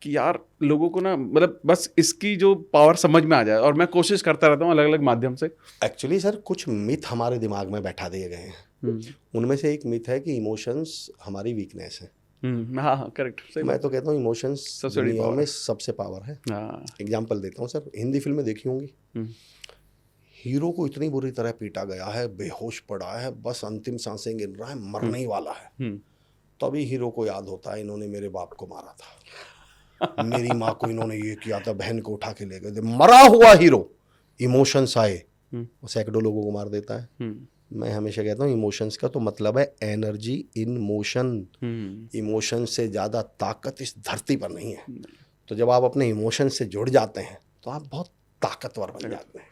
कि यार लोगों को ना, मतलब बस इसकी जो पावर समझ में आ जाए, और मैं कोशिश करता रहता हूँ अलग अलग माध्यम से। एक्चुअली सर, कुछ मिथ हमारे दिमाग में बैठा दिए गए हैं। उनमें से एक मिथ है कि इमोशंस हमारी वीकनेस है। हाँ हाँ, करेक्ट। मैं तो कहता हूँ इमोशंस दुनिया में सबसे पावर है। एग्जाम्पल देता हूँ सर, हिंदी फिल्में देखी होंगी, हीरो को इतनी बुरी तरह पीटा गया है, बेहोश पड़ा है, बस अंतिम सांसें गिन रहा है, मरने ही वाला है, तभी हीरो को याद होता है इन्होंने मेरे बाप को मारा था, मेरी माँ को इन्होंने ये किया था, बहन को उठा के ले गए थे। मरा हुआ हीरो, इमोशंस आए, वो सैकड़ों लोगों को मार देता है। मैं हमेशा कहता हूँ इमोशंस का तो मतलब है एनर्जी इन मोशन। इमोशन से ज़्यादा ताकत इस धरती पर नहीं है। तो जब आप अपने इमोशन से जुड़ जाते हैं तो आप बहुत ताकतवर बन जाते हैं,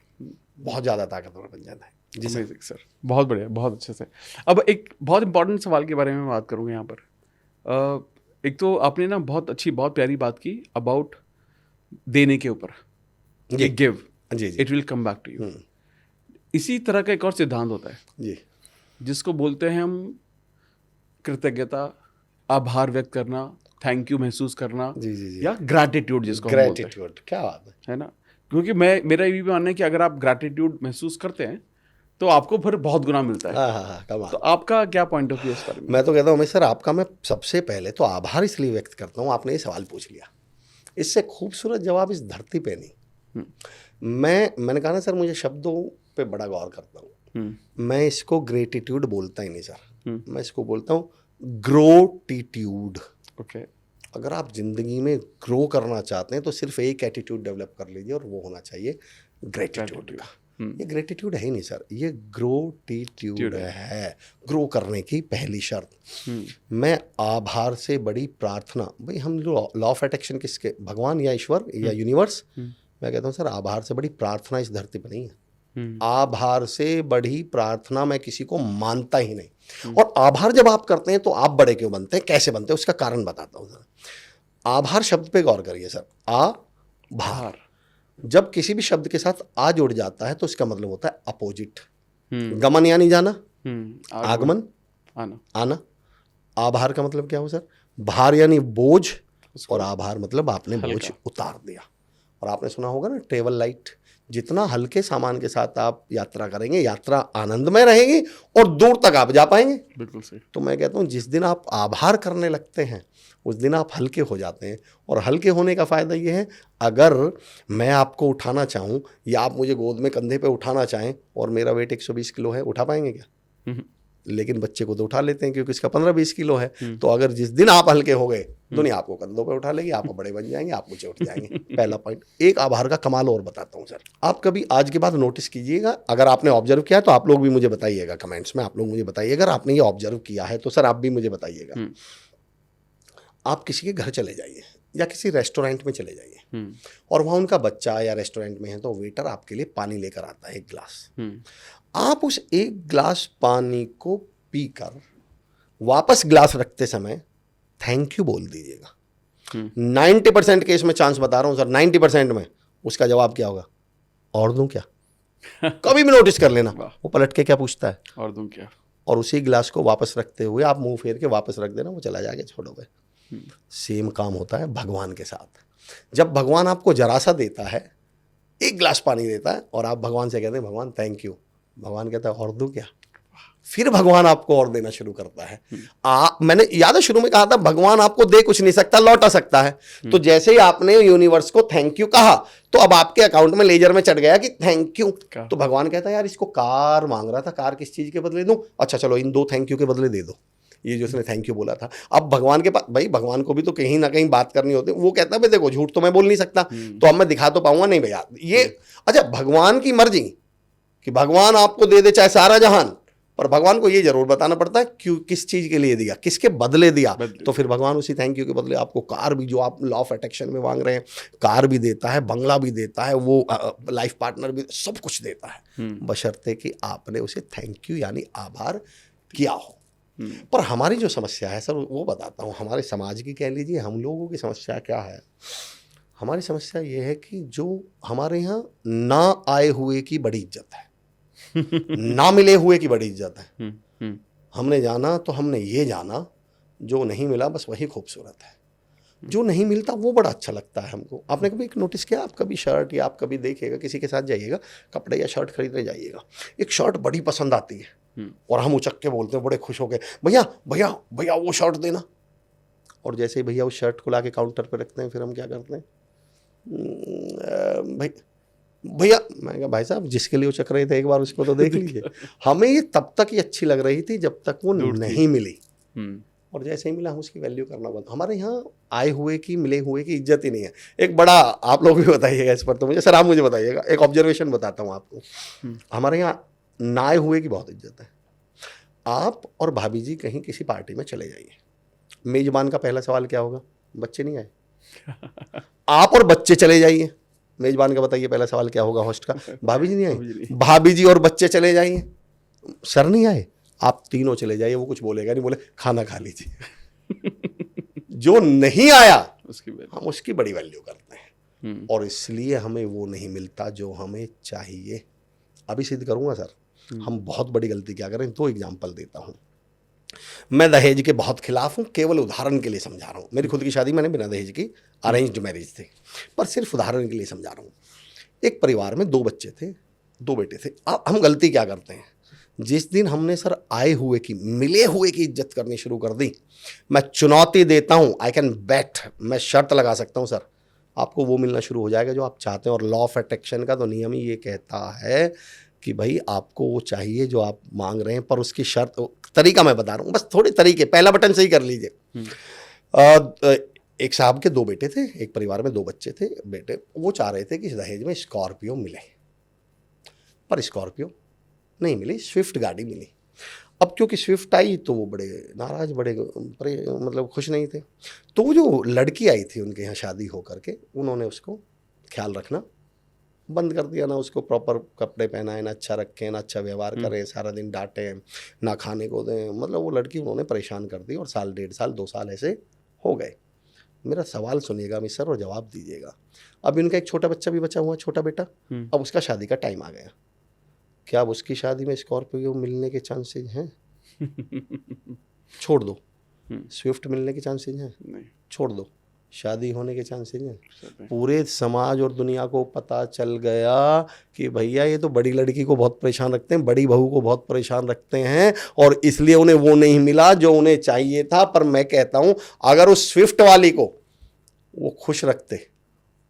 बहुत ज़्यादा ताकतवर बन जाता है। जी सर, बहुत बढ़िया, बहुत अच्छे से। अब एक बहुत इंपॉर्टेंट सवाल के बारे में बात करूँगा यहाँ पर। एक तो आपने ना बहुत अच्छी, बहुत प्यारी बात की अबाउट देने के ऊपर, give, it will come back to you. इसी तरह का एक और सिद्धांत होता है जी, जिसको बोलते हैं हम कृतज्ञता, आभार व्यक्त करना, थैंक यू महसूस करना, जी जी जी, या ग्रैटिट्यूड, जिसको हम बोलते हैं। ग्रैटिट्यूड, क्या बात है ना? क्योंकि मेरा ये भी मानना है कि अगर आप ग्रैटिट्यूड महसूस करते हैं तो आपको फिर बहुत गुना मिलता है। हाँ, कमाल। तो आपका क्या पॉइंट ऑफ व्यू इस बारे में? मैं तो कहता हूँ सर, आपका मैं सबसे पहले तो आभार इसलिए व्यक्त करता हूँ, आपने ये सवाल पूछ लिया। इससे खूबसूरत जवाब इस धरती पे नहीं। मैंने कहा ना सर, मुझे शब्दों पे बड़ा गौर करता हूँ। मैं इसको ग्रेटिट्यूड बोलता ही नहीं सर, मैं इसको बोलता हूँ ग्रोटिट्यूड। ओके। अगर आप जिंदगी में ग्रो करना चाहते हैं तो सिर्फ एक एटीट्यूड डेवलप कर लीजिए, और वो होना चाहिए ग्रेटिट्यूड का। ये ग्रेटिट्यूड है ही नहीं सर, ये ग्रोटिट्यूड है, ग्रो करने की पहली शर्त। मैं आभार से बड़ी प्रार्थना, भाई हम लॉ ऑफ अट्रैक्शन किसके, भगवान या ईश्वर या यूनिवर्स, मैं कहता हूँ सर आभार से बड़ी प्रार्थना इस धरती पर नहीं है। आभार से बड़ी प्रार्थना मैं किसी को मानता ही नहीं। और आभार जब आप करते हैं तो आप बड़े क्यों बनते हैं, कैसे बनते हैं, उसका कारण बताता हूँ सर। आभार शब्द पे गौर करिए सर, आभार जब किसी भी शब्द के साथ आ जुड़ जाता है तो इसका मतलब होता है अपोजिट। गमन यानी जाना, आगमन आना। आभार का मतलब क्या हो सर, भार यानी बोझ, और आभार मतलब आपने बोझ उतार दिया। और आपने सुना होगा ना ट्रेवल लाइट, जितना हल्के सामान के साथ आप यात्रा करेंगे, यात्रा आनंदमय रहेगी और दूर तक आप जा पाएंगे। बिल्कुल सही। तो मैं कहता हूँ जिस दिन आप आभार करने लगते हैं उस दिन आप हल्के हो जाते हैं। और हल्के होने का फ़ायदा ये है, अगर मैं आपको उठाना चाहूँ या आप मुझे गोद में कंधे पे उठाना चाहें और मेरा वेट 120 किलो है, उठा पाएंगे क्या? लेकिन बच्चे को तो उठा लेते हैं क्योंकि इसका 15-20 किलो है। तो अगर जिस दिन आप हल्के हो गए, दुनिया आपको कंधों पे उठा लेगी, आप बड़े बन जाएंगे, आप नीचे उठ जाएंगे। पहला पॉइंट। एक आभार का कमाल और बताता हूँ सर, आप कभी आज के बाद नोटिस कीजिएगा, अगर आपने ऑब्जर्व किया तो आप लोग भी मुझे बताइएगा कमेंट्स में, आप लोग मुझे बताइएगा अगर आपने ये ऑब्जर्व किया है तो सर आप भी मुझे बताइएगा। आप किसी के घर चले जाइए या किसी रेस्टोरेंट में चले जाइए और वहाँ उनका बच्चा या रेस्टोरेंट में है तो वेटर आपके लिए पानी लेकर आता है 1 गिलास। आप उस 1 गिलास पानी को पीकर वापस गिलास रखते समय थैंक यू बोल दीजिएगा। 90% केस में चांस बता रहा हूँ सर, 90% में उसका जवाब क्या होगा, और दूं क्या? कभी भी नोटिस कर लेना, वो पलट के क्या पूछता है, और दूं क्या? और उसी गिलास को वापस रखते हुए आप मुंह फेर के वापस रख देना, वो चला जाएगा, छोड़ोगे। सेम काम होता है भगवान के साथ। जब भगवान आपको जरा सा देता है, 1 गिलास पानी देता है और आप भगवान से कहते हैं भगवान थैंक यू, भगवान कहता है और दूं क्या? फिर भगवान आपको और देना शुरू करता है। मैंने याद है शुरू में कहा था भगवान आपको दे कुछ नहीं सकता, लौटा सकता है। तो जैसे ही आपने यूनिवर्स को थैंक यू कहा तो अब आपके अकाउंट में लेजर में चढ़ गया कि थैंक यू। तो भगवान कहता है यार इसको कार मांग रहा था, कार किस चीज के बदले दूं? अच्छा चलो इन 2 थैंक यू के बदले दे दो, ये जो उसने थैंक यू बोला था। अब भगवान के पास, भाई भगवान को भी तो कहीं ना कहीं बात करनी होती है। वो कहता है भाई देखो झूठ तो मैं बोल नहीं सकता, तो अब मैं दिखा तो पाऊंगा नहीं भैया ये। अच्छा भगवान की मर्जी कि भगवान आपको दे दे चाहे सारा जहान, पर भगवान को ये जरूर बताना पड़ता है क्यों, किस चीज के लिए दिया, किसके बदले दिया। तो फिर भगवान उसी थैंक यू के बदले आपको कार भी, जो आप लॉ ऑफ अट्रैक्शन में मांग रहे हैं, कार भी देता है, बंगला भी देता है, वो लाइफ पार्टनर भी, सब कुछ देता है, बशर्ते कि आपने उसे थैंक यू यानी आभार किया हो। पर हमारी जो समस्या है सर, वो बताता हूँ, हमारे समाज की कह लीजिए, हम लोगों की समस्या क्या है। हमारी समस्या ये है कि जो हमारे यहाँ ना आए हुए की बड़ी इज्जत है, ना मिले हुए की बड़ी इज्जत है। हमने जाना तो हमने ये जाना, जो नहीं मिला बस वही खूबसूरत है। जो नहीं मिलता वो बड़ा अच्छा लगता है हमको। आपने कभी एक नोटिस किया, आप कभी शर्ट या आप कभी देखिएगा, किसी के साथ जाइएगा, कपड़े या शर्ट खरीदने जाइएगा, एक शर्ट बड़ी पसंद आती है और हम उचक के बोलते हैं बड़े खुश होके, भैया भैया भैया वो शर्ट देना। और जैसे ही भैया उस शर्ट को लाके काउंटर पर रखते हैं, फिर हम क्या करते हैं, भाई भैया, मैं कहा भाई साहब जिसके लिए वो चक रहे थे एक बार उसको तो देख लीजिए। हमें ये तब तक ही अच्छी लग रही थी जब तक वो नहीं मिली, और जैसे ही मिला हम उसकी वैल्यू करना बंद। हमारे यहाँ आए हुए की, मिले हुए की इज्जत ही नहीं है। एक बड़ा, आप लोग भी बताइएगा इस पर, तो मुझे सर आप मुझे बताइएगा, एक ऑब्जर्वेशन बताता हूँ आपको। हमारे यहाँ ना आए हुए की बहुत इज्जत है। आप और भाभी जी कहीं किसी पार्टी में चले जाइए, मेजबान का पहला सवाल क्या होगा, बच्चे नहीं आए। आप और बच्चे चले जाइए, मेजबान का बताइए पहला सवाल क्या होगा होस्ट का, भाभी जी नहीं आई। भाभी जी और बच्चे चले जाइए, सर नहीं आए। आप तीनों चले जाइए, वो कुछ बोलेगा नहीं, बोले खाना खा लीजिए। जो नहीं आया हम उसकी बड़ी वैल्यू करते हैं, और इसलिए हमें वो नहीं मिलता जो हमें चाहिए। अभी सिद्ध करूंगा सर, हम बहुत बड़ी गलती क्या करें। 2 एग्जाम्पल देता हूं। मैं दहेज के बहुत खिलाफ हूं, केवल उदाहरण के लिए समझा रहा हूं। मेरी खुद की शादी मैंने बिना दहेज की, अरेंज्ड मैरिज थी, पर सिर्फ उदाहरण के लिए समझा रहा हूं। एक परिवार में 2 बच्चे थे, 2 बेटे थे। अब हम गलती क्या करते हैं, जिस दिन हमने सर आए हुए की, मिले हुए की इज्जत करनी शुरू कर दी, मैं चुनौती देता हूं, आई कैन बेट, मैं शर्त लगा सकता हूं सर, आपको वो मिलना शुरू हो जाएगा जो आप चाहते हैं। और लॉ ऑफ अट्रैक्शन का तो नियम ही ये कहता है कि भाई आपको वो चाहिए जो आप मांग रहे हैं, पर उसकी शर्त, तरीका मैं बता रहा हूँ, बस थोड़े तरीके, पहला बटन सही कर लीजिए। एक साहब के 2 बेटे थे, एक परिवार में 2 बच्चे थे, बेटे, वो चाह रहे थे कि दहेज में स्कॉर्पियो मिले, पर स्कॉर्पियो नहीं मिली, स्विफ्ट गाड़ी मिली। अब क्योंकि स्विफ्ट आई तो वो बड़े नाराज, बड़े मतलब खुश नहीं थे। तो वो जो लड़की आई थी उनके यहाँ शादी होकर के, उन्होंने उसको ख्याल रखना बंद कर दिया, ना उसको प्रॉपर कपड़े पहनाए, ना अच्छा रखें, ना अच्छा व्यवहार करें, सारा दिन डांटे, ना खाने को दें, मतलब वो लड़की उन्होंने परेशान कर दी। और साल, 1.5 साल, 2 साल ऐसे हो गए। मेरा सवाल सुनिएगा मिस्टर और जवाब दीजिएगा। अब इनका एक छोटा बच्चा भी बचा हुआ, छोटा बेटा, अब उसका शादी का टाइम आ गया। क्या अब उसकी शादी में स्कॉर्पियो मिलने के चांसेस हैं? छोड़ दो। स्विफ्ट मिलने के चांसेस हैं? नहीं। छोड़ दो। शादी होने के चांसेस हैं? पूरे समाज और दुनिया को पता चल गया कि भैया ये तो बड़ी लड़की को बहुत परेशान रखते हैं, बड़ी बहू को बहुत परेशान रखते हैं, और इसलिए उन्हें वो नहीं मिला जो उन्हें चाहिए था। पर मैं कहता हूं, अगर उस स्विफ्ट वाली को वो खुश रखते,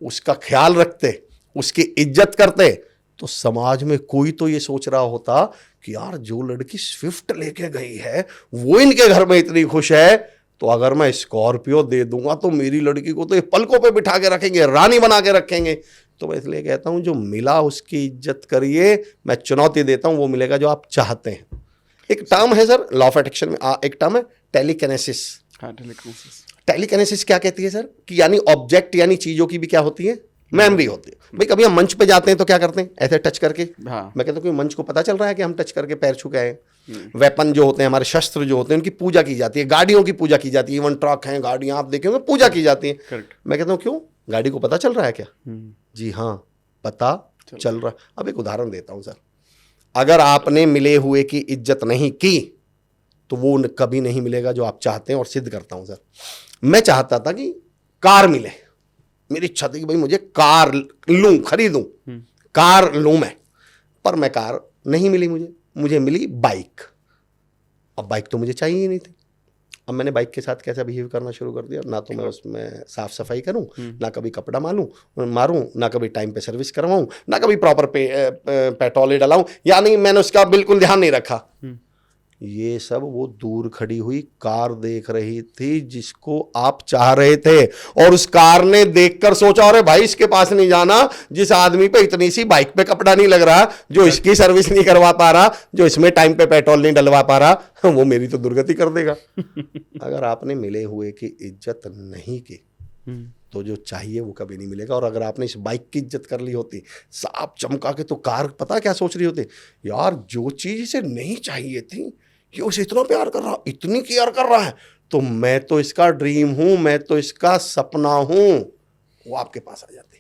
उसका ख्याल रखते, उसकी इज्जत करते, तो समाज में कोई तो ये सोच रहा होता कि यार जो लड़की स्विफ्ट लेके गई है वो इनके घर में इतनी खुश है, तो अगर मैं स्कॉर्पियो दे दूंगा तो मेरी लड़की को तो ये पलकों पे बिठा के रखेंगे, रानी बना के रखेंगे। तो मैं इसलिए कहता हूं जो मिला उसकी इज्जत करिए। मैं चुनौती देता हूं, वो मिलेगा जो आप चाहते हैं। एक टर्म है सर लॉ ऑफ अट्रैक्शन में, एक टर्म है टेलीकिनेसिस। टेलीकिनेसिस क्या कहती है सर, कि यानी ऑब्जेक्ट यानी चीजों की भी क्या होती है, मेमोरी होती है। भाई कभी हम मंच पे जाते हैं तो क्या करते हैं, ऐसे टच करके। हाँ। मैं कहता हूँ कि मंच को पता चल रहा है कि हम टच करके पैर छू के आए। वेपन जो होते हैं हमारे, शस्त्र जो होते हैं, उनकी पूजा की जाती है, गाड़ियों की पूजा की जाती है। इवन ट्रक हैं, गाड़ियां आप देखेंगे पूजा की जाती है। मैं कहता हूँ क्यों, गाड़ी को पता चल रहा है क्या? जी हाँ, पता चल रहा। अब एक उदाहरण देता हूँ सर, अगर आपने मिले हुए की इज्जत नहीं की तो वो कभी नहीं मिलेगा जो आप चाहते हैं। और सिद्ध करता हूँ सर, मैं चाहता था कि कार मिले, मेरी इच्छा थी कि भाई मुझे कार लूं, खरीदूं, कार लूं मैं, पर मैं कार नहीं मिली, मुझे मिली बाइक। अब बाइक तो मुझे चाहिए ही नहीं थी। अब मैंने बाइक के साथ कैसा बिहेव करना शुरू कर दिया, ना तो मैं उसमें साफ सफाई करूं, ना कभी कपड़ा मारूं, ना कभी टाइम पे सर्विस करवाऊं, ना कभी प्रॉपर पेट्रोल डलाऊं, यानी मैंने उसका बिल्कुल ध्यान नहीं रखा। ये सब वो दूर खड़ी हुई कार देख रही थी जिसको आप चाह रहे थे, और उस कार ने देखकर सोचा अरे भाई इसके पास नहीं जाना, जिस आदमी पे इतनी सी बाइक पे कपड़ा नहीं लग रहा, जो इसकी सर्विस नहीं करवा पा रहा, जो इसमें टाइम पे पेट्रोल नहीं डलवा पा रहा, वो मेरी तो दुर्गति कर देगा। अगर आपने मिले हुए की इज्जत नहीं की तो जो चाहिए वो कभी नहीं मिलेगा। और अगर आपने इस बाइक की इज्जत कर ली होती साफ चमका के, तो कार पता क्या सोच रही होती, यार जो चीज इसे नहीं चाहिए थी ये उसे इतना प्यार कर रहा, इतनी केयर कर रहा है, तो मैं तो इसका ड्रीम हूं, मैं तो इसका सपना हूं, वो आपके पास आ जाती।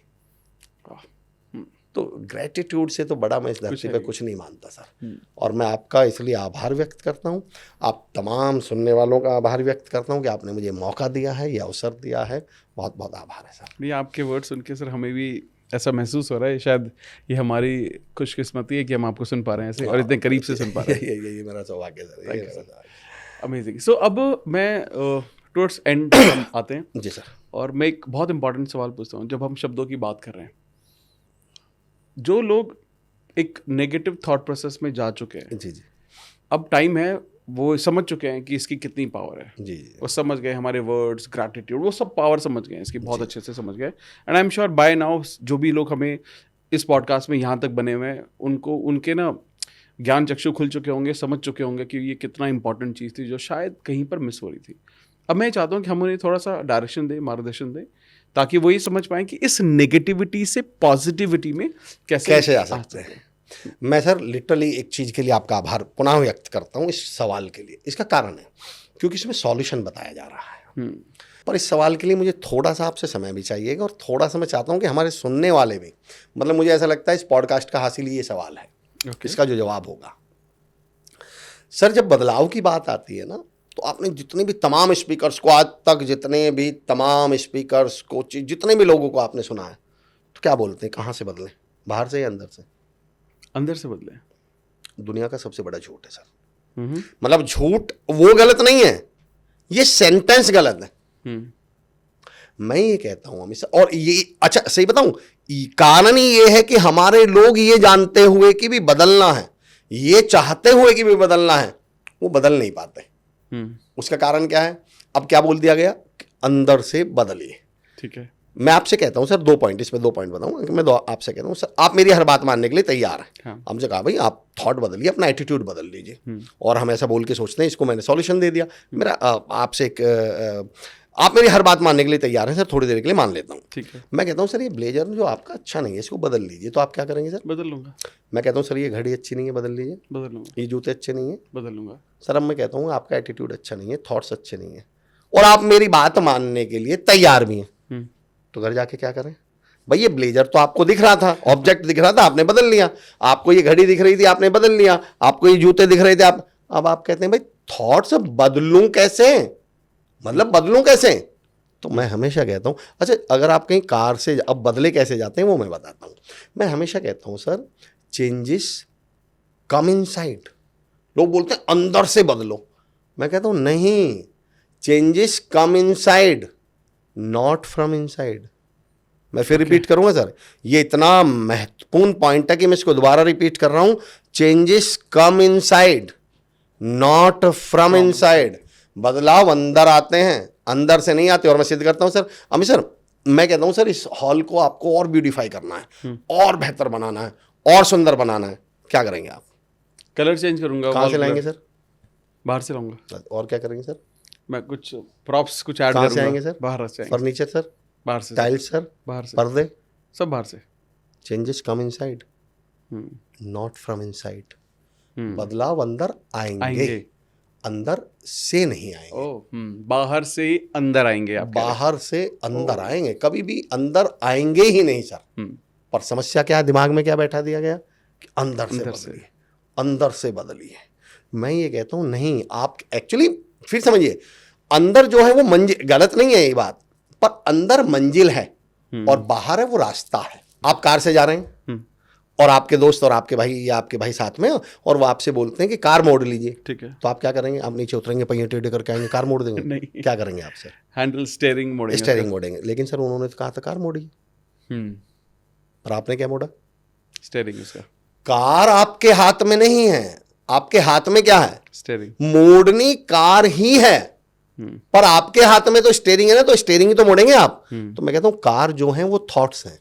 तो ग्रेटिट्यूड से तो बड़ा मैं इस धरती पे कुछ नहीं मानता सर। और मैं आपका इसलिए आभार व्यक्त करता हूँ, आप तमाम सुनने वालों का आभार व्यक्त करता हूँ कि आपने मुझे मौका दिया है, ये अवसर दिया है, बहुत बहुत आभार है सर। नहीं, आपके वर्ड सुन के सर हमें भी ऐसा महसूस हो रहा है, शायद ये हमारी खुशकिस्मती है कि हम आपको सुन पा रहे हैं ऐसे और इतने करीब से सुन पा रहे हैं। ये मेरा सौभाग्य सर। अमेजिंग। सो अब मैं टुवर्ड्स एंड आते हैं जी सर। और मैं एक बहुत इंपॉर्टेंट सवाल पूछता हूँ। जब हम शब्दों की बात कर रहे हैं, जो लोग एक नेगेटिव थॉट प्रोसेस में जा चुके हैं, जी जी, अब टाइम है, वो समझ चुके हैं कि इसकी कितनी पावर है, जी जी, वो समझ गए हमारे वर्ड्स, ग्रैटिट्यूड, वो सब पावर समझ गए इसकी, बहुत अच्छे से समझ गए। And I am sure by now जो भी लोग हमें इस पॉडकास्ट में यहाँ तक बने हुए हैं, उनको उनके ना ज्ञान चक्षु खुल चुके होंगे, समझ चुके होंगे कि ये कितना इंपॉर्टेंट चीज़ थी जो शायद कहीं पर मिस हो रही थी। अब मैं चाहता हूँ कि हम उन्हें थोड़ा सा डायरेक्शन दें, मार्गदर्शन दें, ताकि वो ये समझ पाएं कि इस नेगेटिविटी से पॉजिटिविटी में कैसे आ सकते हैं। मैं सर लिटरली एक चीज़ के लिए आपका आभार पुनः व्यक्त करता हूँ, इस सवाल के लिए। इसका कारण है क्योंकि इसमें सॉल्यूशन बताया जा रहा है, पर इस सवाल के लिए मुझे थोड़ा सा आपसे समय भी चाहिएगा, और थोड़ा सा मैं चाहता हूँ कि हमारे सुनने वाले भी, मतलब मुझे ऐसा लगता है इस पॉडकास्ट का हासिल ये सवाल है, इसका जो जवाब होगा। सर जब बदलाव की बात आती है ना, तो आपने जितने भी तमाम स्पीकर्स को आज तक, जितने भी तमाम स्पीकर्स को, जितने भी लोगों को आपने सुना है, तो क्या बोलते हैं, कहाँ से बदलें, बाहर से या अंदर से? अंदर से बदले। दुनिया का सबसे बड़ा झूठ है सर। मतलब झूठ वो गलत नहीं है, ये सेंटेंस गलत है। मैं ये कहता हूं हमेशा, और ये अच्छा सही बताऊं, कारण ही ये है कि हमारे लोग ये जानते हुए कि भी बदलना है, ये चाहते हुए कि भी बदलना है, वो बदल नहीं पाते। उसका कारण क्या है? अब क्या बोल दिया गया, अंदर से बदलिए। ठीक है, मैं आपसे कहता हूं सर 2 पॉइंट, इसमें 2 पॉइंट बताऊंगा। मैं आपसे कहता हूं सर, आप मेरी हर बात मानने के लिए तैयार हैं। हाँ। हमसे कहा भाई आप थॉट बदलिए, अपना एटीट्यूड बदल लीजिए, और हम ऐसा बोल के सोचते हैं, इसको मैंने सॉल्यूशन दे दिया। मेरा आपसे एक आप मेरी हर बात मानने के लिए तैयार हैं सर, थोड़ी देर के लिए मान लेता हूँ। ठीक है, मैं कहता हूँ सर ये ब्लेजर जो आपका अच्छा नहीं है, इसको बदल लीजिए, तो आप क्या करेंगे सर? बदल लूंगा। मैं कहता हूँ सर ये घड़ी अच्छी नहीं है, बदल लीजिए, बदल लूंगा। ये जूते अच्छे नहीं है, बदल लूंगा। सर अब मैं कहता हूँ आपका एटीट्यूड अच्छा नहीं है, थॉट्स अच्छे नहीं है, और आप मेरी बात मानने के लिए तैयार भी हैं, तो घर जाके क्या करें? भाई ये ब्लेजर तो आपको दिख रहा था, ऑब्जेक्ट दिख रहा था, आपने बदल लिया। आपको ये घड़ी दिख रही थी, आपने बदल लिया। आपको ये जूते दिख रहे थे, आप अब आप कहते हैं भाई थॉट्स बदलूं कैसे, मतलब बदलूं कैसे? तो मैं हमेशा कहता हूं, अच्छा अगर आप कहीं कार से अब बदले कैसे जाते हैं वो मैं बताता हूं। मैं हमेशा कहता हूं सर, चेंजेस कम इनसाइड। लोग बोलते हैं अंदर से बदलो, मैं कहता हूं नहीं, changes come inside, not from inside. मैं फिर रिपीट करूंगा सर, ये इतना महत्वपूर्ण पॉइंट है कि मैं इसको दोबारा रिपीट कर रहा हूं। Changes come inside, not from inside. बदलाव अंदर आते हैं, अंदर से नहीं आते। और मैं सिद्ध करता हूं सर, अमित सर, मैं कहता हूं सर इस हॉल को आपको और ब्यूटीफाई करना है, और बेहतर बनाना है, और सुंदर बनाना है, क्या करेंगे आप? कलर चेंज करूंगा। कहां से लाएंगे सर? बाहर से लाऊंगा। और क्या करेंगे सर? मैं कुछ प्रॉप्स कुछ ऐड करूंगा। कहां से आएंगे सर? बाहर से। Furniture sir? बाहर से। Tiles sir? बाहर से। पर्दे सब बाहर से। Changes come inside, not from inside. बदलाव अंदर आएंगे, अंदर से नहीं आएंगे। बाहर से अंदर आएंगे। आप बाहर से अंदर आएंगे, कभी भी अंदर आएंगे ही नहीं सर। पर समस्या क्या है, दिमाग में क्या बैठा दिया गया कि अंदर से बदलिए, अंदर से बदलिए। मैं ये कहता हूं नहीं, आप एक्चुअली फिर समझिए, अंदर जो है वो मंजिल, गलत नहीं है ये बात, पर अंदर मंजिल है और बाहर है वो रास्ता है। आप कार से जा रहे हैं और आपके दोस्त और आपके भाई या आपके भाई साथ में, और वो आपसे बोलते हैं कि कार मोड़ लीजिए। ठीक है, तो आप क्या करेंगे? आप नीचे उतरेंगे, पहिए टेढ़े करके आएंगे, कार मोड़ देंगे? नहीं। क्या करेंगे आप सर? हैंडल स्टीयरिंग मोड़ेंगे। स्टीयरिंग मोड़ेंगे। लेकिन सर उन्होंने तो कहा था कार मोड़ी, और आपने क्या मोड़ा? स्टीयरिंग। उसका कार आपके हाथ में नहीं है, आपके हाथ में क्या है? स्टीयरिंग। मोड़नी कार ही है, पर आपके हाथ में तो स्टीयरिंग है ना, तो स्टीयरिंग ही तो मोड़ेंगे आप। तो मैं कहता हूं कार जो है वो थॉट्स हैं।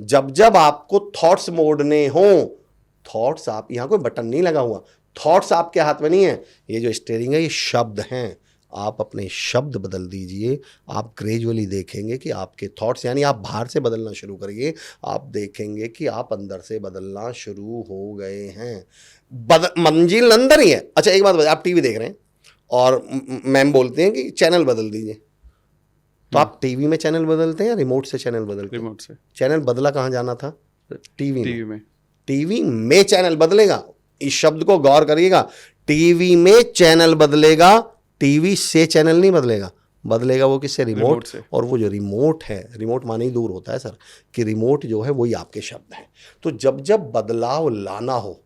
जब जब आपको थॉट्स मोड़ने हो, थॉट्स, आप यहां कोई बटन नहीं लगा हुआ, थॉट्स आपके हाथ में नहीं है। ये जो स्टीयरिंग है ये शब्द हैं। आप अपने शब्द बदल दीजिए, आप ग्रेजुअली देखेंगे कि आपके थॉट्स, यानी आप बाहर से बदलना शुरू करिए, आप देखेंगे कि आप अंदर से बदलना शुरू हो गए हैं। मंजिल अंदर ही है। अच्छा एक बात बताइए, आप टीवी देख रहे हैं और मैम बोलते हैं कि चैनल बदल दीजिए, तो आप टीवी में चैनल बदलते हैं या रिमोट से चैनल बदलते हैं? रिमोट से। चैनल बदला कहाँ जाना था? टीवी में। टीवी में चैनल बदलेगा। इस शब्द को गौर करिएगा, टीवी में चैनल बदलेगा, टीवी से चैनल नहीं बदलेगा। बदलेगा वो किससे? रिमोट से। और वो जो रिमोट है, रिमोट माने ही दूर होता है सर, कि रिमोट जो है वही आपके शब्द हैं। तो जब जब बदलाव लाना हो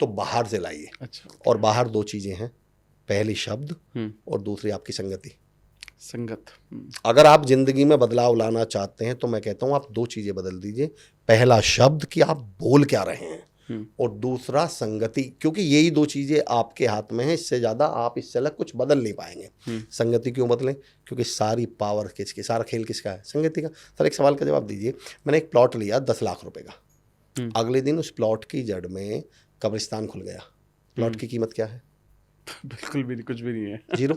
तो बाहर से लाइए। अच्छा। और बाहर दो चीजें हैं, पहली शब्द और दूसरी आपकी संगति। संगत। अगर आप जिंदगी में बदलाव लाना चाहते हैं तो मैं कहता हूं आप दो चीजें बदल दीजिए, पहला शब्द कि आप बोल क्या रहे हैं, और दूसरा संगति, क्योंकि यही दो चीजें आपके हाथ में है। इससे ज्यादा आप इससे अलग कुछ बदल नहीं पाएंगे। संगति क्यों बदलें? क्योंकि सारी पावर किसकी, सारा खेल किसका है? संगति का। सर एक सवाल का जवाब दीजिए, मैंने एक प्लॉट लिया 10 लाख रुपए का, अगले दिन उस प्लॉट की जड़ में कब्रिस्तान खुल गया, प्लॉट की कीमत क्या है? बिल्कुल भी नहीं, कुछ भी नहीं है, जीरो।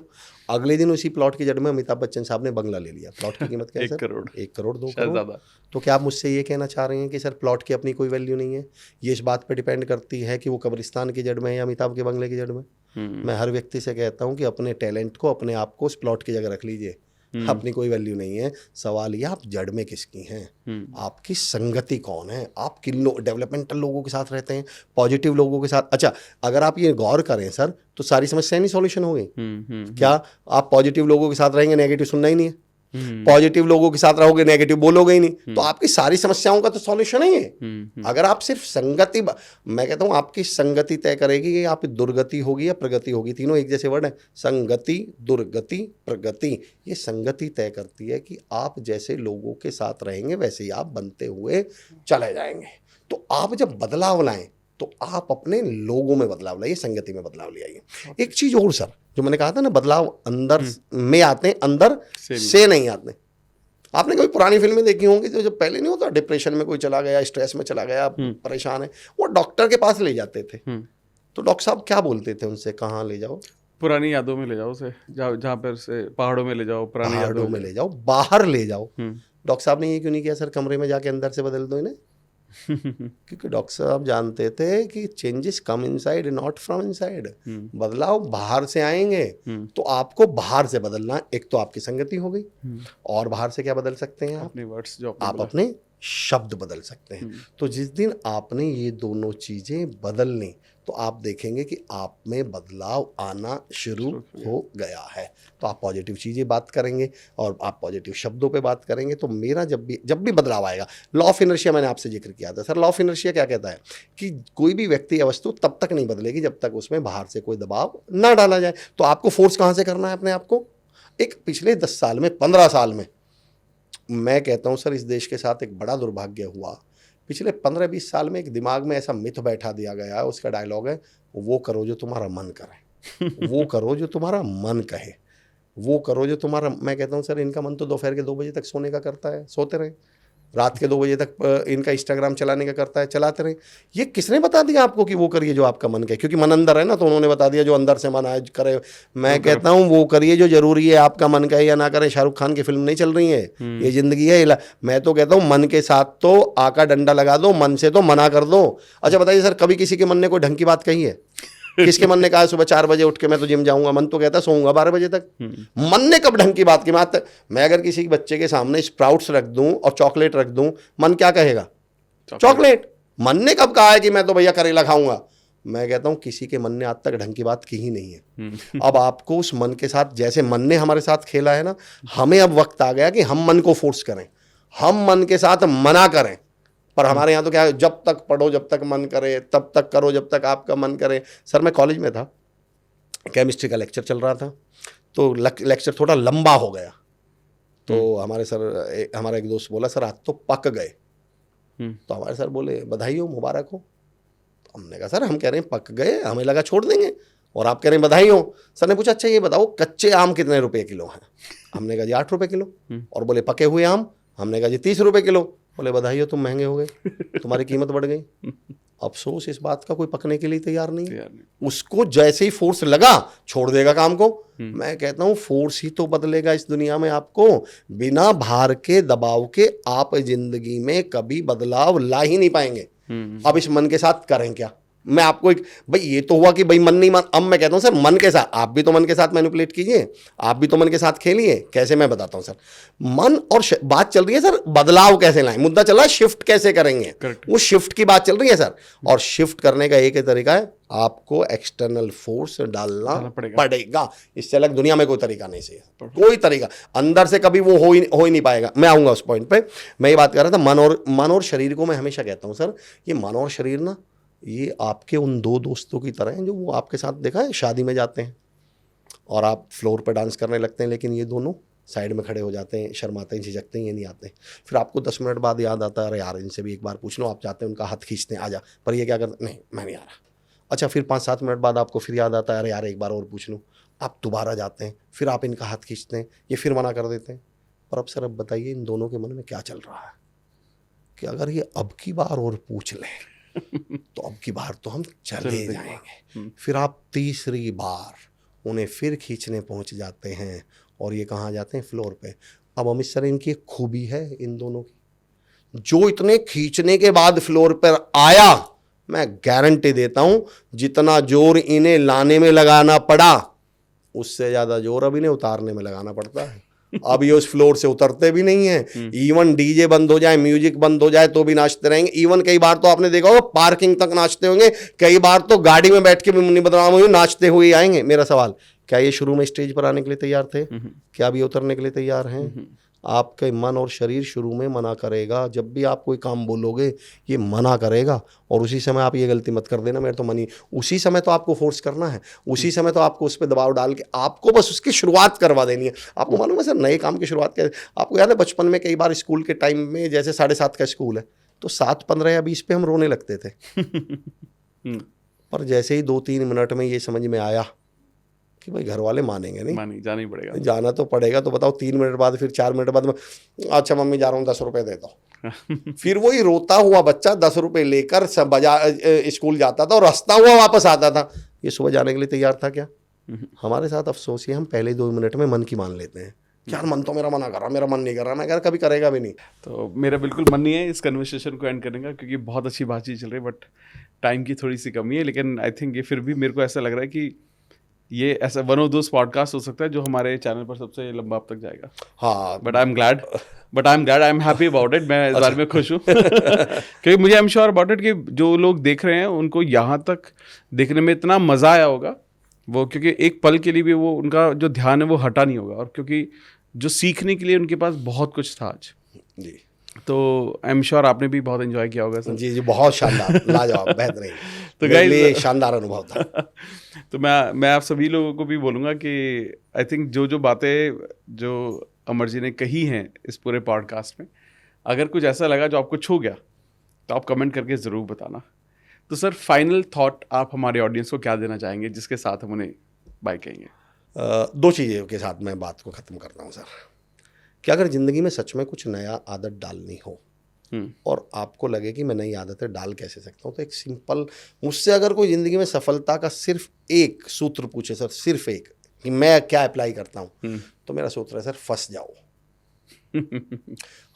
अगले दिन उसी प्लॉट की जड़ में अमिताभ बच्चन साहब ने बंगला ले लिया, प्लॉट की कीमत क्या है? 1 करोड़। 1 करोड़, 2 करोड़। तो क्या आप मुझसे ये कहना चाह रहे हैं कि सर प्लॉट की अपनी कोई वैल्यू नहीं है? ये इस बात पे डिपेंड करती है कि वो कब्रिस्तान की जड़ में है या अमिताभ के बंगले की जड़ में। मैं हर व्यक्ति से कहता हूँ कि अपने टैलेंट को, अपने आप को उस प्लॉट की जगह रख लीजिए, अपनी कोई वैल्यू नहीं है। सवाल ये, आप जड़ में किसकी हैं, आपकी संगति कौन है, आप किन डेवलपमेंटल लोगों के साथ रहते हैं, पॉजिटिव लोगों के साथ। अच्छा अगर आप ये गौर करें सर, तो सारी समस्याएं नहीं सॉल्यूशन हो गई। क्या आप पॉजिटिव लोगों के साथ रहेंगे, नेगेटिव सुनना ही नहीं है? पॉजिटिव लोगों के साथ रहोगे, नेगेटिव बोलोगे ही नहीं, तो आपकी सारी समस्याओं का तो सॉल्यूशन ही है। अगर आप सिर्फ संगति, मैं कहता हूं आपकी संगति तय करेगी कि आप दुर्गति होगी या प्रगति होगी। तीनों एक जैसे वर्ड है, संगति, दुर्गति, प्रगति। ये संगति तय करती है कि आप जैसे लोगों के साथ रहेंगे वैसे ही आप बनते हुए चले जाएंगे। तो आप जब बदलाव लाएं तो आप अपने लोगों में बदलाव लाइए, संगति में बदलाव ले आइए। एक चीज और सर, जो मैंने कहा था ना, बदलाव अंदर में आते हैं, अंदर से नहीं आते। आपने कभी पुरानी फिल्में देखी होंगी तो जब पहले नहीं होता, डिप्रेशन में कोई चला गया, स्ट्रेस में चला गया, परेशान है, वो डॉक्टर के पास ले जाते थे। तो डॉक्टर साहब क्या बोलते थे उनसे? कहाँ ले जाओ? पुरानी यादों में ले जाओ उसे, जहाँ पर से पहाड़ों में ले जाओ, पुरानी यादों में ले जाओ, बाहर ले जाओ। डॉक्टर साहब ने ये क्यों नहीं किया सर, कमरे में जाके अंदर से बदल दो इन्हें? क्योंकि डॉक्टर साहब जानते थे कि changes come inside not from inside. बदलाव बाहर से आएंगे, तो आपको बाहर से बदलना। एक तो आपकी संगति हो गई, और बाहर से क्या बदल सकते हैं? अपने वर्ड्स, जो आप अपने शब्द बदल सकते हैं। तो जिस दिन आपने ये दोनों चीजें बदलनी, तो आप देखेंगे कि आप में बदलाव आना शुरू हो गया है। तो आप पॉजिटिव चीज़ें बात करेंगे और आप पॉजिटिव शब्दों पे बात करेंगे, तो मेरा जब भी बदलाव आएगा, लॉ ऑफ इनर्शिया मैंने आपसे जिक्र किया था सर। लॉ ऑफ इनर्शिया क्या कहता है कि कोई भी व्यक्ति या वस्तु तब तक नहीं बदलेगी जब तक उसमें बाहर से कोई दबाव ना डाला जाए। तो आपको फोर्स कहाँ से करना है अपने आप को? एक पिछले 10 साल में, 15 साल में, मैं कहता हूँ सर, इस देश के साथ एक बड़ा दुर्भाग्य हुआ। पिछले 15-20 साल में एक दिमाग में ऐसा मिथ बैठा दिया गया है, उसका डायलॉग है, वो करो जो तुम्हारा मन करे, वो करो जो तुम्हारा मन कहे, वो करो जो तुम्हारा। मैं कहता हूँ सर, इनका मन तो दोपहर के 2 बजे तक सोने का करता है, सोते रहे। रात के 2 बजे तक इनका इंस्टाग्राम चलाने का करता है, चलाते रहे। ये किसने बता दिया आपको कि वो करिए जो आपका मन कहे? क्योंकि मन अंदर है ना, तो उन्होंने बता दिया जो अंदर से मन आए करे। मैं कहता हूँ वो करिए जो जरूरी है, आपका मन कहे या ना करे। शाहरुख खान की फिल्म नहीं चल रही है, ये जिंदगी है। मैं तो कहता हूँ मन के साथ तो आका डंडा लगा दो, मन से तो मना कर दो। अच्छा बताइए सर, कभी किसी के मन ने कोई ढंग की बात कही है? किसके मन ने कहा सुबह 4 बजे उठ के मैं तो जिम जाऊंगा? मन तो कहता सोऊंगा 12 बजे तक। मन ने कब ढंग की बात की? मैं अगर किसी बच्चे के सामने स्प्राउट्स रख दूं और चॉकलेट रख दूं, मन क्या कहेगा? चॉकलेट। मन ने कब कहा है कि मैं तो भैया करेला खाऊंगा? मैं कहता हूं किसी के मन ने आज तक ढंग की बात की ही नहीं है। अब आपको उस मन के साथ, जैसे मन ने हमारे साथ खेला है ना, हमें अब वक्त आ गया कि हम मन को फोर्स करें, हम मन के साथ मना करें। पर हमारे यहाँ तो क्या है, जब तक पढ़ो जब तक मन करे, तब तक करो जब तक आपका मन करे। सर मैं कॉलेज में था, केमिस्ट्री का लेक्चर चल रहा था, तो लेक्चर थोड़ा लंबा हो गया। तो हमारा एक दोस्त बोला, सर आज तो पक गए। तो हमारे सर बोले, बधाई हो, मुबारक हो। तो हमने कहा सर हम कह रहे हैं पक गए, हमें लगा छोड़ देंगे। और आप कह रहे हैं बधाई हो। सर ने पूछा अच्छा ये बताओ कच्चे आम कितने रुपए किलो हैं? हमने कहा जी 8 रुपए किलो। और बोले पके हुए आम? हमने कहा जी 30 रुपए किलो। बोले बधाई हो, तुम महंगे हो गए, तुम्हारी कीमत बढ़ गई। अफसोस इस बात का कोई पकने के लिए तैयार नहीं है। उसको जैसे ही फोर्स लगा छोड़ देगा काम को। मैं कहता हूं फोर्स ही तो बदलेगा इस दुनिया में आपको। बिना भार के दबाव के आप जिंदगी में कभी बदलाव ला ही नहीं पाएंगे। अब इस मन के साथ करें क्या? मैं आपको एक भाई ये तो हुआ कि भाई मन नहीं मान, अब मैं कहता हूं सर मन के साथ आप भी तो मन के साथ मैनिपुलेट कीजिए, आप भी तो मन के साथ खेलिए। कैसे? मैं बताता हूं सर। मन और बात चल रही है सर बदलाव कैसे लाएं, मुद्दा चल रहा है शिफ्ट कैसे करेंगे। वो शिफ्ट की बात चल रही है सर। और शिफ्ट करने का एक ही तरीका है, आपको एक्सटर्नल फोर्स डालना पड़ेगा। इससे अलग दुनिया में कोई तरीका नहीं सही, कोई तरीका अंदर से कभी वो हो ही नहीं पाएगा। मैं आऊंगा उस पॉइंट पे। मैं ये बात कर रहा था मन और शरीर को मैं हमेशा कहता हूं सर, ये मन और शरीर ना ये आपके उन दो दोस्तों की तरह हैं जो वो आपके साथ देखा है शादी में जाते हैं और आप फ्लोर पर डांस करने लगते हैं, लेकिन ये दोनों साइड में खड़े हो जाते हैं, शर्माते हैं, झिझकते हैं, ये नहीं आते। फिर आपको 10 मिनट बाद याद आता है अरे यार इनसे भी एक बार पूछ लो। आप जाते हैं उनका हाथ खींचते हैं, आजा, पर ये क्या करते? नहीं मैं नहीं आ रहा। अच्छा फिर 5-7 मिनट बाद आपको फिर याद आता है अरे यार एक बार और पूछ लूँ। आप दोबारा जाते हैं, फिर आप इनका हाथ खींचते हैं, ये फिर मना कर देते हैं। पर अब सर अब बताइए इन दोनों के मन में क्या चल रहा है कि अगर ये अब की बार और पूछ लें तो अब की बार तो हम चले जाएंगे। फिर आप तीसरी बार उन्हें फिर खींचने पहुंच जाते हैं और ये कहाँ जाते हैं? फ्लोर पे। अब अमित सर इनकी एक खूबी है इन दोनों की, जो इतने खींचने के बाद फ्लोर पर आया, मैं गारंटी देता हूं जितना जोर इन्हें लाने में लगाना पड़ा उससे ज्यादा जोर अब इन्हें उतारने में लगाना पड़ता है। अब ये उस फ्लोर से उतरते भी नहीं है। इवन डीजे बंद हो जाए, म्यूजिक बंद हो जाए तो भी नाचते रहेंगे। इवन कई बार तो आपने देखा होगा पार्किंग तक नाचते होंगे, कई बार तो गाड़ी में बैठ के भी मुन्नी बदनाम हुए नाचते हुए आएंगे। मेरा सवाल, क्या ये शुरू में स्टेज पर आने के लिए तैयार थे? क्या अब ये उतरने के लिए तैयार हैं? आपके मन और शरीर शुरू में मना करेगा। जब भी आप कोई काम बोलोगे ये मना करेगा और उसी समय आप ये गलती मत कर देना मेरे तो मनी, उसी समय तो आपको फोर्स करना है, उसी समय तो आपको उस पर दबाव डाल के आपको बस उसकी शुरुआत करवा देनी है। आपको मालूम है सर नए काम की शुरुआत कैसे? आपको याद है बचपन में कई बार स्कूल के टाइम में जैसे 7:30 का स्कूल है तो 7:15 या 20 पे हम रोने लगते थे। पर जैसे ही 2-3 मिनट में ये समझ में आया कि भाई घर वाले मानेंगे नहीं, जाना ही पड़ेगा, जाना तो पड़ेगा। तो बताओ 3 मिनट बाद फिर 4 मिनट बाद अच्छा मम्मी जा रहा हूँ 10 रुपए दे दो। फिर वही रोता हुआ बच्चा 10 रुपए लेकर स्कूल जाता था और हंसता हुआ वापस आता था। ये सुबह जाने के लिए तैयार था क्या? हमारे साथ अफसोस है हम पहले 2 मिनट में मन की मान लेते हैं। यार मन तो मेरा मना कर रहा, मेरा मन नहीं कर रहा। मैं कह रहा कभी करेगा भी नहीं। तो मेरा बिल्कुल मन नहीं है इस कन्वर्सेशन को एंड करने का, क्योंकि बहुत अच्छी बातचीत चल रही है बट टाइम की थोड़ी सी कमी है। लेकिन आई थिंक ये फिर भी मेरे को ऐसा लग रहा है कि ये ऐसा वन ऑफ दोस पॉडकास्ट हो सकता है जो हमारे चैनल पर सबसे लंबा अब तक जाएगा। हाँ, but I am glad, I am happy about it. मैं इस बारे में खुश हूँ क्योंकि मुझे आई एम श्योर अबाउट इट कि जो लोग देख रहे हैं उनको यहाँ तक देखने में इतना मज़ा आया होगा वो, क्योंकि एक पल के लिए भी वो उनका जो ध्यान है वो हटा नहीं होगा, और क्योंकि जो सीखने के लिए उनके पास बहुत कुछ था आज जी। तो आई एम श्योर आपने भी बहुत एंजॉय किया होगा सर। जी जी, बहुत शानदार, लाजवाब, बेहतरीन। तो मेरे लिए शानदार अनुभव था। तो मैं आप सभी लोगों को भी बोलूँगा कि आई थिंक जो बातें जो अमर जी ने कही हैं इस पूरे पॉडकास्ट में, अगर कुछ ऐसा लगा जो आपको छू गया तो आप कमेंट करके ज़रूर बताना। तो सर फाइनल थॉट आप हमारे ऑडियंस को क्या देना चाहेंगे जिसके साथ हम उन्हें बाय कहेंगे? 2 चीज़ों के साथ मैं बात को ख़त्म करता हूँ सर, कि अगर ज़िंदगी में सच में कुछ नया आदत डालनी हो और आपको लगे कि मैं नई आदतें डाल कैसे सकता हूँ, तो एक सिंपल, मुझसे अगर कोई ज़िंदगी में सफलता का सिर्फ एक सूत्र पूछे सर, सिर्फ एक, कि मैं क्या अप्लाई करता हूँ, तो मेरा सूत्र है सर फंस जाओ।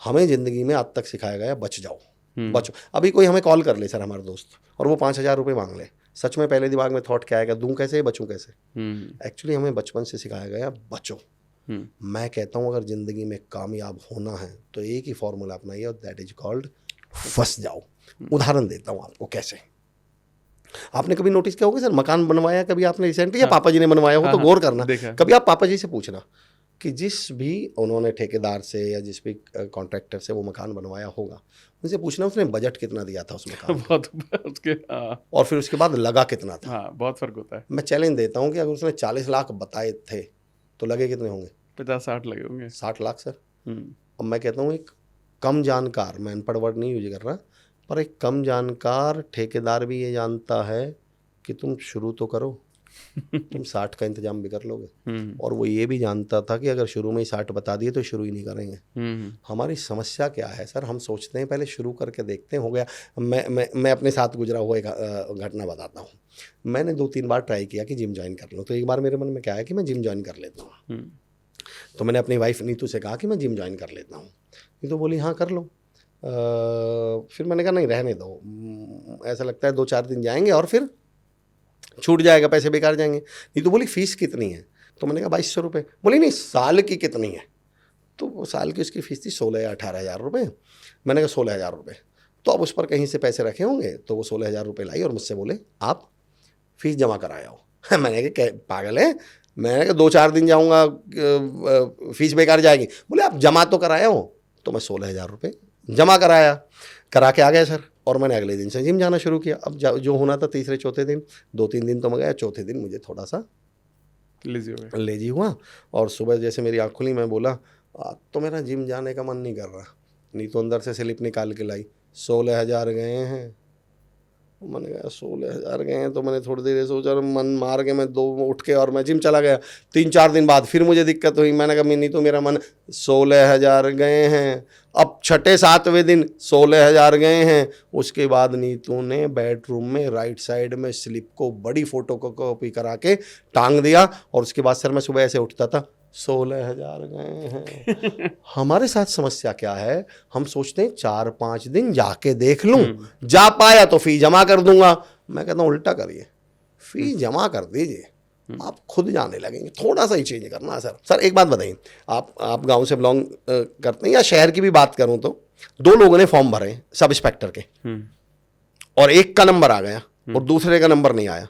हमें ज़िंदगी में आज तक सिखाया गया बच जाओ, बचो। अभी कोई हमें कॉल कर ले सर हमारे दोस्त और वो 5,000 रुपये मांग ले, सच में पहले दिमाग में थॉट क्या आएगा? दूं कैसे, बचूं कैसे? एक्चुअली हमें बचपन से सिखाया गया बचो। मैं कहता हूं अगर ज़िंदगी में कामयाब होना है तो एक ही फॉर्मूला अपनाइए और दैट इज कॉल्ड फंस जाओ। उदाहरण देता हूं आपको कैसे। आपने कभी नोटिस किया होगा सर, मकान बनवाया कभी आपने रिसेंटली, या पापा जी ने बनवाया हो तो गौर करना, कभी आप पापा जी से पूछना कि जिस भी उन्होंने ठेकेदार से या जिस भी कॉन्ट्रैक्टर से वो मकान बनवाया होगा, उनसे पूछना उसने बजट कितना दिया था उस मकान का और फिर उसके बाद लगा कितना था। बहुत फर्क होता है। मैं चैलेंज देता हूँ कि अगर उसने 40 लाख बताए थे तो लगे कितने होंगे? 50-60 लगे होंगे। 60 लाख सर। अब मैं कहता हूँ एक कम जानकार, मैं अनपढ़ वर्ड नहीं यूज कर रहा, पर एक कम जानकार ठेकेदार भी ये जानता है कि तुम शुरू तो करो, तुम 60 का इंतजाम भी कर लोगे। और वो ये भी जानता था कि अगर शुरू में ही 60 बता दिए तो शुरू ही नहीं करेंगे। हमारी समस्या क्या है सर, हम सोचते हैं पहले शुरू करके देखते हैं, हो गया। मैं अपने साथ गुजरा हुआ एक घटना बताता हूँ। मैंने 2-3 बार ट्राई किया कि जिम ज्वाइन कर लूँ, तो एक बार मेरे मन में क्या है कि मैं जिम ज्वाइन कर लेता हूँ। तो मैंने अपनी वाइफ नीतू से कहा कि मैं जिम ज्वाइन कर लेता हूँ। नीतू बोली हाँ कर लो। फिर मैंने कहा नहीं रहने दो, ऐसा लगता है 2-4 दिन जाएंगे और फिर छूट जाएगा, पैसे बेकार जाएंगे। नीतू बोली फीस कितनी है? तो मैंने कहा 2200 रुपये। बोली नहीं साल की कितनी है? तो वो साल की उसकी फीस थी 16 या 18 हज़ार रुपये। मैंने कहा 16 हज़ार रुपये। तो अब उस पर कहीं से पैसे रखे होंगे, तो वो 16 हज़ार रुपये लाई और मुझसे बोले आप फीस जमा कराए हो। मैंने कहा पागल है, मैंने कहा 2-4 दिन जाऊँगा फीस बेकार जाएगी। बोले आप जमा तो कराए हो। तो मैं 16 हज़ार रुपये जमा करा के आ गया सर। और मैंने अगले दिन से जिम जाना शुरू किया। अब जो होना था तीसरे चौथे दिन, 2-3 दिन तो मैं गया, चौथे दिन मुझे थोड़ा सा लेजी हुआ। और सुबह जैसे मेरी आँख खुली, मैं बोला तो मेरा जिम जाने का मन नहीं कर रहा। नहीं तो अंदर से स्लिप निकाल के लाई, 16 हज़ार गए हैं। मैंने कहा 16 हज़ार गए हैं। तो मैंने थोड़ी देर सोचा, मन मार के मैं 2 उठ के और मैं जिम चला गया। 3-4 दिन बाद फिर मुझे दिक्कत हुई। मैंने कहा नहीं तो मेरा मन 16 हज़ार गए हैं। अब 6-7वें दिन 16 हज़ार गए हैं। उसके बाद नीतू ने बेडरूम में राइट साइड में स्लिप को बड़ी फोटो कॉपी करा के टांग दिया। और उसके बाद सर मैं सुबह ऐसे उठता था, 16 हज़ार गए हैं। हमारे साथ समस्या क्या है, हम सोचते हैं 4-5 दिन जाके देख लूं, जा पाया तो फी जमा कर दूंगा। मैं कहता हूँ उल्टा करिए, फी जमा कर दीजिए, आप खुद जाने लगेंगे। थोड़ा सा ही चेंज करना है सर। एक बात बताइए, आप गांव से बिलोंग करते हैं या शहर की भी बात करूं तो 2 लोगों ने फॉर्म भरे सब इंस्पेक्टर के, और एक का नंबर आ गया और दूसरे का नंबर नहीं आया।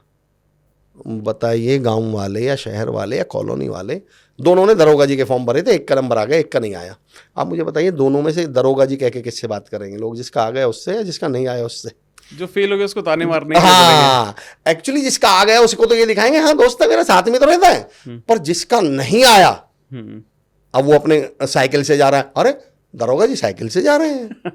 बताइए गांव वाले या शहर वाले या कॉलोनी वाले, दोनों ने दरोगा जी के फॉर्म भरे थे, एक का नंबर आ गया, एक का नहीं आया। आप मुझे बताइए दोनों में से दरोगा जी कह के किससे बात करेंगे लोग? जिसका आ गया उससे या जिसका नहीं आया उससे? जो फेल हो गया उसको ताने मारने। हाँ, एक्चुअली जिसका आ गया उसको तो ये दिखाएंगे हाँ दोस्त है मेरा, साथ में तो रहता है। पर जिसका नहीं आया, अब वो अपने साइकिल से जा रहा है, अरे दरोगा जी साइकिल से जा रहे हैं।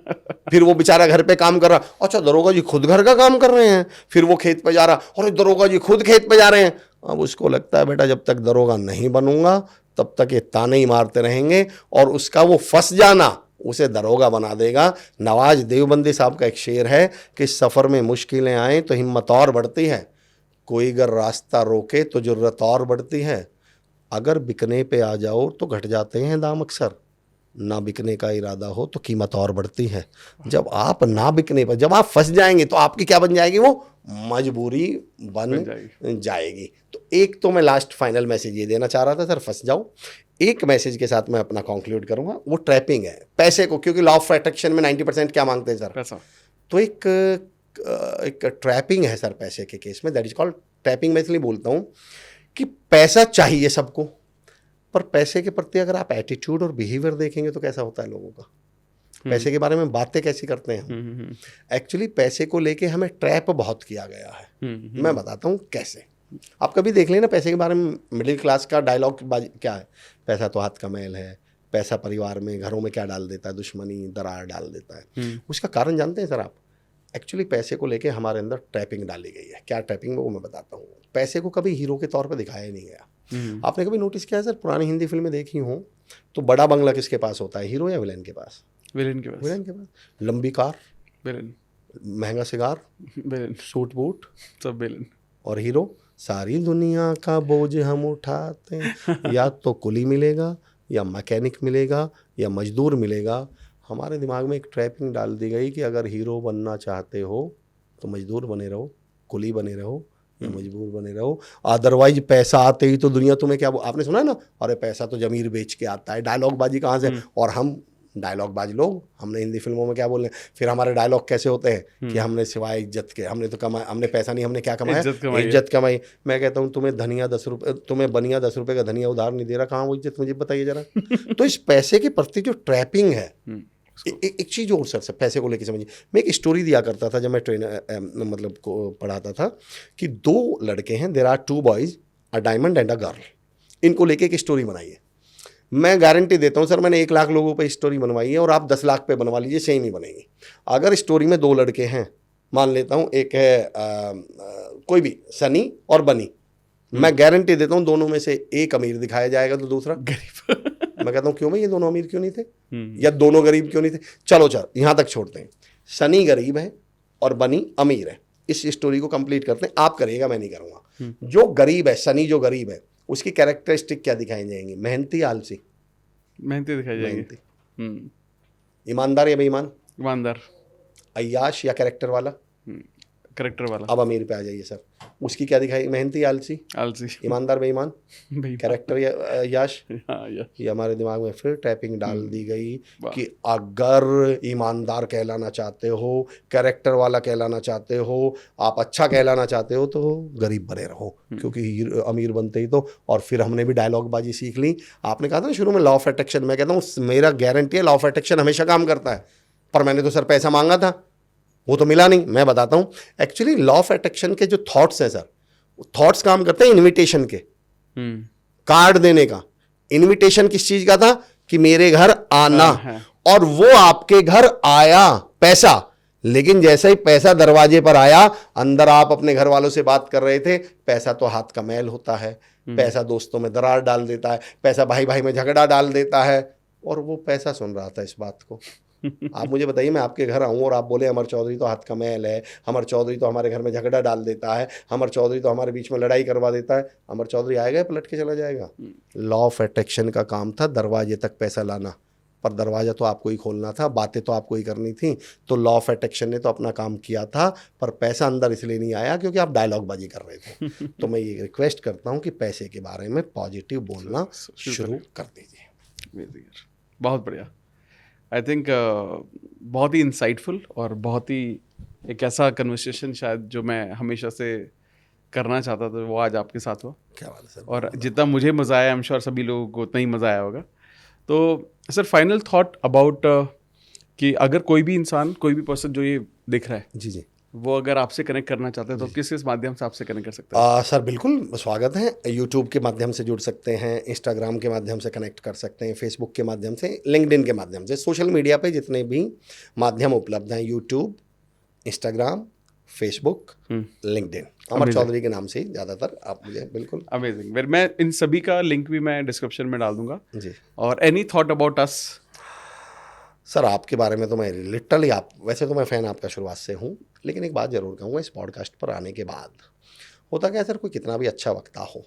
फिर वो बेचारा घर पे काम कर रहा, अच्छा दरोगा जी खुद घर का काम कर रहे हैं। फिर वो खेत पे जा रहा, अरे दरोगा जी खुद खेत पे जा रहे हैं। अब उसको लगता है बेटा जब तक दरोगा नहीं बनूंगा तब तक ये ताने ही मारते रहेंगे, और उसका वो फंस जाना उसे दरोगा बना देगा। नवाज देवबंदी साहब का एक शेर है कि सफ़र में मुश्किलें आए तो हिम्मत और बढ़ती है, कोई अगर रास्ता रोके तो जरूरत और बढ़ती है, अगर बिकने पे आ जाओ तो घट जाते हैं दाम अक्सर, ना बिकने का इरादा हो तो कीमत और बढ़ती है। जब आप ना बिकने पर, जब आप फंस जाएंगे तो आपकी क्या बन जाएगी? वो मजबूरी बन जाएगी। तो एक तो मैं लास्ट फाइनल मैसेज ये देना चाह रहा था सर, फंस जाओ। एक मैसेज के साथ मैं अपना कंक्लूड करूंगा, वो ट्रैपिंग है पैसे को, क्योंकि लॉ ऑफ अट्रैक्शन में 90% क्या मांगते हैं सर? पैसा। तो एक ट्रैपिंग है सर पैसे के केस में, दैट इज कॉल्ड ट्रैपिंग। मैं इसलिए बोलता हूँ कि पैसा चाहिए सबको, पर पैसे के प्रति अगर आप एटीट्यूड और बिहेवियर देखेंगे तो कैसा होता है लोगों का, पैसे के बारे में बातें कैसी करते हैं। एक्चुअली पैसे को लेके हमें ट्रैप बहुत किया गया है। मैं बताता हूँ कैसे। आप कभी देख लेना पैसे के बारे में मिडिल क्लास का डायलॉग क्या है, पैसा तो हाथ का मैल है, पैसा परिवार में घरों में क्या डाल देता है, दुश्मनी दरार डाल देता है। उसका कारण जानते हैं सर आप? एक्चुअली पैसे को लेके हमारे अंदर ट्रैपिंग डाली गई है। क्या ट्रैपिंग वो मैं बताता हूँ। पैसे को कभी हीरो के तौर पर दिखाया ही नहीं गया। आपने कभी नोटिस किया सर, पुरानी हिंदी फिल्में देखी हो तो बड़ा बंगला किसके पास होता है, हीरो या विलेन के पास? विलेन के पास। लंबी कार, विलेन। महंगा सिगार, विलेन। सूट बूट, सब विलेन। और हीरो, सारी दुनिया का बोझ हम उठाते हैं, या तो कुली मिलेगा या मैकेनिक मिलेगा या मजदूर मिलेगा। हमारे दिमाग में एक ट्रैपिंग डाल दी गई कि अगर हीरो बनना चाहते हो तो मजदूर बने रहो, कुली बने रहो या मजबूर बने रहो, अदरवाइज पैसा आते ही तो दुनिया तुम्हें क्या, आपने सुना है ना, अरे पैसा तो जमीर बेच के आता है। डायलॉग बाजी कहाँ से? और हम डायलॉग बाज लोग, हमने हिंदी फिल्मों में क्या बोल रहे हैं, फिर हमारे डायलॉग कैसे होते हैं कि हमने सिवाय इज्जत के, हमने तो कमाया, हमने पैसा नहीं, हमने क्या कमाया? इज्जत कमाई। मैं कहता हूँ तुम्हें धनिया 10 रुपये, तुम्हें बनिया 10 रुपये का धनिया उधार नहीं दे रहा, कहाँ वो इज्जत मुझे बताइए जरा। तो इस पैसे के प्रति जो ट्रैपिंग है, एक चीज़ और सर पैसे को लेकर समझिए। मैं एक स्टोरी दिया करता था जब मैं मतलब को पढ़ाता था कि 2 लड़के हैं, there are 2 boys, a diamond and a girl. इनको लेके एक स्टोरी बनाइए। मैं गारंटी देता हूँ सर, मैंने 1 लाख लोगों पे स्टोरी बनवाई है और आप 10 लाख पे बनवा लीजिए, सेम ही बनेगी। अगर स्टोरी में 2 लड़के हैं, मान लेता हूँ एक है कोई भी सनी और बनी, मैं गारंटी देता हूँ दोनों में से एक अमीर दिखाया जाएगा तो दूसरा गरीब। मैं कहता हूँ क्यों भाई ये दोनों अमीर क्यों नहीं थे, या दोनों गरीब क्यों नहीं थे। चलो यहाँ तक छोड़ते हैं। सनी गरीब है और बनी अमीर है, इस स्टोरी को कंप्लीट करते हैं। आप करिएगा, मैं नहीं करूँगा। जो गरीब है, सनी जो गरीब है, उसकी कैरेक्टरिस्टिक क्या दिखाई जाएंगी? मेहनती, आलसी? मेहनती दिखाई जाएगी। मेहनती। ईमानदार या बेईमान? ईमानदार। अय्याश या कैरेक्टर वाला? करेक्टर वाला। अब अमीर पे आ जाइए सर, उसकी क्या दिखाई? मेहनती, आलसी? आलसी। ईमानदार, बेईमान? कैरेक्टर या अय्याश? यश। ये हमारे दिमाग में फिर टैपिंग डाल दी गई कि अगर ईमानदार कहलाना चाहते हो, कैरेक्टर वाला कहलाना चाहते हो, आप अच्छा कहलाना चाहते हो, तो गरीब बने रहो, क्योंकि अमीर बनते ही तो। और फिर हमने भी डायलॉग बाजी सीख ली। आपने कहा था ना शुरू में लॉ ऑफ अट्रैक्शन, मैं कहता हूँ मेरा गारंटी है लॉ ऑफ अट्रैक्शन हमेशा काम करता है। पर मैंने तो सर पैसा मांगा था, वो तो मिला नहीं। मैं बताता हूँ एक्चुअली लॉ ऑफ अट्रैक्शन के जो थॉट्स हैं सर, थॉट्स काम करते हैं इनविटेशन के, कार्ड देने का। इनविटेशन किस चीज का था? कि मेरे घर आना, और वो आपके घर आया पैसा। लेकिन जैसे ही पैसा दरवाजे पर आया, अंदर आप अपने घर वालों से बात कर रहे थे, पैसा तो हाथ का मैल होता है, पैसा दोस्तों में दरार डाल देता है, पैसा भाई भाई में झगड़ा डाल देता है। और वो पैसा सुन रहा था इस बात को। आप मुझे बताइए, मैं आपके घर आऊँ और आप बोले अमर चौधरी तो हाथ का मैल है, अमर चौधरी तो हमारे घर में झगड़ा डाल देता है, अमर चौधरी तो हमारे बीच में लड़ाई करवा देता है, अमर चौधरी आएगा पलट के चला जाएगा? लॉ ऑफ अट्रैक्शन का काम था दरवाजे तक पैसा लाना, पर दरवाजा तो आपको ही खोलना था, बातें तो आपको ही करनी थी। तो लॉ ऑफ अट्रैक्शन ने तो अपना काम किया था, पर पैसा अंदर इसलिए नहीं आया क्योंकि आप डायलॉग बाजी कर रहे थे। तो मैं ये रिक्वेस्ट करता हूँ कि पैसे के बारे में पॉजिटिव बोलना शुरू कर दीजिए। बहुत बढ़िया। आई थिंक बहुत ही इंसाइटफुल और बहुत ही एक ऐसा कन्वर्सेशन शायद जो मैं हमेशा से करना चाहता था, वो आज आपके साथ हुआ। क्या बात है सर। और जितना मुझे मज़ा आया, आई एम श्योर सभी लोगों को उतना ही मज़ा आया होगा। तो सर फाइनल थॉट अबाउट कि अगर कोई भी इंसान, कोई भी पर्सन जो ये देख रहा है, जी जी, वो अगर आपसे कनेक्ट करना चाहते हैं तो किस माध्यम से आपसे कनेक्ट कर सकते हैं? सर बिल्कुल स्वागत है। यूट्यूब के माध्यम से जुड़ सकते हैं, इंस्टाग्राम के माध्यम से कनेक्ट कर सकते हैं, फेसबुक के माध्यम से, लिंक्डइन के माध्यम से, सोशल मीडिया पे जितने भी माध्यम उपलब्ध हैं, यूट्यूब, इंस्टाग्राम, फेसबुक, लिंक्डइन, अमर चौधरी के नाम से ज़्यादातर आप मुझे बिल्कुल। अमेजिंग। मैं इन सभी का लिंक भी मैं डिस्क्रिप्शन में डाल दूंगा जी। और any thought about us? Sir आपके बारे में तो मैं लिटरली, आप वैसे तो मैं फ़ैन आपका शुरुआत से हूँ, लेकिन एक बात ज़रूर कहूँगा, इस पॉडकास्ट पर आने के बाद होता क्या है सर, कोई कितना भी अच्छा वक्ता हो,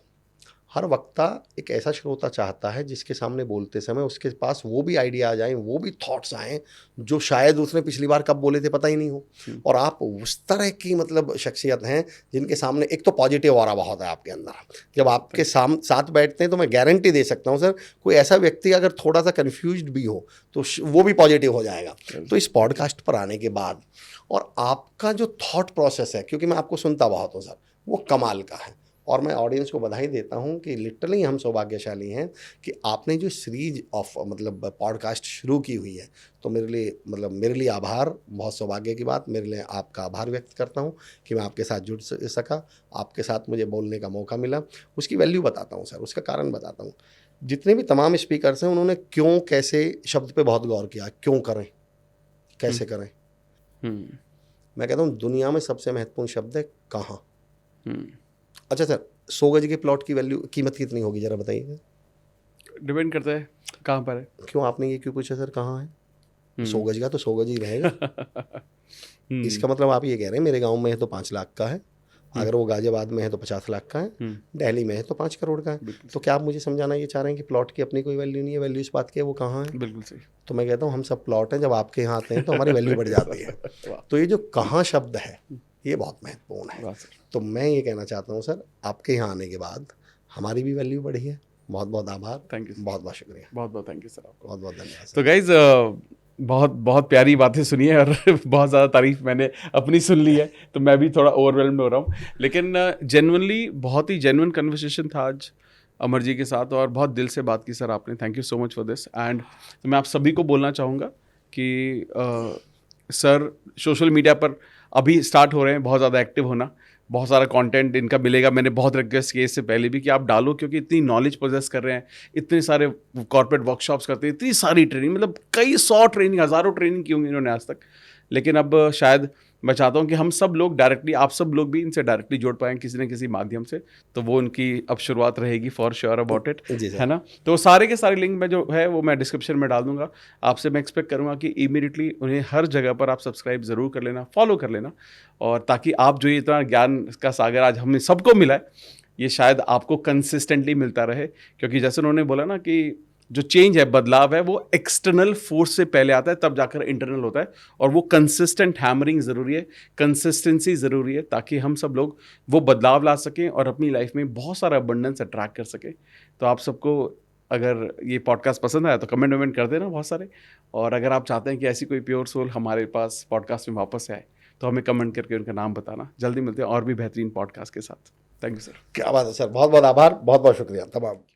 हर वक्ता एक ऐसा श्रोता चाहता है जिसके सामने बोलते समय उसके पास वो भी आइडिया आ जाए, वो भी थॉट्स आएँ जो शायद उसने पिछली बार कब बोले थे पता ही नहीं हो। और आप उस तरह की मतलब शख्सियत हैं जिनके सामने एक तो पॉजिटिव ऑरा बहुत है आपके अंदर। जब आपके साथ बैठते हैं तो मैं गारंटी दे सकता हूँ सर, कोई ऐसा व्यक्ति अगर थोड़ा सा कन्फ्यूज्ड भी हो तो वो भी पॉजिटिव हो जाएगा। तो इस पॉडकास्ट पर आने के बाद और आपका जो थॉट प्रोसेस है, क्योंकि मैं आपको सुनता बहुत हूँ सर, वो कमाल का है। और मैं ऑडियंस को बधाई देता हूं कि लिटरली हम सौभाग्यशाली हैं कि आपने जो सीरीज ऑफ मतलब पॉडकास्ट शुरू की हुई है, तो मेरे लिए आभार, बहुत सौभाग्य की बात। मेरे लिए आपका आभार व्यक्त करता हूं कि मैं आपके साथ जुड़ सका, आपके साथ मुझे बोलने का मौका मिला। उसकी वैल्यू बताता हूं सर, उसका कारण बताता हूँ। जितने भी तमाम स्पीकर्स हैं उन्होंने क्यों कैसे शब्द पे बहुत गौर किया, क्यों करें, कैसे करें। मैं कहता हूँ दुनिया में सबसे महत्वपूर्ण शब्द है कहाँ। अच्छा सर, 100 गज के प्लॉट की वैल्यू, कीमत कितनी होगी जरा बताइए? डिपेंड करता है कहाँ पर है। क्यों, आपने ये क्यों पूछा सर कहाँ है? 100 गज का तो 100 गज ही रहेगा। इसका मतलब आप ये कह रहे हैं मेरे गांव में है तो 5 लाख का है, अगर वो गाजियाबाद में है तो 50 लाख का है, दिल्ली में है तो 5 करोड़ का है। तो क्या आप मुझे समझाना ये चाह रहे हैं कि प्लॉट की अपनी कोई वैल्यू नहीं है, वैल्यू इस बात की है वो कहाँ है? बिल्कुल सही। तो मैं कहता हूँ हम सब प्लॉट हैं, जब आपके यहाँ आते हैं तो हमारी वैल्यू बढ़ जाती है। तो ये जो कहाँ शब्द है ये बहुत महत्वपूर्ण है। तो मैं ये कहना चाहता हूँ सर, आपके यहाँ आने के बाद हमारी भी वैल्यू बढ़ी है। बहुत बहुत आभार, थैंक यू, बहुत बहुत शुक्रिया, बहुत बहुत थैंक यू सर, आपको बहुत बहुत धन्यवाद। तो गाइज बहुत बहुत प्यारी बातें सुनी है और बहुत ज़्यादा तारीफ मैंने अपनी सुन ली है, तो मैं भी थोड़ा ओवरवेल्म हो रहा हूँ। लेकिन जेन्युइनली बहुत ही जेन्युइन कन्वर्सेशन था आज अमर जी के साथ और बहुत दिल से बात की सर आपने। Thank you so much for this. And मैं आप सभी को बोलना चाहूँगा कि सर सोशल मीडिया पर अभी स्टार्ट हो रहे हैं बहुत ज़्यादा एक्टिव होना, बहुत सारा कंटेंट इनका मिलेगा। मैंने बहुत रिक्वेस्ट किया इससे पहले भी कि आप डालो, क्योंकि इतनी नॉलेज पोजेस कर रहे हैं, इतने सारे कॉर्पोरेट वर्कशॉप्स करते हैं, इतनी सारी ट्रेनिंग, मतलब कई 100 ट्रेनिंग, हज़ारों ट्रेनिंग की होंगी इन्होंने आज तक। लेकिन अब शायद मैं चाहता हूँ कि हम सब लोग डायरेक्टली, आप सब लोग भी इनसे डायरेक्टली जुड़ पाएँ किसी न किसी माध्यम से, तो वो उनकी अब शुरुआत रहेगी फॉर श्योर अबाउट इट, जी सर। है ना। तो सारे के सारे लिंक में जो है वो मैं डिस्क्रिप्शन में डाल दूंगा। आपसे मैं एक्सपेक्ट करूँगा कि इमीडिएटली उन्हें हर जगह पर आप सब्सक्राइब ज़रूर कर लेना, फॉलो कर लेना, और ताकि आप जो ये इतना ज्ञान का सागर आज हमें सबको मिला है, ये शायद आपको कंसिस्टेंटली मिलता रहे। क्योंकि जैसे उन्होंने बोला ना कि जो चेंज है, बदलाव है, वो एक्सटर्नल फोर्स से पहले आता है, तब जाकर इंटरनल होता है, और वो कंसिस्टेंट हैमरिंग ज़रूरी है, कंसिस्टेंसी ज़रूरी है, ताकि हम सब लोग वो बदलाव ला सकें और अपनी लाइफ में बहुत सारा अबंडेंस अट्रैक्ट कर सकें। तो आप सबको अगर ये पॉडकास्ट पसंद आया तो कमेंट वमेंट कर देना बहुत सारे, और अगर आप चाहते हैं कि ऐसी कोई प्योर सोल हमारे पास पॉडकास्ट में वापस आए तो हमें कमेंट करके उनका नाम बताना। जल्दी मिलते हैं और भी बेहतरीन पॉडकास्ट के साथ। Thank you sir. क्या बात है सर, बहुत बहुत आभार, बहुत बहुत शुक्रिया तमाम।